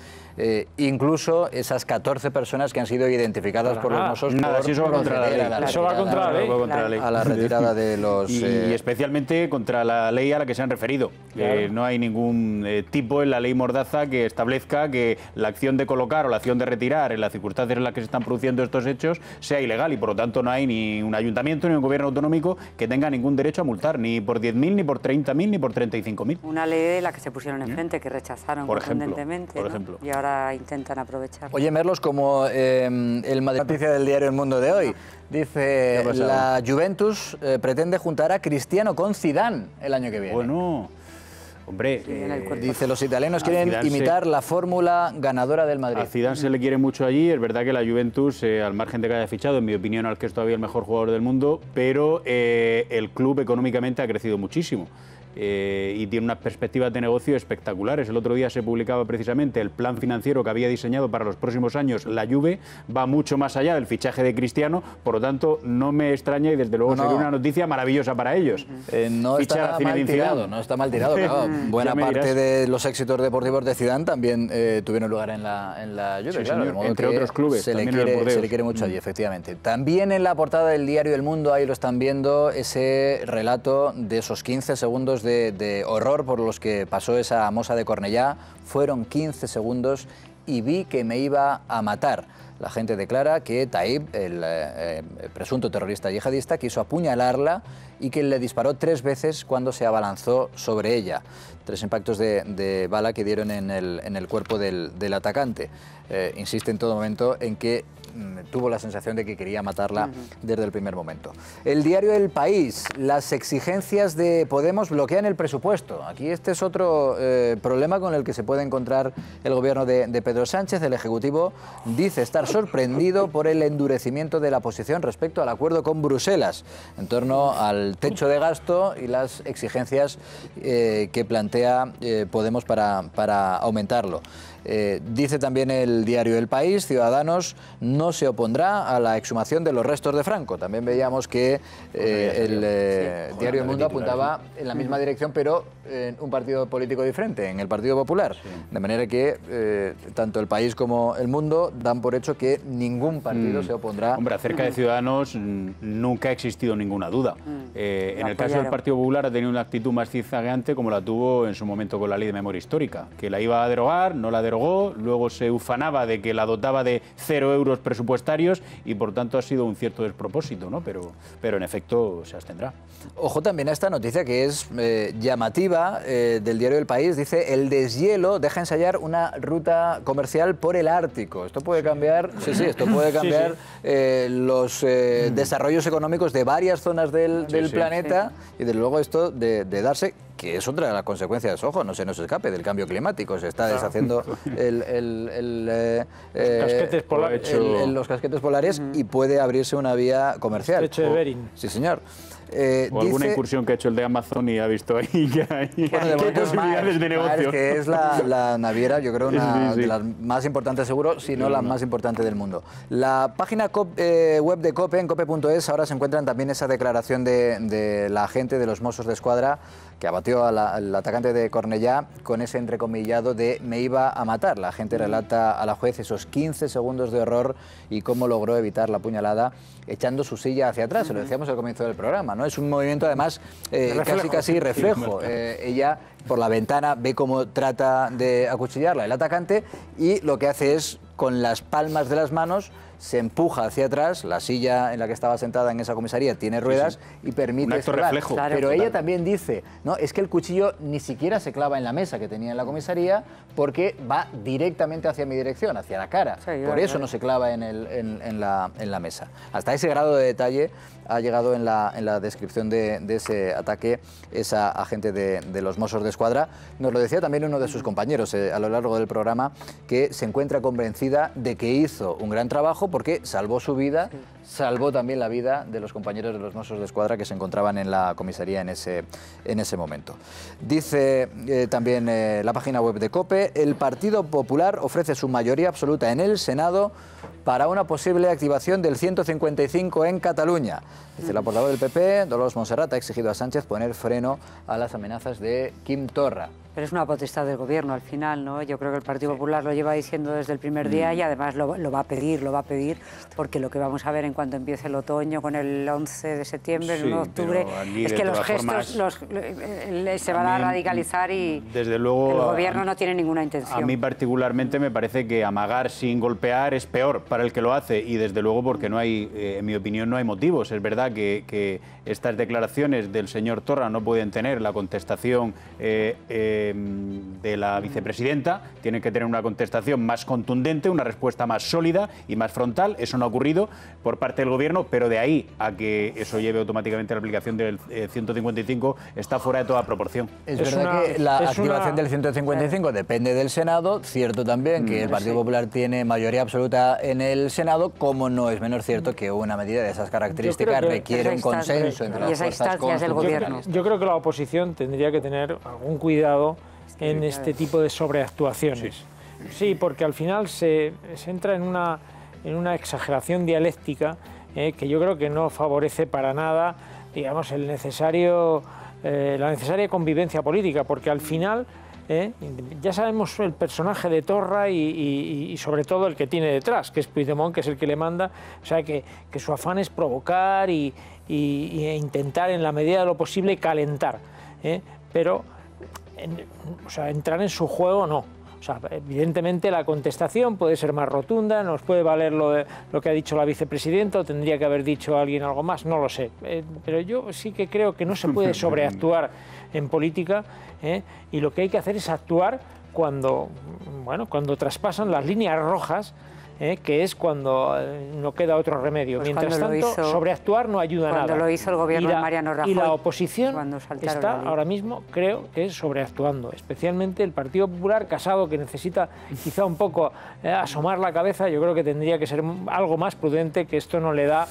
Incluso esas 14 personas que han sido identificadas por los Mossos. Nada, si eso va contra la ley. Eso va contra la ley. A la retirada de los... Y especialmente contra la ley a la que se han referido. Claro. No hay ningún tipo en la ley Mordaza que establezca que la acción de colocar o la acción de retirar en las circunstancias en las que se están produciendo estos hechos sea ilegal, y por lo tanto no hay ni un ayuntamiento ni un gobierno autonómico que tenga ningún derecho a multar, ni por 10.000, ni por 30.000, ni por 35.000. Una ley de la que se pusieron enfrente, que rechazaron contundentemente. Por ejemplo. Y ahora intentan aprovechar. Oye, Merlos, como el Madrid, noticia del diario El Mundo de hoy, dice la Juventus pretende juntar a Cristiano con Zidane el año que viene. Bueno, hombre, dice los italianos quieren imitar la fórmula ganadora del Madrid. A Zidane se le quiere mucho allí. Es verdad que la Juventus, al margen de que haya fichado, en mi opinión, al que es todavía el mejor jugador del mundo, pero el club económicamente ha crecido muchísimo. y tiene unas perspectivas de negocio espectaculares. El otro día se publicaba precisamente el plan financiero que había diseñado para los próximos años la Juve, va mucho más allá del fichaje de Cristiano, por lo tanto no me extraña y desde luego sería una noticia maravillosa para ellos. No está mal tirado, no está mal tirado. Claro, buena parte de los éxitos deportivos de Zidane también tuvieron lugar en la Juve, sí, claro, señor, entre otros clubes. Se le quiere mucho allí, efectivamente. También en la portada del diario El Mundo, ahí lo están viendo, ese relato de esos 15 segundos de horror por los que pasó esa moza de Cornellá. Fueron 15 segundos y vi que me iba a matar. La gente declara que Taib, el presunto terrorista yihadista, quiso apuñalarla y que le disparó 3 veces cuando se abalanzó sobre ella. 3 impactos de bala que dieron en el cuerpo del atacante. Insiste en todo momento en que tuvo la sensación de que quería matarla desde el primer momento. El diario El País, las exigencias de Podemos bloquean el presupuesto. Aquí este es otro problema con el que se puede encontrar el gobierno de Pedro Sánchez. El Ejecutivo dice estar sorprendido por el endurecimiento de la posición respecto al acuerdo con Bruselas en torno al techo de gasto y las exigencias que plantea Podemos para aumentarlo. Dice también el diario El País, Ciudadanos no se opondrá a la exhumación de los restos de Franco. También veíamos que el diario El Mundo apuntaba en la misma dirección, pero en un partido político diferente, en el Partido Popular. De manera que tanto El País como El Mundo dan por hecho que ningún partido se opondrá. Hombre, acerca de Ciudadanos nunca ha existido ninguna duda. En el caso del Partido Popular ha tenido una actitud más zigzagueante como la tuvo en su momento con la Ley de Memoria Histórica, que la iba a derogar, no la derogó, luego se ufanaba de que la dotaba de 0 euros presupuestarios y por tanto ha sido un cierto despropósito, ¿no? Pero en efecto se abstendrá. Ojo también a esta noticia que es llamativa del diario El País. Dice, el deshielo deja ensayar una ruta comercial por el Ártico. Esto puede cambiar, esto puede cambiar los desarrollos económicos de varias zonas del planeta y desde luego esto de darse, que es otra de las consecuencias, ojo, no se nos escape, del cambio climático. Se está deshaciendo los casquetes polares y puede abrirse una vía comercial. Estrecho de Bering. Sí, señor. O alguna incursión que ha hecho el de Amazon y ha visto ahí que hay, posibilidades de negocio. Que es la naviera, yo creo, una de las más importantes seguro, si no la más importante del mundo. La página web de COPE, en cope.es, ahora se encuentran también esa declaración de la agente de los Mossos d'Esquadra que abatió al atacante de Cornellá con ese entrecomillado de me iba a matar. La agente relata a la juez esos 15 segundos de horror y cómo logró evitar la puñalada echando su silla hacia atrás. Se lo decíamos al comienzo del programa, ¿no? Es un movimiento además casi reflejo. Ella por la ventana ve cómo trata de acuchillarla el atacante y lo que hace es con las palmas de las manos se empuja hacia atrás, la silla en la que estaba sentada en esa comisaría tiene ruedas y permite escalar. Pero ella también dice, no, es que el cuchillo ni siquiera se clava en la mesa que tenía en la comisaría porque va directamente hacia mi dirección, hacia la cara. Por eso no se clava en la mesa. Hasta ese grado de detalle ha llegado en la descripción de ese ataque esa agente de los Mossos d'Esquadra. Nos lo decía también uno de sus compañeros a lo largo del programa, que se encuentra convencida de que hizo un gran trabajo porque salvó su vida, salvó también la vida de los compañeros de los Mossos d'Esquadra que se encontraban en la comisaría en ese momento. Dice también la página web de COPE, el Partido Popular ofrece su mayoría absoluta en el Senado para una posible activación del 155 en Cataluña. Dice la portavoz del PP, Dolors Montserrat, ha exigido a Sánchez poner freno a las amenazas de Quim Torra. Pero es una potestad del gobierno al final, ¿no? Yo creo que el Partido Popular lo lleva diciendo desde el primer día y además lo va a pedir, porque lo que vamos a ver en cuanto empiece el otoño con el 11 de septiembre, el 1 de octubre, es que los gestos se van a radicalizar y desde luego, el gobierno no tiene ninguna intención. A mí particularmente me parece que amagar sin golpear es peor para el que lo hace y desde luego porque no hay, en mi opinión, no hay motivos. Es verdad que estas declaraciones del señor Torra no pueden tener la contestación de la vicepresidenta, tienen que tener una contestación más contundente, una respuesta más sólida y más frontal. Eso no ha ocurrido por parte del gobierno, pero de ahí a que eso lleve automáticamente a la aplicación del 155 está fuera de toda proporción. Es verdad que la activación del 155 depende del Senado, cierto también que el Partido Popular tiene mayoría absoluta en en el Senado, como no es menos cierto que una medida de esas características requiere un consenso entre las fuerzas constitucionales. Yo creo que la oposición tendría que tener algún cuidado en este tipo de sobreactuaciones. Sí, porque al final se entra en una exageración dialéctica que yo creo que no favorece para nada, digamos, la necesaria convivencia política, porque al final ya sabemos el personaje de Torra y sobre todo el que tiene detrás, que es Puigdemont, que es el que le manda, o sea que su afán es provocar e intentar en la medida de lo posible calentar, pero entrar en su juego no. O sea, evidentemente la contestación puede ser más rotunda, nos puede valer lo que ha dicho la vicepresidenta, o tendría que haber dicho alguien algo más, no lo sé. Pero yo sí que creo que no se puede sobreactuar en política, y lo que hay que hacer es actuar cuando traspasan las líneas rojas, que es cuando no queda otro remedio. Pues mientras tanto, sobreactuar no ayuda nada. Cuando lo hizo el gobierno de Mariano Rajoy. Y la oposición está ahora mismo, creo que es sobreactuando, especialmente el Partido Popular, Casado, que necesita quizá un poco asomar la cabeza. Yo creo que tendría que ser algo más prudente, que esto no le da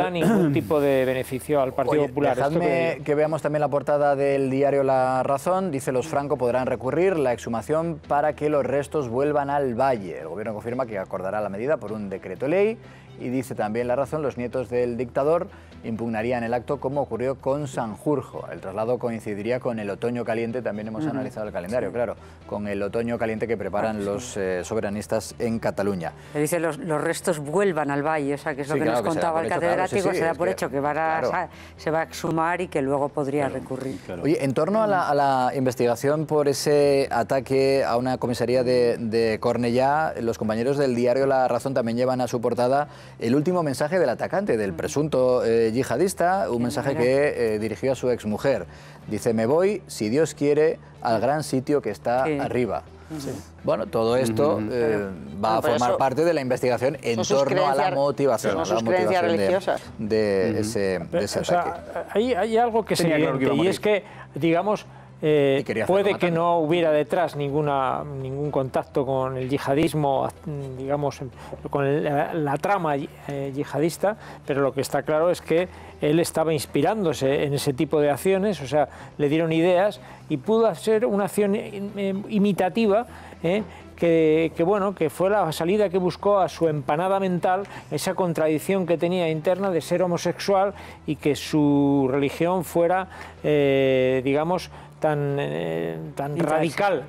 ningún tipo de beneficio al Partido Popular. Dejadme que veamos también la portada del diario La Razón. Dice: los Franco podrán recurrir la exhumación para que los restos vuelvan al Valle. El gobierno confirma que acordará la medida por un decreto ley, y dice también La Razón: los nietos del dictador impugnarían el acto, como ocurrió con Sanjurjo. El traslado coincidiría con el otoño caliente, también hemos analizado el calendario, claro, con el otoño caliente que preparan los soberanistas en Cataluña. Le dice los restos vuelvan al Valle, o sea, que es lo que nos contaba el catedrático, se da por hecho que se va a exhumar y que luego podría recurrir. Oye, en torno a la investigación por ese ataque a una comisaría de Cornellá, los compañeros del diario La Razón también llevan a su portada el último mensaje del atacante, del presunto yihadista, un mensaje que dirigió a su exmujer. Dice: me voy, si Dios quiere, al gran sitio que está arriba. Sí. Bueno, todo esto va a formar parte de la investigación en torno a la motivación, de ese ataque. O sea, hay algo que es evidente, y es que, digamos, puede que no hubiera detrás ningún contacto con el yihadismo, digamos, con la trama yihadista, pero lo que está claro es que él estaba inspirándose en ese tipo de acciones, o sea, le dieron ideas y pudo hacer una acción imitativa, que fue la salida que buscó a su empanada mental, esa contradicción que tenía interna de ser homosexual y que su religión fuera, digamos, tan radical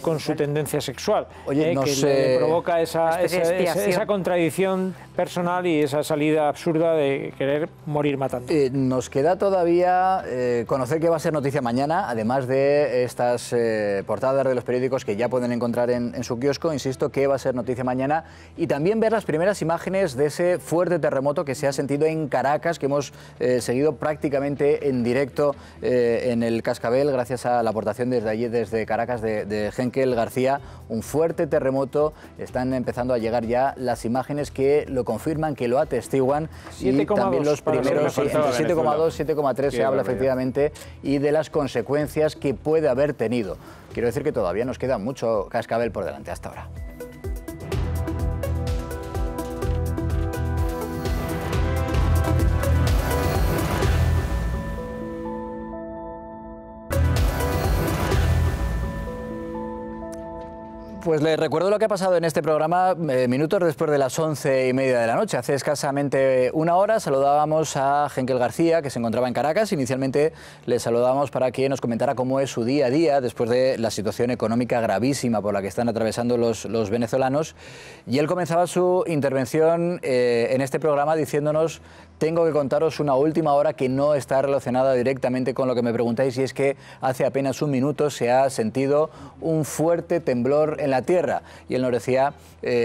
con su tendencia sexual. Oye, que le provoca esa contradicción personal y esa salida absurda de querer morir matando. Nos queda todavía conocer qué va a ser noticia mañana, además de estas portadas de los periódicos que ya pueden encontrar en su kiosco. Insisto, qué va a ser noticia mañana, y también ver las primeras imágenes de ese fuerte terremoto que se ha sentido en Caracas, que hemos seguido prácticamente en directo en el Cascabel, gracias a la aportación desde allí, desde Caracas, de Henkel García. Un fuerte terremoto, están empezando a llegar ya las imágenes que lo confirman, que lo atestiguan, y también los primeros, entre 7,2 y 7,3 se habla efectivamente, y de las consecuencias que puede haber tenido. Quiero decir que todavía nos queda mucho Cascabel por delante hasta ahora. Pues les recuerdo lo que ha pasado en este programa minutos después de las 11:30 de la noche. Hace escasamente una hora saludábamos a Henkel García, que se encontraba en Caracas. Inicialmente le saludábamos para que nos comentara cómo es su día a día después de la situación económica gravísima por la que están atravesando los venezolanos. Y él comenzaba su intervención en este programa diciéndonos: tengo que contaros una última hora que no está relacionada directamente con lo que me preguntáis, y es que hace apenas un minuto se ha sentido un fuerte temblor en la tierra. Y él nos decía,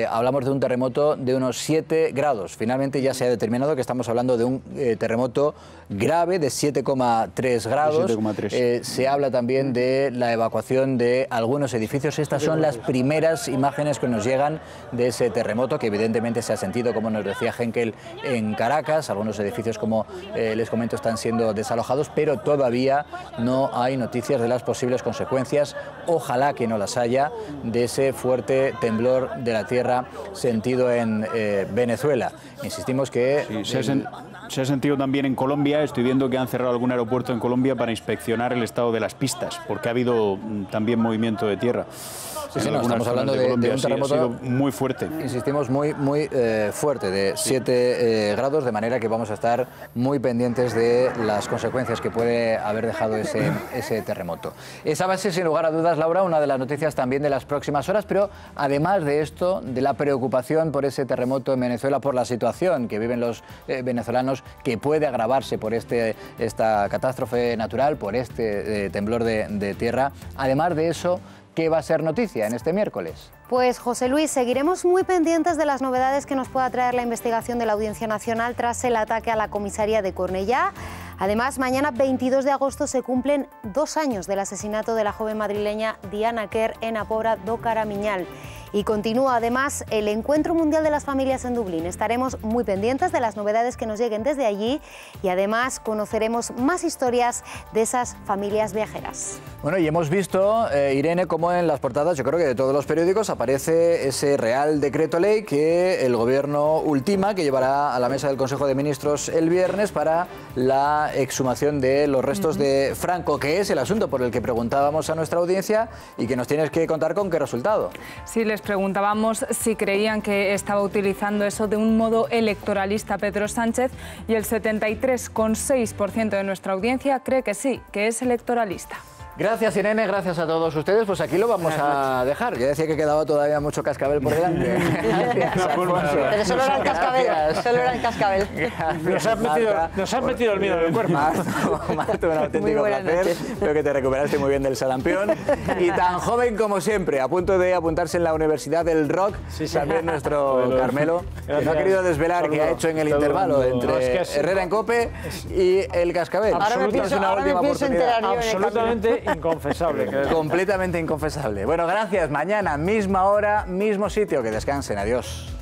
hablamos de un terremoto de unos 7 grados. Finalmente ya se ha determinado que estamos hablando de un terremoto grave de 7,3 grados. 7,3. Se habla también de la evacuación de algunos edificios. Estas son las primeras imágenes que nos llegan de ese terremoto, que evidentemente se ha sentido, como nos decía Henkel, en Caracas. algunos edificios, como les comento, están siendo desalojados, pero todavía no hay noticias de las posibles consecuencias, ojalá que no las haya, de ese fuerte temblor de la tierra sentido en Venezuela. Insistimos que... Sí, se ha sentido también en Colombia. Estoy viendo que han cerrado algún aeropuerto en Colombia para inspeccionar el estado de las pistas, porque ha habido también movimiento de tierra. Sí, no, estamos hablando de un terremoto, ha sido muy fuerte. Insistimos, muy fuerte, de 7 grados, de manera que vamos a estar muy pendientes de las consecuencias que puede haber dejado ese terremoto. Esa va a ser, sin lugar a dudas, Laura, una de las noticias también de las próximas horas, pero además de esto, de la preocupación por ese terremoto en Venezuela, por la situación que viven los venezolanos, que puede agravarse por esta catástrofe natural, por este temblor de tierra, además de eso, ¿qué va a ser noticia en este miércoles? Pues José Luis, seguiremos muy pendientes de las novedades que nos pueda traer la investigación de la Audiencia Nacional tras el ataque a la comisaría de Cornellá. Además, mañana 22 de agosto se cumplen 2 años del asesinato de la joven madrileña Diana Quer en A Pobra do Caramiñal. Y continúa además el Encuentro Mundial de las Familias en Dublín. Estaremos muy pendientes de las novedades que nos lleguen desde allí y además conoceremos más historias de esas familias viajeras. Bueno, y hemos visto, Irene, cómo en las portadas, yo creo que de todos los periódicos, aparece ese Real Decreto Ley que el Gobierno ultima, que llevará a la mesa del Consejo de Ministros el viernes para la exhumación de los restos de Franco, que es el asunto por el que preguntábamos a nuestra audiencia y que nos tienes que contar con qué resultado. Sí, les preguntábamos si creían que estaba utilizando eso de un modo electoralista Pedro Sánchez y el 73,6% de nuestra audiencia cree que sí, que es electoralista. Gracias, Irene, gracias a todos ustedes. Pues aquí lo vamos a dejar. Yo decía que quedaba todavía mucho cascabel por delante. Gracias, Alfonso. Pero solo era el cascabel. Solo era el cascabel. Nos has metido el miedo en el cuerpo. Marta, un auténtico placer. Veo que te recuperaste muy bien del sarampión. Y tan joven como siempre, a punto de apuntarse en la Universidad del Rock. Sí, también nuestro Carmelo, que no ha querido desvelar qué ha hecho en el intervalo entre Herrera en Cope y el cascabel. Ahora me pienso enterar yo. Absolutamente inconfesable. Completamente inconfesable. Bueno, gracias. Mañana, misma hora, mismo sitio. Que descansen. Adiós.